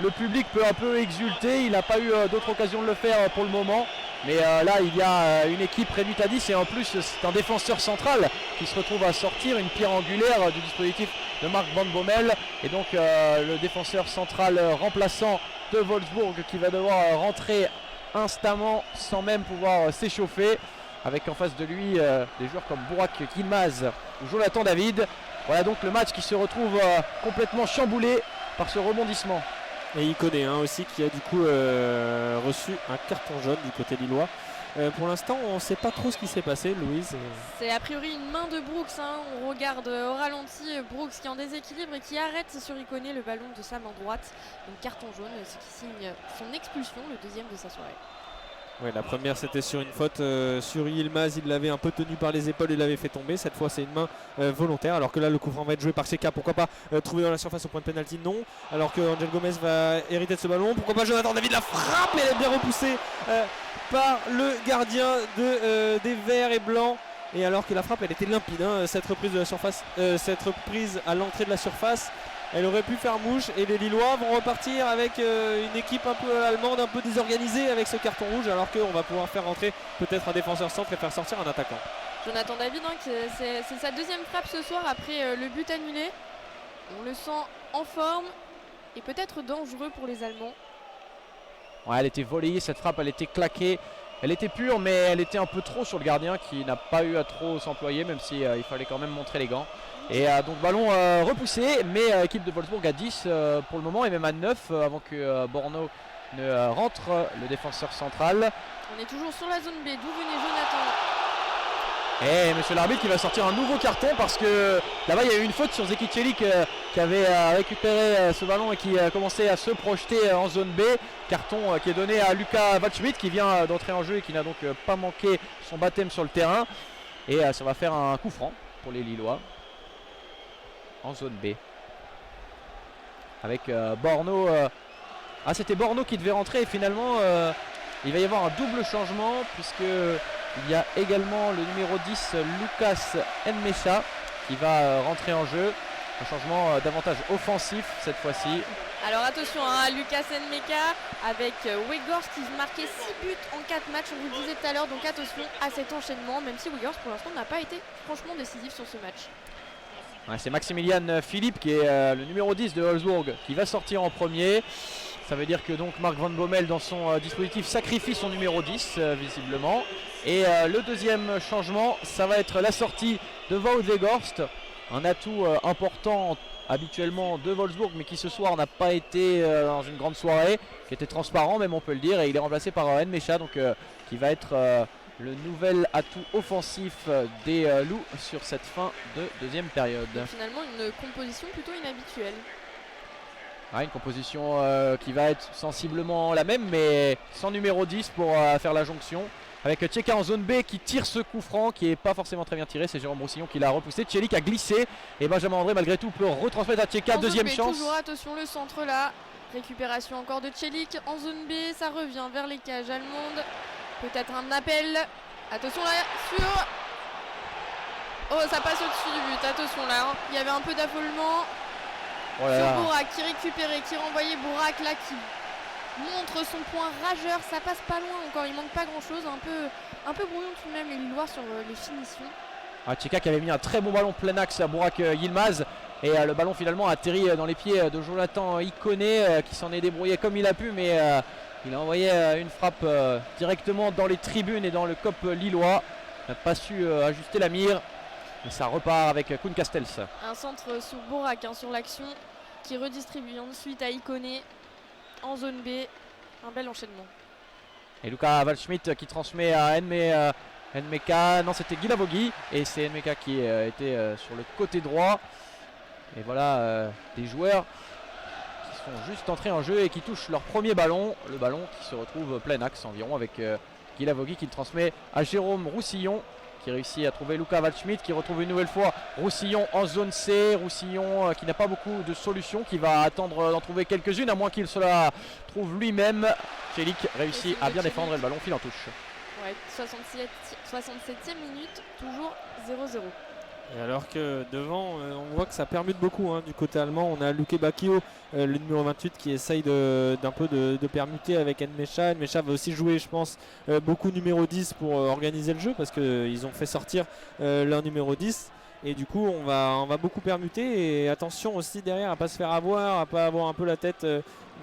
le public peut un peu exulter. Il n'a pas eu d'autre occasion de le faire pour le moment. Mais là, il y a une équipe réduite à 10. Et en plus, c'est un défenseur central qui se retrouve à sortir, une pierre angulaire du dispositif de Mark Van Bommel. Et donc, le défenseur central remplaçant de Wolfsburg qui va devoir rentrer instamment sans même pouvoir s'échauffer. Avec en face de lui des joueurs comme Burak Yilmaz ou Jonathan David. Voilà donc le match qui se retrouve complètement chamboulé par ce rebondissement. Et Ikoné aussi qui a du coup reçu un carton jaune du côté lillois. Pour l'instant, on ne sait pas trop ce qui s'est passé, Louise. C'est a priori une main de Brooks. On regarde au ralenti Brooks qui est en déséquilibre et qui arrête sur Ikoné le ballon de sa main droite. Donc carton jaune, ce qui signe son expulsion, le deuxième de sa soirée. Ouais, la première c'était sur une faute sur Yilmaz, il l'avait un peu tenu par les épaules et l'avait fait tomber. Cette fois c'est une main volontaire, alors que là le coup franc va être joué par Cheka. Pourquoi pas trouver dans la surface au point de pénalty? Non. Alors que Angel Gomez va hériter de ce ballon. Pourquoi pas Jonathan David? La frappe, elle est bien repoussée par le gardien des verts et blancs. Et alors que la frappe elle était limpide, cette reprise de la surface, cette reprise à l'entrée de la surface, elle aurait pu faire mouche. Et les Lillois vont repartir avec une équipe un peu allemande, un peu désorganisée avec ce carton rouge, alors qu'on va pouvoir faire rentrer peut-être un défenseur centre et faire sortir un attaquant. Jonathan David, c'est sa deuxième frappe ce soir après le but annulé. On le sent en forme et peut-être dangereux pour les Allemands. Ouais, elle était volée, cette frappe elle était claquée. Elle était pure, mais elle était un peu trop sur le gardien qui n'a pas eu à trop s'employer, même si il fallait quand même montrer les gants. Et donc ballon repoussé, mais équipe de Wolfsburg à 10 pour le moment et même à 9 avant que Borno ne rentre, le défenseur central. On est toujours sur la zone B, d'où venait Jonathan. Et monsieur l'arbitre qui va sortir un nouveau carton parce que là-bas il y a eu une faute sur Zeki Celik qui avait récupéré ce ballon et qui a commencé à se projeter en zone B. Carton qui est donné à Luka Waldschmidt qui vient d'entrer en jeu et qui n'a donc pas manqué son baptême sur le terrain. Et ça va faire un coup franc pour les Lillois en zone B. Avec Borno. Ah, c'était Borno qui devait rentrer et finalement il va y avoir un double changement puisque il y a également le numéro 10 Lucas Nmecha qui va rentrer en jeu. Un changement davantage offensif cette fois-ci. Alors attention à Lucas Nmecha avec Weghorst qui marquait 6 buts en 4 matchs, on vous le disait tout à l'heure, donc attention à cet enchaînement, même si Weghorst pour l'instant n'a pas été franchement décisif sur ce match. Ouais, c'est Maximilian Philippe qui est le numéro 10 de Wolfsburg qui va sortir en premier. Ça veut dire que donc Marc Van Bommel dans son dispositif sacrifie son numéro 10 visiblement. Et le deuxième changement, ça va être la sortie de Wout Weghorst, un atout important habituellement de Wolfsburg, mais qui ce soir n'a pas été dans une grande soirée, qui était transparent même on peut le dire, et il est remplacé par Nmecha, donc qui va être le nouvel atout offensif des Loups sur cette fin de deuxième période. Donc finalement une composition plutôt inhabituelle. Ah, une composition qui va être sensiblement la même, mais sans numéro 10 pour faire la jonction. Avec Cheka en zone B qui tire ce coup franc qui n'est pas forcément très bien tiré. C'est Jérôme Roussillon qui l'a repoussé. Celik a glissé et Benjamin André malgré tout peut retransmettre à Cheka. Deuxième chance. Toujours attention le centre là. Récupération encore de Celik en zone B. Ça revient vers les cages allemandes. Peut-être un appel. Attention là sur... Oh, ça passe au-dessus du but. Attention là. Il y avait un peu d'affolement. Oh là là. Sur Bourak qui récupérait, qui renvoyait Bourak là qui montre son point rageur. Ça passe pas loin encore, il manque pas grand chose. Un peu brouillon tout de même les Lillois sur les finitions. Ah, Cheka qui avait mis un très bon ballon plein axe à Bourak Yilmaz. Et le ballon finalement a atterri dans les pieds de Jonathan Ikoné qui s'en est débrouillé comme il a pu. Mais il a envoyé une frappe directement dans les tribunes et dans le cop lillois. Il n'a pas su ajuster la mire. Et ça repart avec Koen Castells. Un centre sur Bourak sur l'action qui redistribue ensuite à Ikoné en zone B. Un bel enchaînement. Et Luka Waldschmidt qui transmet à Nmecha. Non, c'était Guilavogui. Et c'est Nmecha qui était sur le côté droit. Et voilà des joueurs qui sont juste entrés en jeu et qui touchent leur premier ballon. Le ballon qui se retrouve plein axe environ avec Guilavogui qui le transmet à Jérôme Roussillon, qui réussit à trouver Luka Waldschmidt, qui retrouve une nouvelle fois Roussillon en zone C. Roussillon qui n'a pas beaucoup de solutions, qui va attendre d'en trouver quelques-unes, à moins qu'il se la trouve lui-même. Celik réussit à bien défendre et le ballon file en touche. Ouais, 67e minute, toujours 0-0. Et alors que devant, on voit que ça permute beaucoup du côté allemand. On a Luke Bacchio, le numéro 28, qui essaye d'un peu de permuter avec Nmecha. Nmecha va aussi jouer, je pense, beaucoup numéro 10 pour organiser le jeu, parce qu'ils ont fait sortir leur numéro 10. Et du coup, on va beaucoup permuter. Et attention aussi derrière à ne pas se faire avoir, à ne pas avoir un peu la tête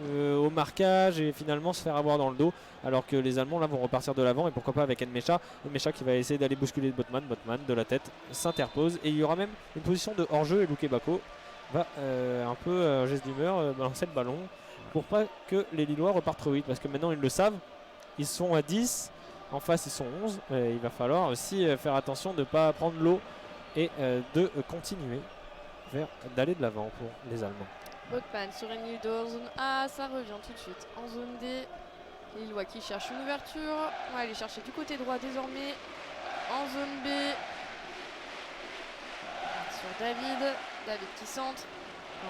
au marquage et finalement se faire avoir dans le dos. Alors que les Allemands là vont repartir de l'avant, et pourquoi pas avec Nmecha. Nmecha qui va essayer d'aller bousculer Botman. Botman de la tête s'interpose. Et il y aura même une position de hors-jeu, et Luke Bacchio va un peu un geste d'humeur balancer le ballon pour pas que les Lillois repartent trop vite, parce que maintenant ils le savent, ils sont à 10, en face ils sont 11, il va falloir aussi faire attention de ne pas prendre l'eau et de continuer d'aller de l'avant pour les Allemands. Botman sur Enildo en zone A, ça revient tout de suite en zone D. Les Lillois qui cherchent une ouverture, on va aller chercher du côté droit désormais en zone B. Sur David qui centre.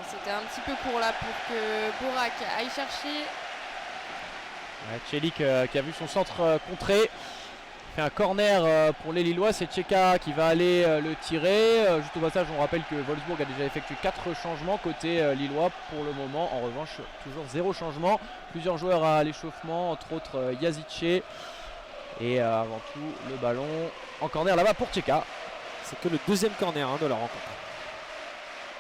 C'était un petit peu court là pour que Borak aille chercher. Celik qui a vu son centre contré. Fait un corner pour les Lillois, c'est Tcheka qui va aller le tirer. Juste au passage, on rappelle que Wolfsburg a déjà effectué 4 changements côté Lillois pour le moment. En revanche, toujours 0 changement. Plusieurs joueurs à l'échauffement, entre autres Yazice. Et avant tout, le ballon en corner là-bas pour Tcheka. C'est que le deuxième corner de la rencontre.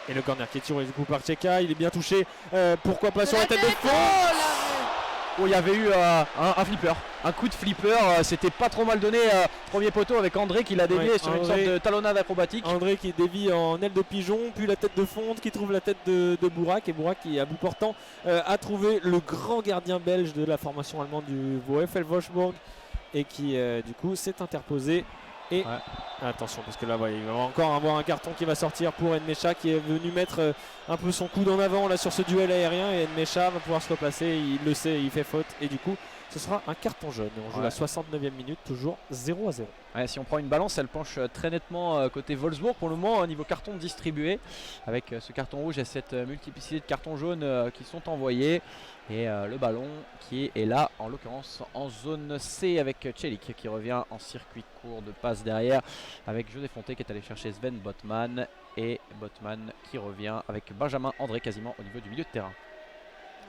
Et le corner qui est tiré du coup par Tcheka, il est bien touché. Pourquoi pas sur la tête de fond. Oh, il y avait eu un flipper, un coup de flipper, c'était pas trop mal donné, premier poteau avec André qui l'a dévié sur une sorte de talonnade acrobatique. André qui dévie en aile de pigeon, puis la tête de Fonte qui trouve la tête de Bourak, et Bourak qui à bout portant a trouvé le grand gardien belge de la formation allemande du VfL Wolfsburg et qui du coup s'est interposé. Et attention, parce que là il va encore avoir un carton qui va sortir pour Nmecha qui est venu mettre un peu son coude en avant là sur ce duel aérien, et Nmecha va pouvoir se replacer, il le sait, il fait faute et du coup ce sera un carton jaune. On joue la 69e minute, toujours 0-0. Ouais, si on prend une balance, elle penche très nettement côté Wolfsburg pour le moment au niveau carton distribué, avec ce carton rouge et cette multiplicité de cartons jaunes qui sont envoyés. Et le ballon qui est là, en l'occurrence en zone C avec Celik qui revient en circuit court de passe derrière avec José Fonté qui est allé chercher Sven Botman, et Botman qui revient avec Benjamin André quasiment au niveau du milieu de terrain.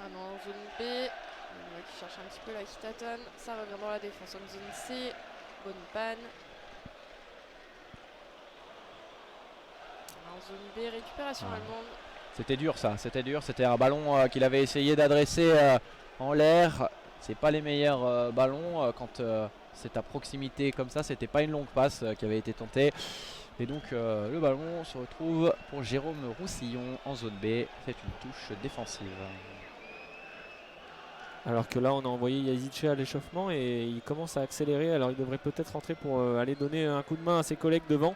Ah non, en zone B, qui cherche un petit peu la Kitaton, ça revient dans la défense en zone C, bonne panne. En zone B, récupération allemande. C'était dur ça, c'était un ballon qu'il avait essayé d'adresser en l'air. C'est pas les meilleurs ballons quand c'est à proximité comme ça, c'était pas une longue passe qui avait été tentée. Et donc le ballon se retrouve pour Jérôme Roussillon en zone B, c'est une touche défensive. Alors que là on a envoyé Yazice à l'échauffement et il commence à accélérer, alors il devrait peut-être rentrer pour aller donner un coup de main à ses collègues devant.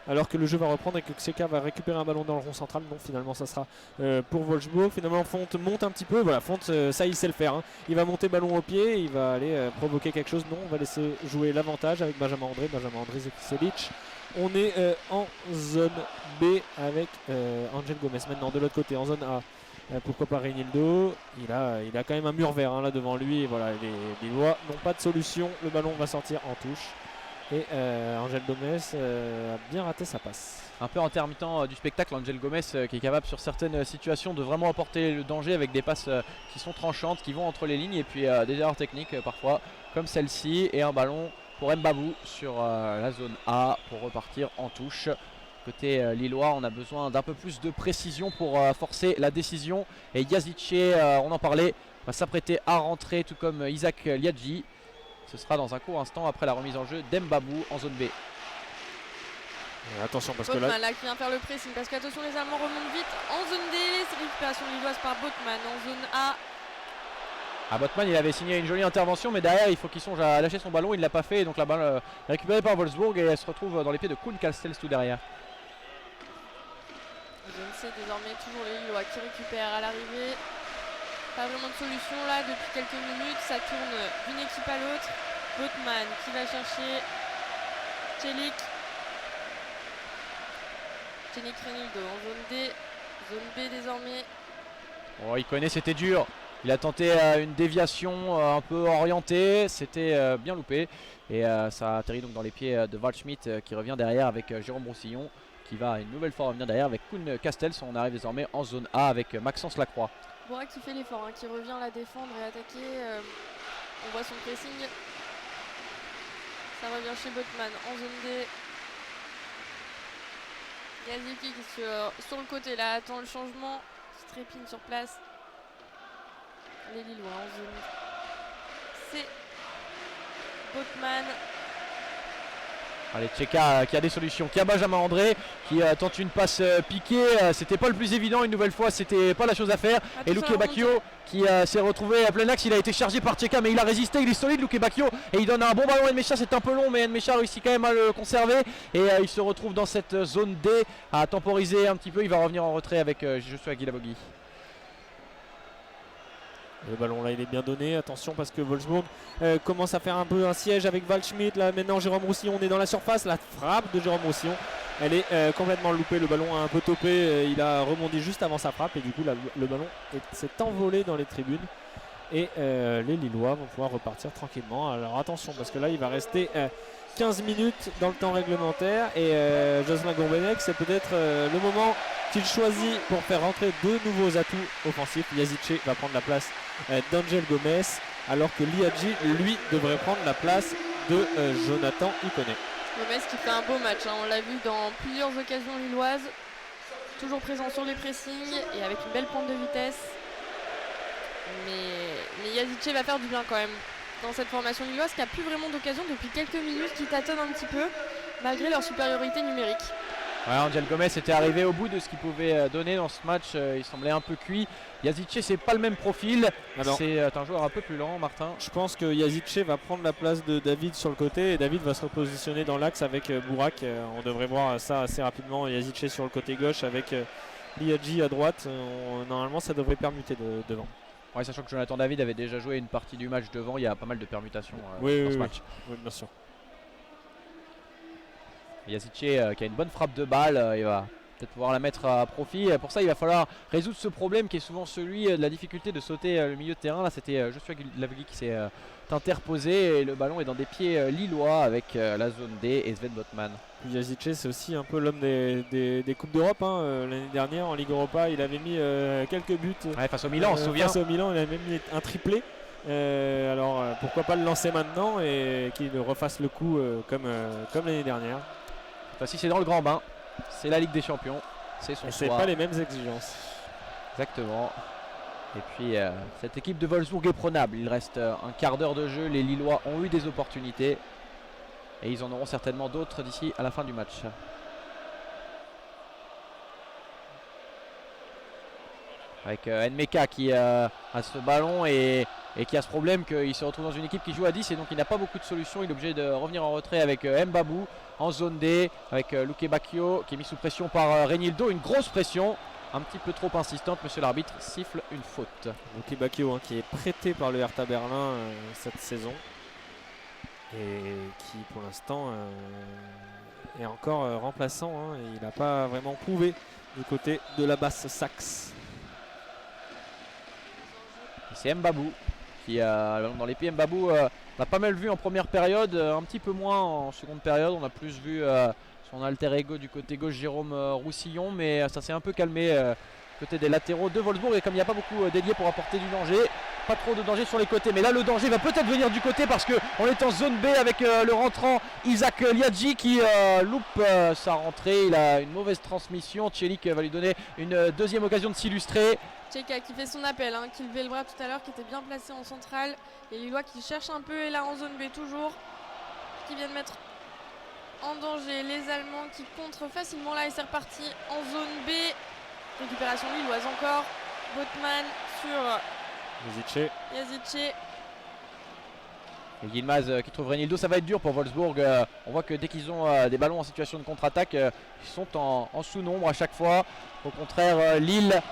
Alors que le jeu va reprendre et que Tcheka va récupérer un ballon dans le rond central. Non, finalement ça sera pour Wolfsburg. Finalement Fonte monte un petit peu. Voilà, Fonte ça il sait le faire, hein. Il va monter ballon au pied, il va aller provoquer quelque chose. Non, on va laisser jouer l'avantage avec Benjamin André, Zekiselic. On est en zone B avec Angel Gomez maintenant de l'autre côté en zone A. Pourquoi pas Reinildo, il a quand même un mur vert là devant lui. Et voilà, les Lillois n'ont pas de solution. Le ballon va sortir en touche. Et Angel Gomez a bien raté sa passe. Un peu intermittent du spectacle, Angel Gomez qui est capable sur certaines situations de vraiment apporter le danger avec des passes qui sont tranchantes, qui vont entre les lignes, et puis des erreurs techniques parfois comme celle-ci, et un ballon pour Mbabou sur la zone A pour repartir en touche. Côté lillois, on a besoin d'un peu plus de précision pour forcer la décision, et Yazice, on en parlait, va s'apprêter à rentrer tout comme Isaac Liadji. Ce sera dans un court instant après la remise en jeu d'Mbabou en zone B. Attention parce Botman, que là qui vient faire le pressing, parce que attention, les Allemands remontent vite en zone D. C'est récupération lilloise par Botman en zone A. Botman, il avait signé une jolie intervention, mais derrière il faut qu'il songe à lâcher son ballon, il ne l'a pas fait, donc la balle récupérée par Wolfsburg et elle se retrouve dans les pieds de Kuhn Castells tout derrière. Zone C désormais, toujours les Lillois qui récupèrent à l'arrivée. Pas vraiment de solution là depuis quelques minutes, ça tourne d'une équipe à l'autre. Botman qui va chercher Celik. Celik Reinildo en zone D, zone B désormais. Oh, il connaît, c'était dur. Il a tenté une déviation un peu orientée, c'était bien loupé. Et ça atterrit donc dans les pieds de Waldschmidt qui revient derrière avec Jérôme Roussillon qui va une nouvelle fois revenir derrière avec Kuhn Castells. On arrive désormais en zone A avec Maxence Lacroix. Borak qui fait l'effort, qui revient la défendre et attaquer. On voit son pressing. Ça revient chez Botman en zone D. Yaziki qui sur le côté là attend le changement, qui trépigne sur place. Les Lillois en zone. C'est Botman. Allez, Tcheka qui a des solutions, qui a Benjamin André qui tente une passe piquée, c'était pas le plus évident une nouvelle fois, c'était pas la chose à faire. Et Luke Bacchio qui s'est retrouvé à plein axe, il a été chargé par Tcheka mais il a résisté, il est solide Luke Bacchio et il donne un bon ballon à Nmecha, c'est un peu long mais Nmecha réussit quand même à le conserver et il se retrouve dans cette zone D à temporiser un petit peu, il va revenir en retrait avec Joshua Guilavogui. Le ballon là il est bien donné, attention parce que Wolfsburg commence à faire un peu un siège avec Waldschmidt. Là maintenant Jérôme Roussillon, on est dans la surface, la frappe de Jérôme Roussillon elle est complètement loupée, le ballon a un peu topé, il a rebondi juste avant sa frappe et du coup le ballon s'est envolé dans les tribunes et les Lillois vont pouvoir repartir tranquillement. Alors attention parce que là il va rester 15 minutes dans le temps réglementaire et Jocelyn Gourbenec c'est peut-être le moment qu'il choisit pour faire rentrer deux nouveaux atouts offensifs. Yazice va prendre la place d'Angel Gomez alors que Liadji lui devrait prendre la place de Jonathan Iconé. Gomez qui fait un beau match, hein. On l'a vu dans plusieurs occasions lilloises, toujours présent sur les pressings et avec une belle pointe de vitesse. Mais Yazice va faire du bien quand même dans cette formation lilloise qui a plus vraiment d'occasion depuis quelques minutes, qui tâtonne un petit peu malgré leur supériorité numérique. Ouais, Angel Gomez était arrivé au bout de ce qu'il pouvait donner dans ce match, il semblait un peu cuit. Yazice c'est pas le même profil, c'est un joueur un peu plus lent, Martin. Je pense que Yazice va prendre la place de David sur le côté et David va se repositionner dans l'axe avec Bourak. On devrait voir ça assez rapidement, Yazice sur le côté gauche avec Liadji à droite. Normalement ça devrait permuter devant. Ouais, sachant que Jonathan David avait déjà joué une partie du match devant, il y a pas mal de permutations dans ce match. Oui, bien sûr. Yazice qui a une bonne frappe de balle, il va peut-être pouvoir la mettre à profit. Pour ça, il va falloir résoudre ce problème qui est souvent celui de la difficulté de sauter le milieu de terrain. Là, c'était Joshua Guilavogui qui s'est interposé et le ballon est dans des pieds lillois avec la zone D et Sven Botman. Yazice, c'est aussi un peu l'homme des Coupes d'Europe. L'année dernière en Ligue Europa, il avait mis quelques buts. Ouais, face au Milan, on se souvient. Face au Milan, il avait même mis un triplé. Alors pourquoi pas le lancer maintenant et qu'il refasse le coup comme l'année dernière. Voici c'est dans le grand bain, c'est la Ligue des Champions, c'est son c'est soir. Pas les mêmes exigences. Exactement. Et puis cette équipe de Wolfsburg est prenable, il reste un quart d'heure de jeu, les Lillois ont eu des opportunités et ils en auront certainement d'autres d'ici à la fin du match. Avec Nmecha qui a ce ballon et qui a ce problème qu'il se retrouve dans une équipe qui joue à 10 et donc il n'a pas beaucoup de solutions. Il est obligé de revenir en retrait avec Mbabou en zone D, avec Luke Bacchio qui est mis sous pression par Reynildo. Une grosse pression, un petit peu trop insistante. Monsieur l'arbitre siffle une faute. Luke Bacchio qui est prêté par le Hertha Berlin cette saison et qui pour l'instant est encore remplaçant. Et il n'a pas vraiment prouvé du côté de la Basse-Saxe. C'est Mbabou qui a dans les pieds. Mbabou on a pas mal vu en première période, un petit peu moins en seconde période. On a plus vu son alter ego du côté gauche, Jérôme Roussillon, mais ça s'est un peu calmé côté des latéraux de Wolfsburg. Et comme il n'y a pas beaucoup d'ailiers pour apporter du danger, pas trop de danger sur les côtés. Mais là le danger va peut-être venir du côté parce qu'on est en zone B avec le rentrant Isaac Liadji qui loupe sa rentrée. Il a une mauvaise transmission. Tchelik va lui donner une deuxième occasion de s'illustrer. Tcheka qui fait son appel, qui levait le bras tout à l'heure, qui était bien placé en centrale. Et Lillois qui cherche un peu et là en zone B toujours. Qui vient de mettre en danger les Allemands qui contrent facilement là et c'est reparti en zone B. Récupération lilloise encore. Botman sur Yazice. Et Yilmaz qui trouve Reynildo, ça va être dur pour Wolfsburg. On voit que dès qu'ils ont des ballons en situation de contre-attaque, ils sont en sous-nombre à chaque fois. Au contraire, Lille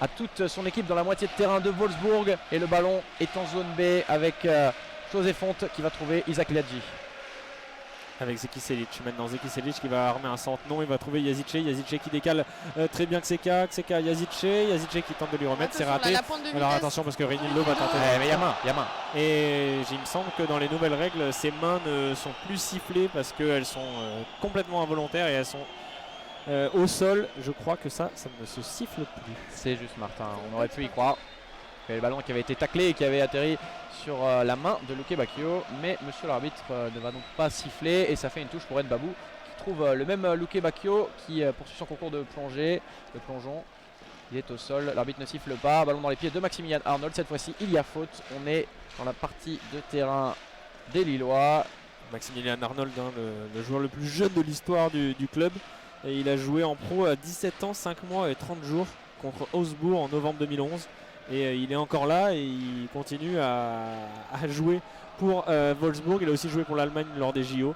a toute son équipe dans la moitié de terrain de Wolfsburg et le ballon est en zone B avec José Fonte qui va trouver Isaac Liadji. Avec Zeki Selic, maintenant Zeki Selic qui va armer un centre, non, il va trouver Yazice qui décale très bien Xeka Yazice qui tente de lui remettre, c'est raté. Alors attention parce que Reynildo va tenter. Mais il y a main. Et il me semble que dans les nouvelles règles, ces mains ne sont plus sifflées parce qu'elles sont complètement involontaires et elles sont au sol. Je crois que ça ne se siffle plus. C'est juste Martin, on aurait pu y croire. Il y avait le ballon qui avait été taclé et qui avait atterri sur la main de Luke Bacchio, mais monsieur l'arbitre ne va donc pas siffler et ça fait une touche pour Mbabou qui trouve le même Luke Bacchio qui poursuit son concours de plongeon. Il est au sol, l'arbitre ne siffle pas, ballon dans les pieds de Maximilian Arnold. Cette fois-ci il y a faute, on est dans la partie de terrain des Lillois. Maximilian Arnold, hein, le joueur le plus jeune de l'histoire du club. Et il a joué en pro à 17 ans, 5 mois et 30 jours contre Augsbourg en novembre 2011. Et il est encore là et il continue à jouer pour Wolfsburg. Il a aussi joué pour l'Allemagne lors des JO.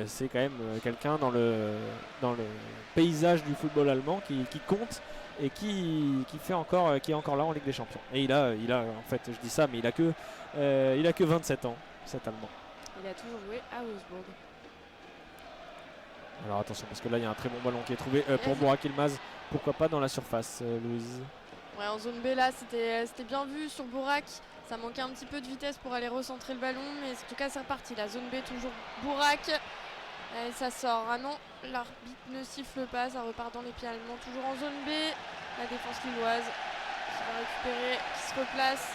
C'est quand même quelqu'un dans le paysage du football allemand qui compte et qui est encore là en Ligue des Champions. Et il a en fait, je dis ça, mais il a que 27 ans, cet Allemand. Il a toujours joué à Wolfsburg. Alors attention, parce que là il y a un très bon ballon qui est trouvé pour Burak Yılmaz. Pourquoi pas dans la surface, Louise? Ouais, en zone B là, c'était bien vu sur Burak. Ça manquait un petit peu de vitesse pour aller recentrer le ballon, mais en tout cas c'est reparti. La zone B toujours Burak. Et ça sort. Ah non, l'arbitre ne siffle pas, ça repart dans les pieds allemands. Toujours en zone B. La défense lilloise qui va récupérer, qui se replace.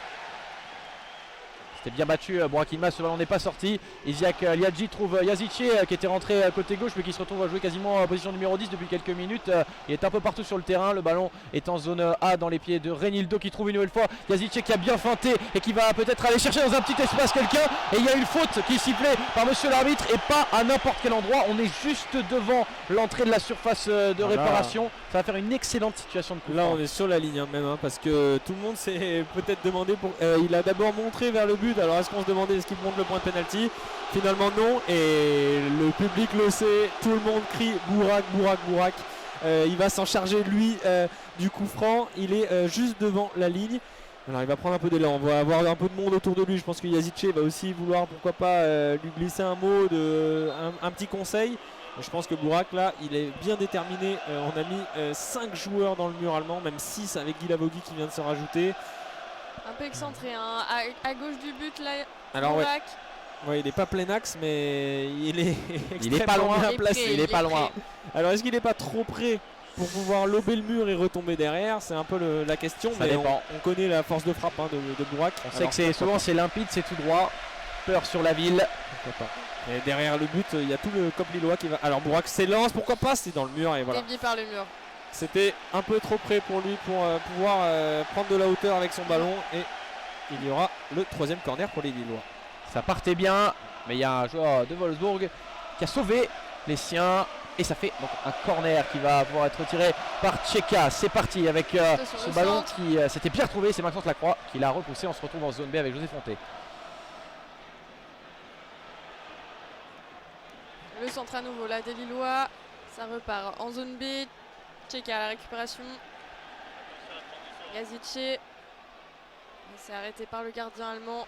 C'était bien battu, Burak Yılmaz, ce ballon n'est pas sorti. Isiak Liadji trouve Yazice qui était rentré à côté gauche mais qui se retrouve à jouer quasiment en position numéro 10 depuis quelques minutes. Il est un peu partout sur le terrain, le ballon est en zone A dans les pieds de Renildo qui trouve une nouvelle fois Yazice qui a bien feinté et qui va peut-être aller chercher dans un petit espace quelqu'un. Et il y a une faute qui est sifflée par monsieur l'arbitre et pas à n'importe quel endroit. On est juste devant l'entrée de la surface de réparation. Ça va faire une excellente situation de coup Là franc. on est sur la ligne même, hein, parce que tout le monde s'est peut-être demandé il a d'abord montré vers le but. Alors est-ce qu'on se demandait est-ce qu'il monte le point de pénalty? Finalement non, et le public le sait, tout le monde crie Burak, Burak, Burak. Il va s'en charger lui du coup franc. Il est juste devant la ligne. Alors il va prendre un peu d'élan, on va avoir un peu de monde autour de lui. Je pense que Yazice va aussi vouloir, pourquoi pas, lui glisser un mot, un petit conseil. Je pense que Burak là il est bien déterminé. On a mis 5 joueurs dans le mur allemand, même 6 avec Guy Lavogui qui vient de se rajouter. Un peu excentré, hein. À gauche du but là. Alors Burak. Ouais, il n'est pas plein axe, mais il est pas loin, bien Il est placé. prêt, Il est pas loin. Alors est-ce qu'il n'est pas trop près pour pouvoir lober le mur et retomber derrière? C'est un peu la question, Ça mais dépend. on connaît la force de frappe, hein, de Burak. On sait que souvent c'est limpide, c'est tout droit. Peur sur la ville. Pourquoi pas. Et derrière le but, il y a tout le cop lillois qui va. Alors Burak s'élance, pourquoi pas? C'est dans le mur et voilà. Dévié par le mur. C'était un peu trop près pour lui pour pouvoir prendre de la hauteur avec son ballon, et il y aura le 3e corner pour les Lillois. Ça partait bien, mais il y a un joueur de Wolfsburg qui a sauvé les siens. Et ça fait donc un corner qui va pouvoir être retiré par Tcheka. C'est parti avec ce ballon qui s'était bien retrouvé. C'est Maxence Lacroix qui l'a repoussé. On se retrouve en zone B avec José Fonté. Le centre à nouveau là des Lillois. Ça repart en zone B. Tcheka à la récupération. Yazice. C'est arrêté par le gardien allemand.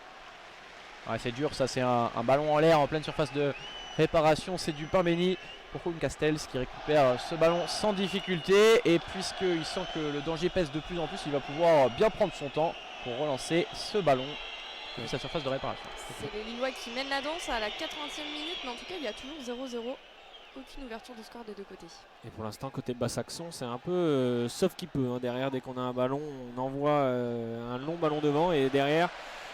Ouais, c'est dur, ça c'est un ballon en l'air en pleine surface de réparation. C'est du pain béni pour Koen Castells qui récupère ce ballon sans difficulté. Et puisqu'il sent que le danger pèse de plus en plus, il va pouvoir bien prendre son temps pour relancer ce ballon de sa surface de réparation. C'est les Lillois qui mènent la danse à la 80e minute, mais en tout cas il y a toujours 0-0. Aucune ouverture de score des deux côtés. Et pour l'instant, côté Bas-Saxon, c'est un peu sauf qui peut, hein. Derrière, dès qu'on a un ballon, on envoie un long ballon devant, et derrière,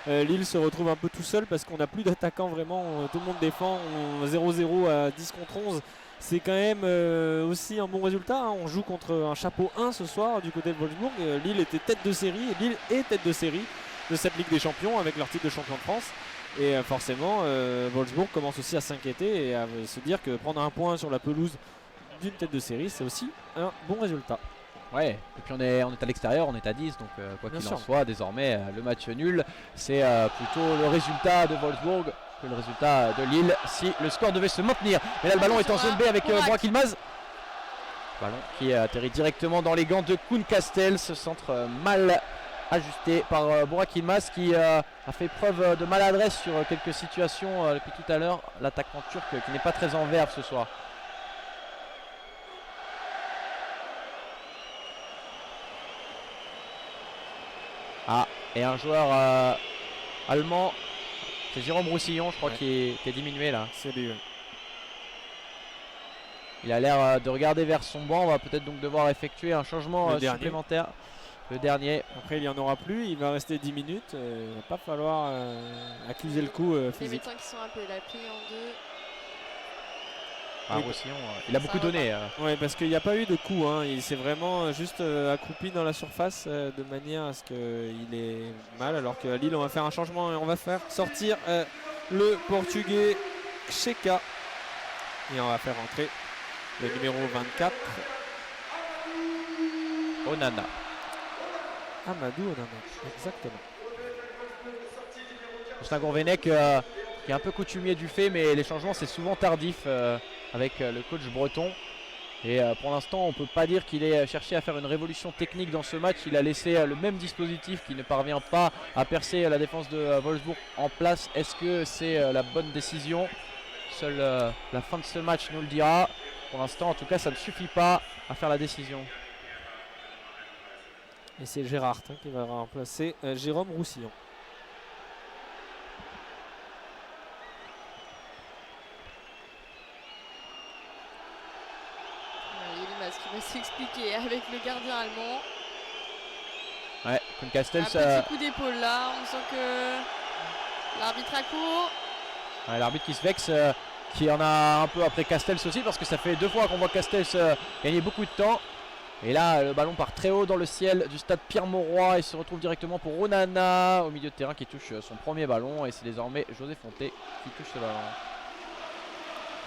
Lille se retrouve un peu tout seul parce qu'on n'a plus d'attaquants vraiment. Tout le monde défend. 0-0 à 10 contre 11. C'est quand même aussi un bon résultat, hein. On joue contre un chapeau 1 ce soir du côté de Wolfsburg. Lille était tête de série, et Lille est tête de série de cette Ligue des Champions avec leur titre de champion de France. Et forcément, Wolfsburg commence aussi à s'inquiéter et à se dire que prendre un point sur la pelouse d'une tête de série, c'est aussi un bon résultat. Ouais, et puis on est à l'extérieur, on est à 10, donc quoi qu'il en soit, désormais le match nul, c'est plutôt le résultat de Wolfsburg que le résultat de Lille si le score devait se maintenir. Mais là le ballon est en zone B avec Burak Yılmaz. Ballon qui atterrit directement dans les gants de Koen Castells, ce centre mal ajusté par Burak Yılmaz qui a fait preuve de maladresse sur quelques situations depuis tout à l'heure. L'attaquant turc qui n'est pas très en verve ce soir. Ah, et un joueur allemand, c'est Jérôme Roussillon, je crois, qui est diminué là. C'est lui. Il a l'air de regarder vers son banc. On va peut-être donc devoir effectuer un changement supplémentaire. Le dernier. Après, il n'y en aura plus. Il va rester 10 minutes. Il ne va pas falloir accuser le coup physique. Les médecins qui sont appelés, la plié en deux. Ah, Roussillon, il a beaucoup donné. Oui, parce qu'il n'y a pas eu de coup, hein. Il s'est vraiment juste accroupi dans la surface de manière à ce qu'il ait mal. Alors qu'à Lille, on va faire un changement et on va faire sortir le Portugais Cheka. Et on va faire entrer le numéro 24. Onana. Amadou Onana, exactement. Justin Gourvenec qui est un peu coutumier du fait, mais les changements c'est souvent tardif avec le coach breton. Et pour l'instant on ne peut pas dire qu'il ait cherché à faire une révolution technique dans ce match. Il a laissé le même dispositif qui ne parvient pas à percer la défense de Wolfsburg en place. Est-ce que c'est la bonne décision? Seule la fin de ce match nous le dira. Pour l'instant en tout cas ça ne suffit pas à faire la décision. Et c'est Gérard qui va remplacer Jérôme Roussillon. Yilmaz qui va s'expliquer avec le gardien allemand. Ouais, Koen Castells. Un petit coup d'épaule là, on sent que l'arbitre a court. Ouais, l'arbitre qui se vexe, qui en a un peu après Castells aussi, parce que ça fait 2 fois qu'on voit Castells gagner beaucoup de temps. Et là, le ballon part très haut dans le ciel du stade Pierre-Mauroy et se retrouve directement pour Onana au milieu de terrain qui touche son premier ballon. Et c'est désormais José Fonté qui touche ce ballon.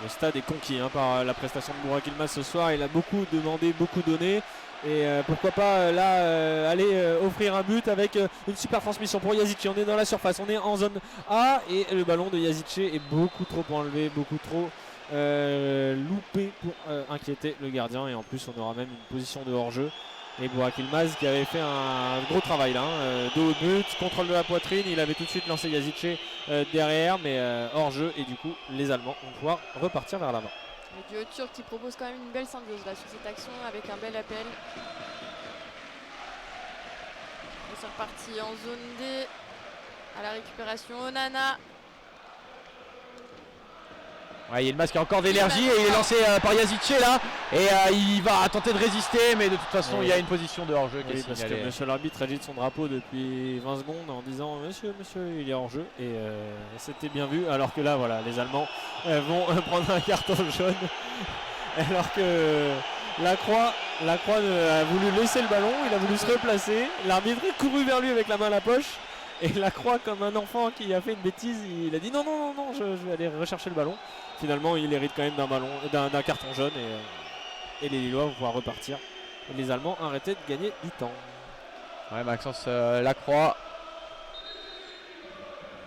Le stade est conquis par la prestation de Burak Yilmaz ce soir. Il a beaucoup demandé, beaucoup donné. Et pourquoi pas aller offrir un but avec une super transmission pour Yazici. On est dans la surface, on est en zone A. Et le ballon de Yazici est beaucoup trop enlevé, beaucoup trop loupé pour inquiéter le gardien. Et en plus on aura même une position de hors-jeu. Et Burak Yilmaz qui avait fait un gros travail là, dos au but, contrôle de la poitrine. Il avait tout de suite lancé Yazici derrière, mais hors-jeu. Et du coup les Allemands vont pouvoir repartir vers l'avant. Le duo turc qui propose quand même une belle symbiose là sur cette action avec un bel appel. Et c'est reparti en zone D à la récupération. Onana. Ouais, Yilmaz qui a encore d'énergie et il est lancé par Yazici là. Et il va tenter de résister, mais de toute façon il y a une position de hors-jeu qui est parce signalée. que monsieur l'arbitre agite son drapeau depuis 20 secondes en disant monsieur il est en jeu, et c'était bien vu, alors que là voilà, les Allemands vont prendre un carton jaune alors que Lacroix a voulu laisser le ballon, il a voulu se replacer, l'arbitre est couru vers lui avec la main à la poche et Lacroix, comme un enfant qui a fait une bêtise, il a dit non je vais aller rechercher le ballon. Finalement il hérite quand même d'un carton jaune, et les Lillois vont pouvoir repartir. Et les Allemands arrêtaient de gagner du temps. Ouais, Maxence Lacroix.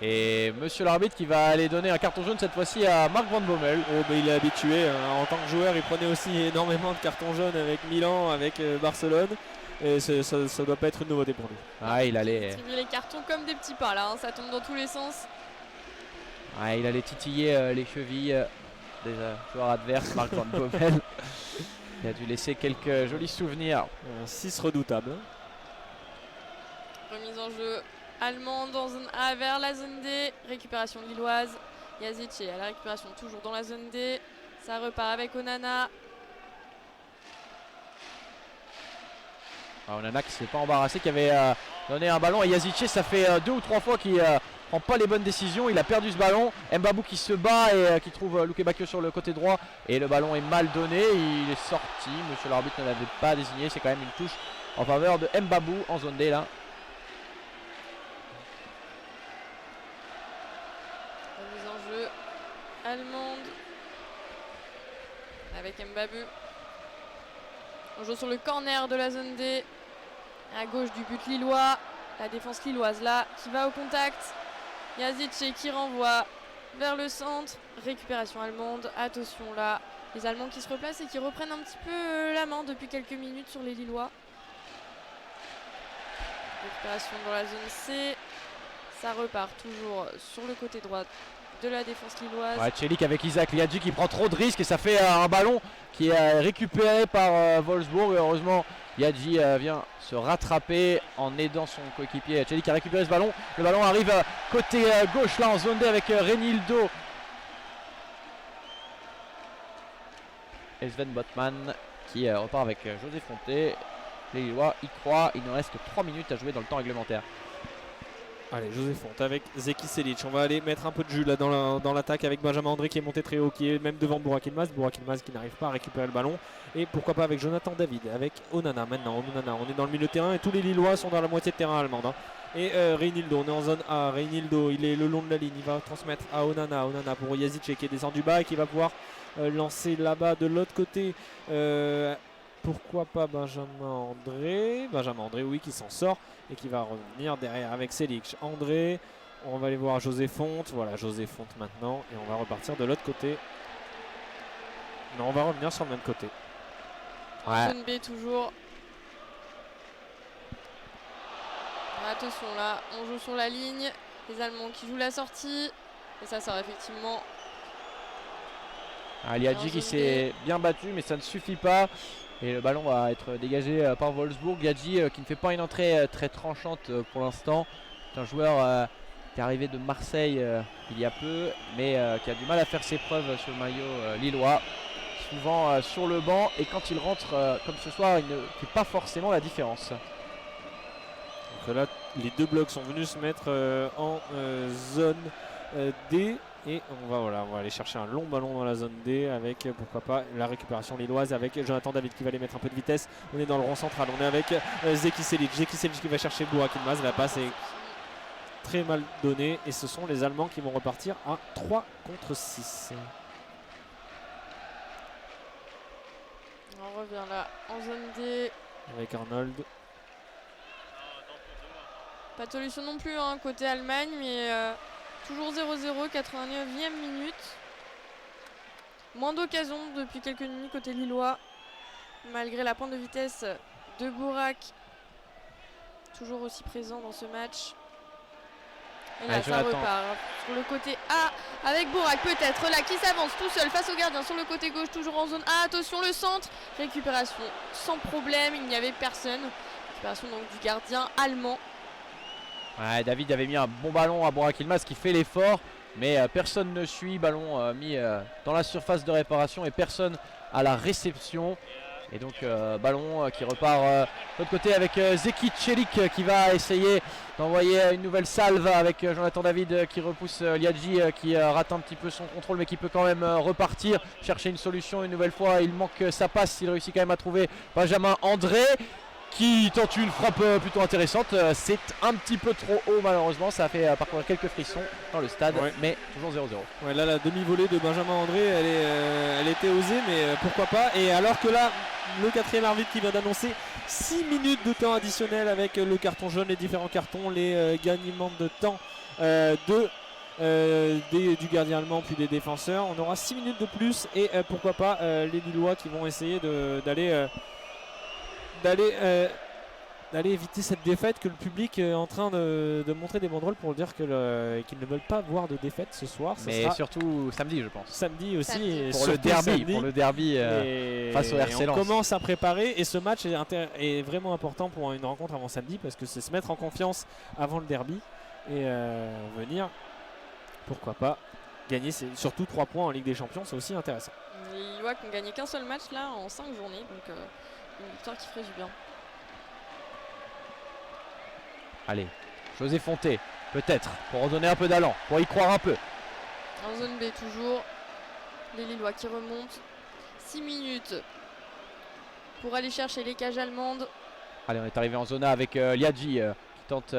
Et monsieur l'arbitre qui va aller donner un carton jaune cette fois-ci à Marc Van Bommel. Oh, il est habitué, en tant que joueur il prenait aussi énormément de cartons jaunes avec Milan, avec Barcelone. Et ça doit pas être une nouveauté pour lui. Ah, il allait Distribuer les cartons comme des petits pas là, ça tombe dans tous les sens. il allait titiller les chevilles des joueurs adverses. Marc Van Bommel. Il a dû laisser quelques jolis souvenirs. 6 redoutable. Remise en jeu allemande en zone A vers la zone D. Récupération lilloise. Yazici à la récupération toujours dans la zone D. Ça repart avec Onana. Onana qui ne s'est pas embarrassé, qui avait donné un ballon à Yazici. Ça fait 2 ou 3 fois qu'il prend pas les bonnes décisions. Il a perdu ce ballon. Mbabou qui se bat et qui trouve Luke Bakio sur le côté droit. Et le ballon est mal donné. Il est sorti. Monsieur l'arbitre ne l'avait pas désigné. C'est quand même une touche en faveur de Mbabou en zone D là. Remise en jeu allemande avec Mbabou. On joue sur le corner de la zone D. À gauche du but lillois. La défense lilloise là qui va au contact. Yazici qui renvoie vers le centre. Récupération allemande. Attention là. Les Allemands qui se replacent et qui reprennent un petit peu la main depuis quelques minutes sur les Lillois. Récupération dans la zone C. Ça repart toujours sur le côté droit de la défense lilloise. Ouais, Celik avec Isaac Liadji qui prend trop de risques et ça fait un ballon qui est récupéré par Wolfsburg. Heureusement, Liadji vient se rattraper en aidant son coéquipier. Celik a récupéré ce ballon. Le ballon arrive côté gauche là en zone D avec Renildo. Et Sven Botman qui repart avec José Fonté. Les Lillois y croient. Il nous reste 3 minutes à jouer dans le temps réglementaire. Allez, José Fonte avec Zeki Selic. On va aller mettre un peu de jus là dans l'attaque avec Benjamin André qui est monté très haut, qui est même devant Burak Yılmaz. Burak Yılmaz qui n'arrive pas à récupérer le ballon. Et pourquoi pas avec Jonathan David, avec Onana maintenant. Onana, on est dans le milieu de terrain et tous les Lillois sont dans la moitié de terrain allemande. Hein. Et Reinildo, on est en zone A. Reinildo, il est le long de la ligne. Il va transmettre à Onana. Onana pour Yazice qui est descendu bas et qui va pouvoir lancer là-bas de l'autre côté. Pourquoi pas Benjamin André. Benjamin André, oui, qui s'en sort et qui va revenir derrière avec Selic. André, on va aller voir José Fonte. Voilà, José Fonte maintenant. Et on va repartir de l'autre côté. Non, on va revenir sur le même côté. Ouais. Zone B toujours. Attention là, on joue sur la ligne. Les Allemands qui jouent la sortie. Et ça sort effectivement. Liadji qui s'est bien battu, mais ça ne suffit pas. Et le ballon va être dégagé par Wolfsburg. Liadji qui ne fait pas une entrée très tranchante pour l'instant. C'est un joueur qui est arrivé de Marseille il y a peu, mais qui a du mal à faire ses preuves sur le maillot lillois. Souvent sur le banc, et quand il rentre comme ce soir, il ne fait pas forcément la différence. Donc là, les deux blocs sont venus se mettre en zone D. Et on va aller chercher un long ballon dans la zone D avec pourquoi pas la récupération lilloise avec Jonathan David qui va aller mettre un peu de vitesse. On est dans le rond central, on est avec Zeki Selic. Zeki Selic qui va chercher Burak Yılmaz. La passe est très mal donnée et ce sont les Allemands qui vont repartir à 3 contre 6. On revient là en zone D. Avec Arnold. Pas de solution non plus hein, côté Allemagne, mais toujours 0-0, 89e minute. Moins d'occasions depuis quelques minutes côté lillois. Malgré la pointe de vitesse de Burak. Toujours aussi présent dans ce match. Et là, ça repart sur le côté A avec Burak peut-être là qui s'avance tout seul face au gardien sur le côté gauche, toujours en zone A. Attention le centre, récupération sans problème, il n'y avait personne. Récupération donc du gardien allemand. Ouais, David avait mis un bon ballon à Burak Yılmaz qui fait l'effort, mais personne ne suit. Ballon mis dans la surface de réparation et personne à la réception. Et donc ballon qui repart de l'autre côté avec Zeki Selic qui va essayer d'envoyer une nouvelle salve avec Jonathan David qui repousse Liadji qui rate un petit peu son contrôle, mais qui peut quand même repartir, chercher une solution une nouvelle fois. Il manque sa passe, il réussit quand même à trouver Benjamin André qui tente une frappe plutôt intéressante. C'est un petit peu trop haut malheureusement, ça a fait parcourir quelques frissons dans le stade, ouais. Mais toujours 0-0. Ouais, là la demi-volée de Benjamin André, elle était osée, mais pourquoi pas. Et alors que là, le quatrième arbitre qui vient d'annoncer 6 minutes de temps additionnel avec le carton jaune, les différents cartons, les gagnements de temps du gardien allemand puis des défenseurs. On aura 6 minutes de plus et pourquoi pas les Lillois qui vont essayer d'aller éviter cette défaite, que le public est en train de montrer des banderoles pour dire qu'ils ne veulent pas voir de défaite ce soir. Mais surtout samedi, je pense. Samedi aussi. Samedi. Et pour le derby face au RC Lens. On commence à préparer et ce match est vraiment important pour une rencontre avant samedi parce que c'est se mettre en confiance avant le derby et venir, pourquoi pas, gagner surtout 3 points en Ligue des Champions, c'est aussi intéressant. Les Lillois qui ont gagné qu'un seul match là en 5 journées, donc une victoire qui ferait du bien. Allez, José Fonte, peut-être, pour redonner un peu d'allant, pour y croire un peu. En zone B toujours, les Lillois qui remontent. 6 minutes pour aller chercher les cages allemandes. Allez, on est arrivé en zone A avec Liadji qui tente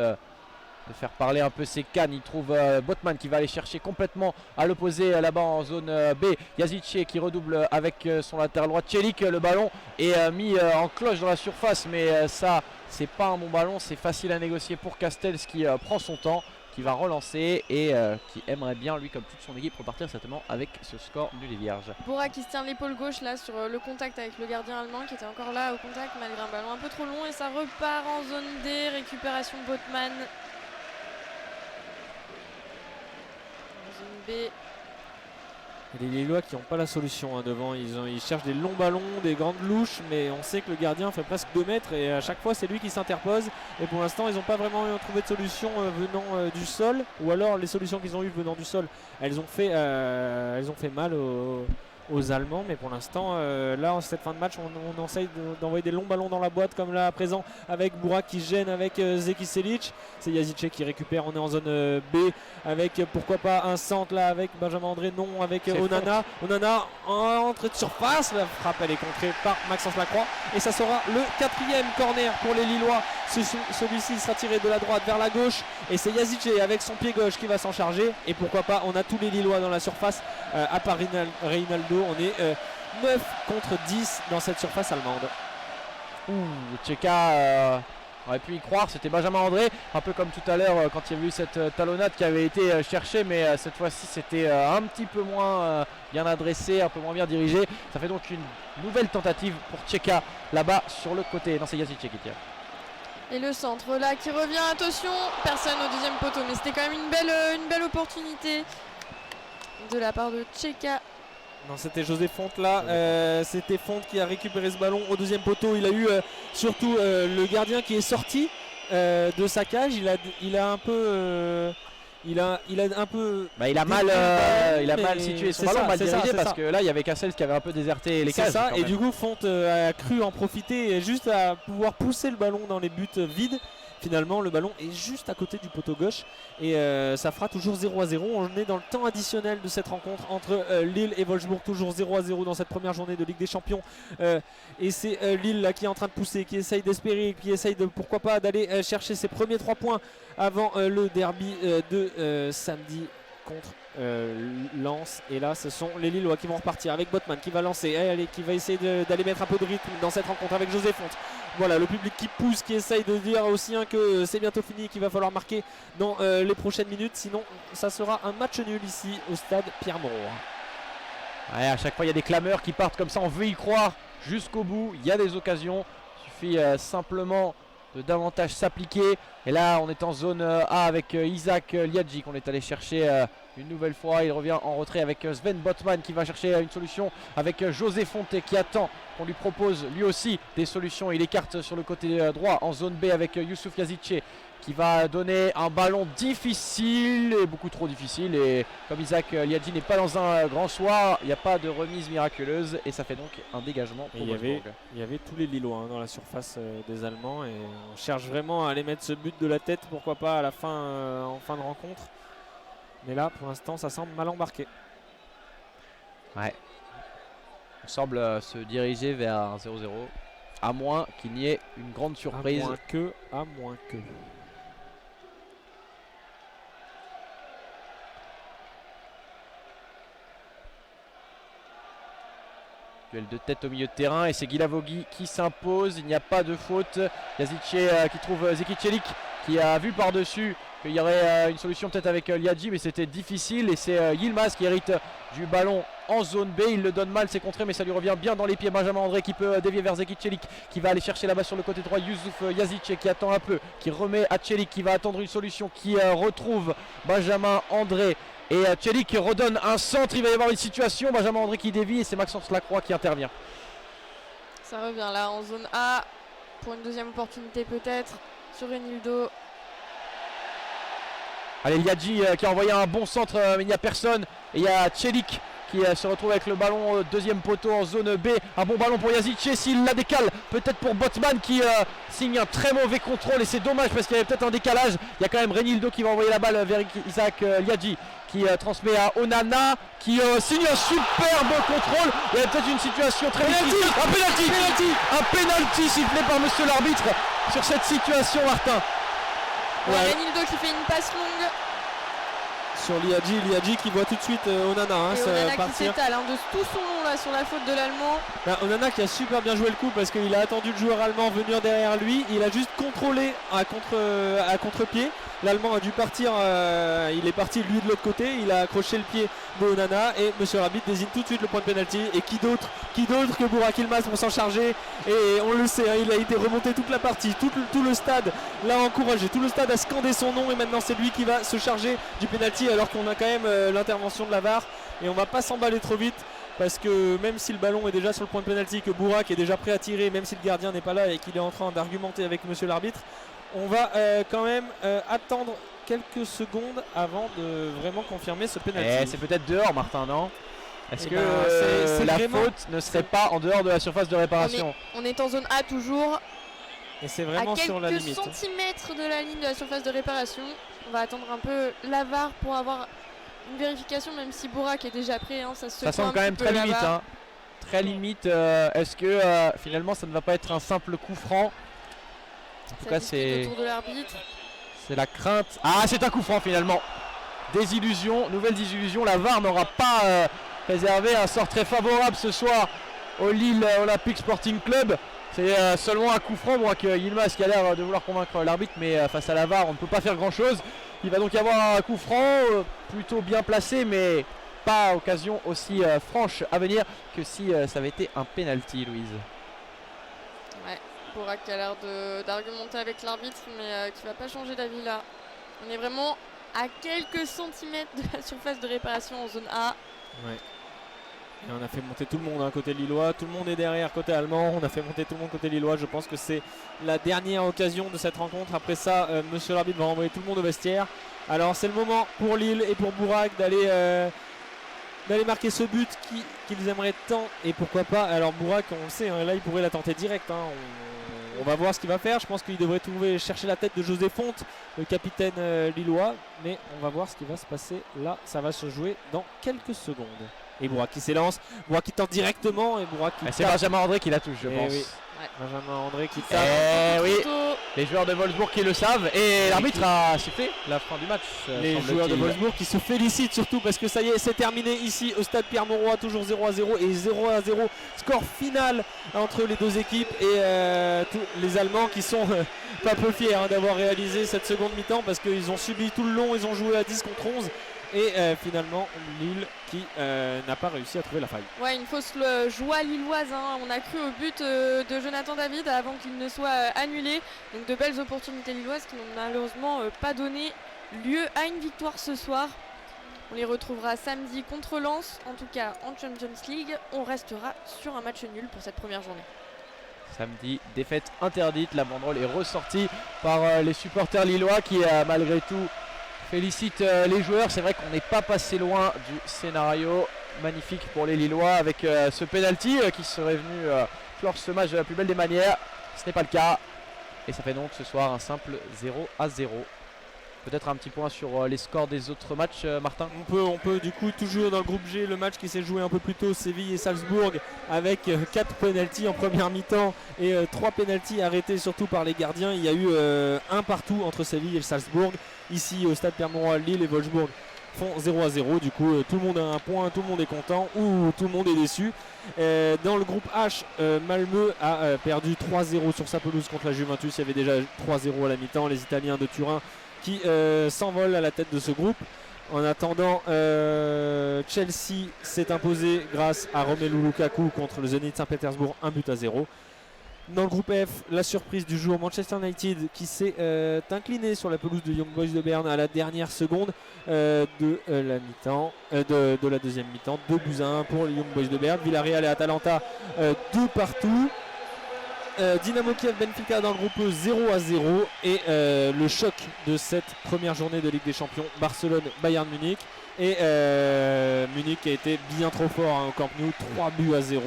de faire parler un peu ses cannes. Il trouve Botman qui va aller chercher complètement à l'opposé là-bas en zone B. Yazice qui redouble avec son latéral droit. Selic, le ballon est mis en cloche dans la surface, mais ça c'est pas un bon ballon. C'est facile à négocier pour Castells qui prend son temps, qui va relancer et qui aimerait bien, lui comme toute son équipe, repartir certainement avec ce score nul et vierge. Burak qui se tient l'épaule gauche là sur le contact avec le gardien allemand qui était encore là au contact malgré un ballon un peu trop long, et ça repart en zone D. Récupération Botman. B. Les Lillois qui n'ont pas la solution devant, ils cherchent des longs ballons, des grandes louches, mais on sait que le gardien fait presque 2 mètres et à chaque fois c'est lui qui s'interpose, et pour l'instant ils n'ont pas vraiment trouvé de solution venant du sol, ou alors les solutions qu'ils ont eues venant du sol, elles ont fait mal aux Allemands, mais pour l'instant là en cette fin de match on essaye d'envoyer des longs ballons dans la boîte comme là à présent avec Burak qui gêne avec Zeki Selic. C'est Yazice qui récupère, on est en zone B avec pourquoi pas un centre là avec Benjamin André, non avec Onana. Onana en entrée de surface, la frappe elle est contrée par Maxence Lacroix et ça sera le 4e corner pour les Lillois. Celui-ci sera tiré de la droite vers la gauche et c'est Yazice avec son pied gauche qui va s'en charger et pourquoi pas on a tous les Lillois dans la surface à part Reynaldo. On est 9 contre 10 dans cette surface allemande. Tcheka aurait pu y croire, c'était Benjamin André, un peu comme tout à l'heure quand il y avait eu cette talonnade qui avait été cherchée, mais cette fois-ci c'était un petit peu moins bien adressé, un peu moins bien dirigé. Ça fait donc une nouvelle tentative pour Tcheka là-bas sur le côté. Non, c'est Yazice qui tire. Et le centre là qui revient, attention, personne au deuxième poteau, mais c'était quand même une belle opportunité de la part de Tcheka. Non, c'était José Fonte là, c'était Fonte qui a récupéré ce ballon au deuxième poteau. Il a eu surtout le gardien qui est sorti de sa cage. Il a un peu il a mal situé son ballon, mal dirigé parce que là il y avait Cassels qui avait un peu déserté les cages. Et du coup Fonte a cru en profiter juste à pouvoir pousser le ballon dans les buts vides. Finalement le ballon est juste à côté du poteau gauche et ça fera toujours 0-0. On est dans le temps additionnel de cette rencontre entre Lille et Wolfsburg, toujours 0-0 dans cette première journée de Ligue des Champions et c'est Lille là qui est en train de pousser, qui essaye d'espérer, qui essaye de pourquoi pas d'aller chercher ses premiers 3 points avant le derby de samedi contre Lens. Et là ce sont les Lillois qui vont repartir avec Botman qui va lancer, qui va essayer d'aller mettre un peu de rythme dans cette rencontre avec José Fonte. Voilà le public qui pousse, qui essaye de dire aussi que c'est bientôt fini, qu'il va falloir marquer dans les prochaines minutes, sinon ça sera un match nul ici au stade Pierre-Mauroy. Ouais, à chaque fois il y a des clameurs qui partent comme ça, on veut y croire jusqu'au bout, il y a des occasions, il suffit simplement de davantage s'appliquer. Et là on est en zone A avec Isaac Liadji qu'on est allé chercher une nouvelle fois. Il revient en retrait avec Sven Botman qui va chercher une solution avec José Fonte qui attend qu'on lui propose lui aussi des solutions. Il écarte sur le côté droit en zone B avec Youssouf Yazice qui va donner un ballon difficile et beaucoup trop difficile, et comme Isaac Liadji n'est pas dans un grand soir, il n'y a pas de remise miraculeuse et ça fait donc un dégagement pour Wolfsburg. Il y avait tous les Lillois dans la surface des Allemands et on cherche vraiment à aller mettre ce but de la tête, pourquoi pas à la fin, en fin de rencontre, mais là pour l'instant ça semble mal embarqué. Ouais, on semble se diriger vers un 0-0 à moins qu'il n'y ait une grande surprise. À moins que. Duel de tête au milieu de terrain et c'est Guilavogui qui s'impose, il n'y a pas de faute. Yazice qui trouve Zeki Celik qui a vu par-dessus qu'il y aurait une solution peut-être avec Liadji, mais c'était difficile et c'est Yilmaz qui hérite du ballon en zone B. Il le donne mal, c'est contré, mais ça lui revient bien dans les pieds. Benjamin André qui peut dévier vers Zeki Celik qui va aller chercher là-bas sur le côté droit Youssouf Yazice qui attend un peu, qui remet à Celik qui va attendre une solution, qui retrouve Benjamin André. Et Celik redonne un centre, il va y avoir une situation, Benjamin André qui dévie et c'est Maxence Lacroix qui intervient. Ça revient là en zone A pour une deuxième opportunité peut-être sur Renildo. Allez, Liadji qui a envoyé un bon centre mais il n'y a personne. Et il y a Celik qui se retrouve avec le ballon au deuxième poteau en zone B. Un bon ballon pour Yazice, s'il la décale, peut-être pour Botman qui signe un très mauvais contrôle et c'est dommage parce qu'il y avait peut-être un décalage. Il y a quand même Renildo qui va envoyer la balle vers Isaac Liadji qui transmet à Onana qui signe un superbe contrôle. Il y a peut-être une situation très difficile. Un pénalty sifflé par monsieur l'arbitre sur cette situation, Martin. Ouais. Renildo qui fait une passe longue sur Liadji qui voit tout de suite Onana Onana partir. qui s'étale de tout son long là sur la faute de l'Allemand. Onana qui a super bien joué le coup parce qu'il a attendu le joueur allemand venir derrière lui, il a juste contrôlé à contre-pied. L'Allemand a dû partir, il est parti lui de l'autre côté, il a accroché le pied de Onana et monsieur Rabbit désigne tout de suite le point de pénalty. Et qui d'autre que Burak Yilmaz pour s'en charger, et on le sait, il a été remonté toute la partie, tout le stade l'a encouragé, tout le stade a scandé son nom et maintenant c'est lui qui va se charger du pénalty alors qu'on a quand même l'intervention de la VAR et on va pas s'emballer trop vite. Parce que même si le ballon est déjà sur le point de pénalty, que Burak est déjà prêt à tirer, même si le gardien n'est pas là et qu'il est en train d'argumenter avec monsieur l'arbitre, on va quand même attendre quelques secondes avant de vraiment confirmer ce pénalty. C'est peut-être dehors, Martin, non? Est-ce Eh que ben, c'est la vraiment- faute ne serait pas en dehors de la surface de réparation? On est en zone A toujours, Et c'est à vraiment sur la quelques limite. Hein. centimètres de la ligne de la surface de réparation. On va attendre un peu la VAR pour avoir une vérification, même si Bourak est déjà prêt. Hein, ça Ça semble quand même très limite. Hein. Très limite. Est-ce que finalement ça ne va pas être un simple coup franc? En tout cas, c'est autour de l'arbitre. la crainte. Ah, c'est un coup franc finalement. Désillusion, nouvelle désillusion. La VAR n'aura pas réservé un sort très favorable ce soir au Lille Olympique Sporting Club. C'est seulement un coup franc. Moi, que Yilmaz qui a l'air de vouloir convaincre l'arbitre, mais face à la VAR, on ne peut pas faire grand chose. Il va donc y avoir un coup franc plutôt bien placé, mais pas occasion aussi franche à venir que si ça avait été un penalty, Louise. Ouais, Bourak qui a l'air d'argumenter avec l'arbitre, mais qui va pas changer d'avis là. On est vraiment à quelques centimètres de la surface de réparation en zone A. Ouais. Et on a fait monter tout le monde côté lillois, tout le monde est derrière côté allemand, on a fait monter tout le monde côté lillois. Je pense que c'est la dernière occasion de cette rencontre. Après ça, monsieur l'arbitre va renvoyer tout le monde au vestiaire. Alors c'est le moment pour Lille et pour Bourak d'aller marquer ce but qu'ils aimeraient tant. Et pourquoi pas, alors Bourak on le sait, hein, là il pourrait la tenter direct. Hein. On va voir ce qu'il va faire. Je pense qu'il devrait chercher la tête de José Fonte, le capitaine lillois. Mais on va voir ce qui va se passer là. Ça va se jouer dans quelques secondes. Et Bourak qui s'élance, Bourak qui tente directement et Bourak qui C'est Benjamin André qui la touche, je pense. Oui. Ouais. Benjamin André qui tape. Oui, Plutôt. les joueurs de Wolfsburg qui le savent et l'arbitre a sifflé la fin du match. Les joueurs de Wolfsburg qui se félicitent surtout parce que ça y est, c'est terminé ici au stade Pierre-Mauroy, toujours 0-0 et 0-0 score final entre les deux équipes et tous les Allemands qui sont pas peu fiers d'avoir réalisé cette seconde mi-temps parce qu'ils ont subi tout le long, ils ont joué à 10 contre 11 et finalement Lille qui n'a pas réussi à trouver la faille. Ouais, une fausse joie lilloise. Hein. On a cru au but de Jonathan David avant qu'il ne soit annulé. Donc de belles opportunités lilloises qui n'ont malheureusement pas donné lieu à une victoire ce soir. On les retrouvera samedi contre Lens. En tout cas en Champions League, on restera sur un match nul pour cette première journée. Samedi, défaite interdite. La banderole est ressortie par les supporters lillois qui malgré tout félicite les joueurs. C'est vrai qu'on n'est pas passé loin du scénario magnifique pour les Lillois avec ce penalty qui serait venu clore ce match de la plus belle des manières. Ce n'est pas le cas et ça fait donc ce soir un simple 0-0. Peut-être un petit point sur les scores des autres matchs, Martin. On peut du coup toujours dans le groupe G, le match qui s'est joué un peu plus tôt, Séville et Salzbourg, avec 4 pénaltys en première mi-temps et 3 pénaltys arrêtés surtout par les gardiens. Il y a eu un partout entre Séville et le Salzbourg. Ici au stade Pierre-Mauroy, Lille et Wolfsburg font 0-0. Du coup tout le monde a un point, tout le monde est content ou tout le monde est déçu. Dans le groupe H, Malmö a perdu 3-0 sur sa pelouse contre la Juventus. Il y avait déjà 3-0 à la mi-temps. Les Italiens de Turin qui s'envolent à la tête de ce groupe. En attendant, Chelsea s'est imposé grâce à Romelu Lukaku contre le Zenit Saint-Pétersbourg, 1-0. Dans le groupe F, la surprise du jour, Manchester United qui s'est incliné sur la pelouse de Young Boys de Berne à la dernière seconde de la mi-temps, de la deuxième mi-temps. 2-1 pour les Young Boys de Berne. Villarreal et Atalanta 2 partout. Dynamo Kiev Benfica dans le groupe 0-0 et le choc de cette première journée de Ligue des Champions, Barcelone Bayern Munich et Munich a été bien trop fort au Camp Nou, 3-0,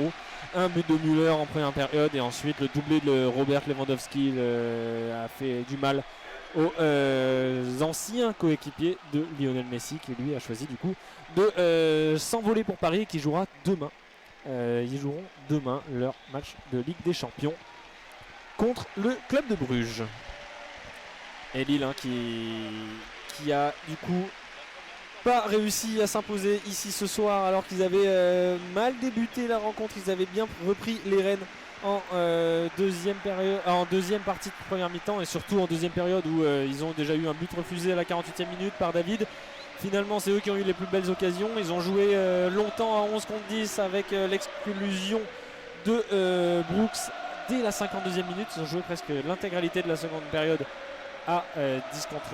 un but de Müller en première période et ensuite le doublé de Robert Lewandowski a fait du mal aux anciens coéquipiers de Lionel Messi qui lui a choisi du coup de s'envoler pour Paris et qui jouera demain. Ils joueront demain leur match de Ligue des Champions contre le club de Bruges. Et Lille qui a du coup pas réussi à s'imposer ici ce soir alors qu'ils avaient mal débuté la rencontre. Ils avaient bien repris les rênes en deuxième partie de première mi-temps et surtout en deuxième période où ils ont déjà eu un but refusé à la 48e minute par David. Finalement c'est eux qui ont eu les plus belles occasions. Ils ont joué longtemps à 11 contre 10 avec l'exclusion de Brooks dès la 52e minute. Ils ont joué presque l'intégralité de la seconde période à 10 contre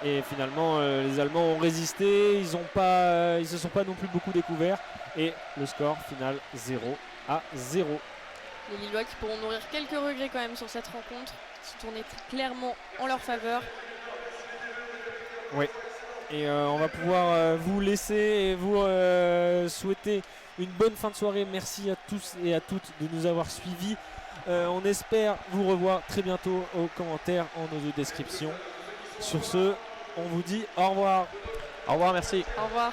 11 et finalement les Allemands ont résisté. Ils se sont pas non plus beaucoup découverts et le score final 0-0. Les Lillois qui pourront nourrir quelques regrets quand même sur cette rencontre qui tournait clairement en leur faveur. Oui. Et on va pouvoir vous laisser et vous souhaiter une bonne fin de soirée. Merci à tous et à toutes de nous avoir suivis. On espère vous revoir très bientôt aux commentaires, en audio description. Sur ce, on vous dit au revoir. Au revoir, merci. Au revoir.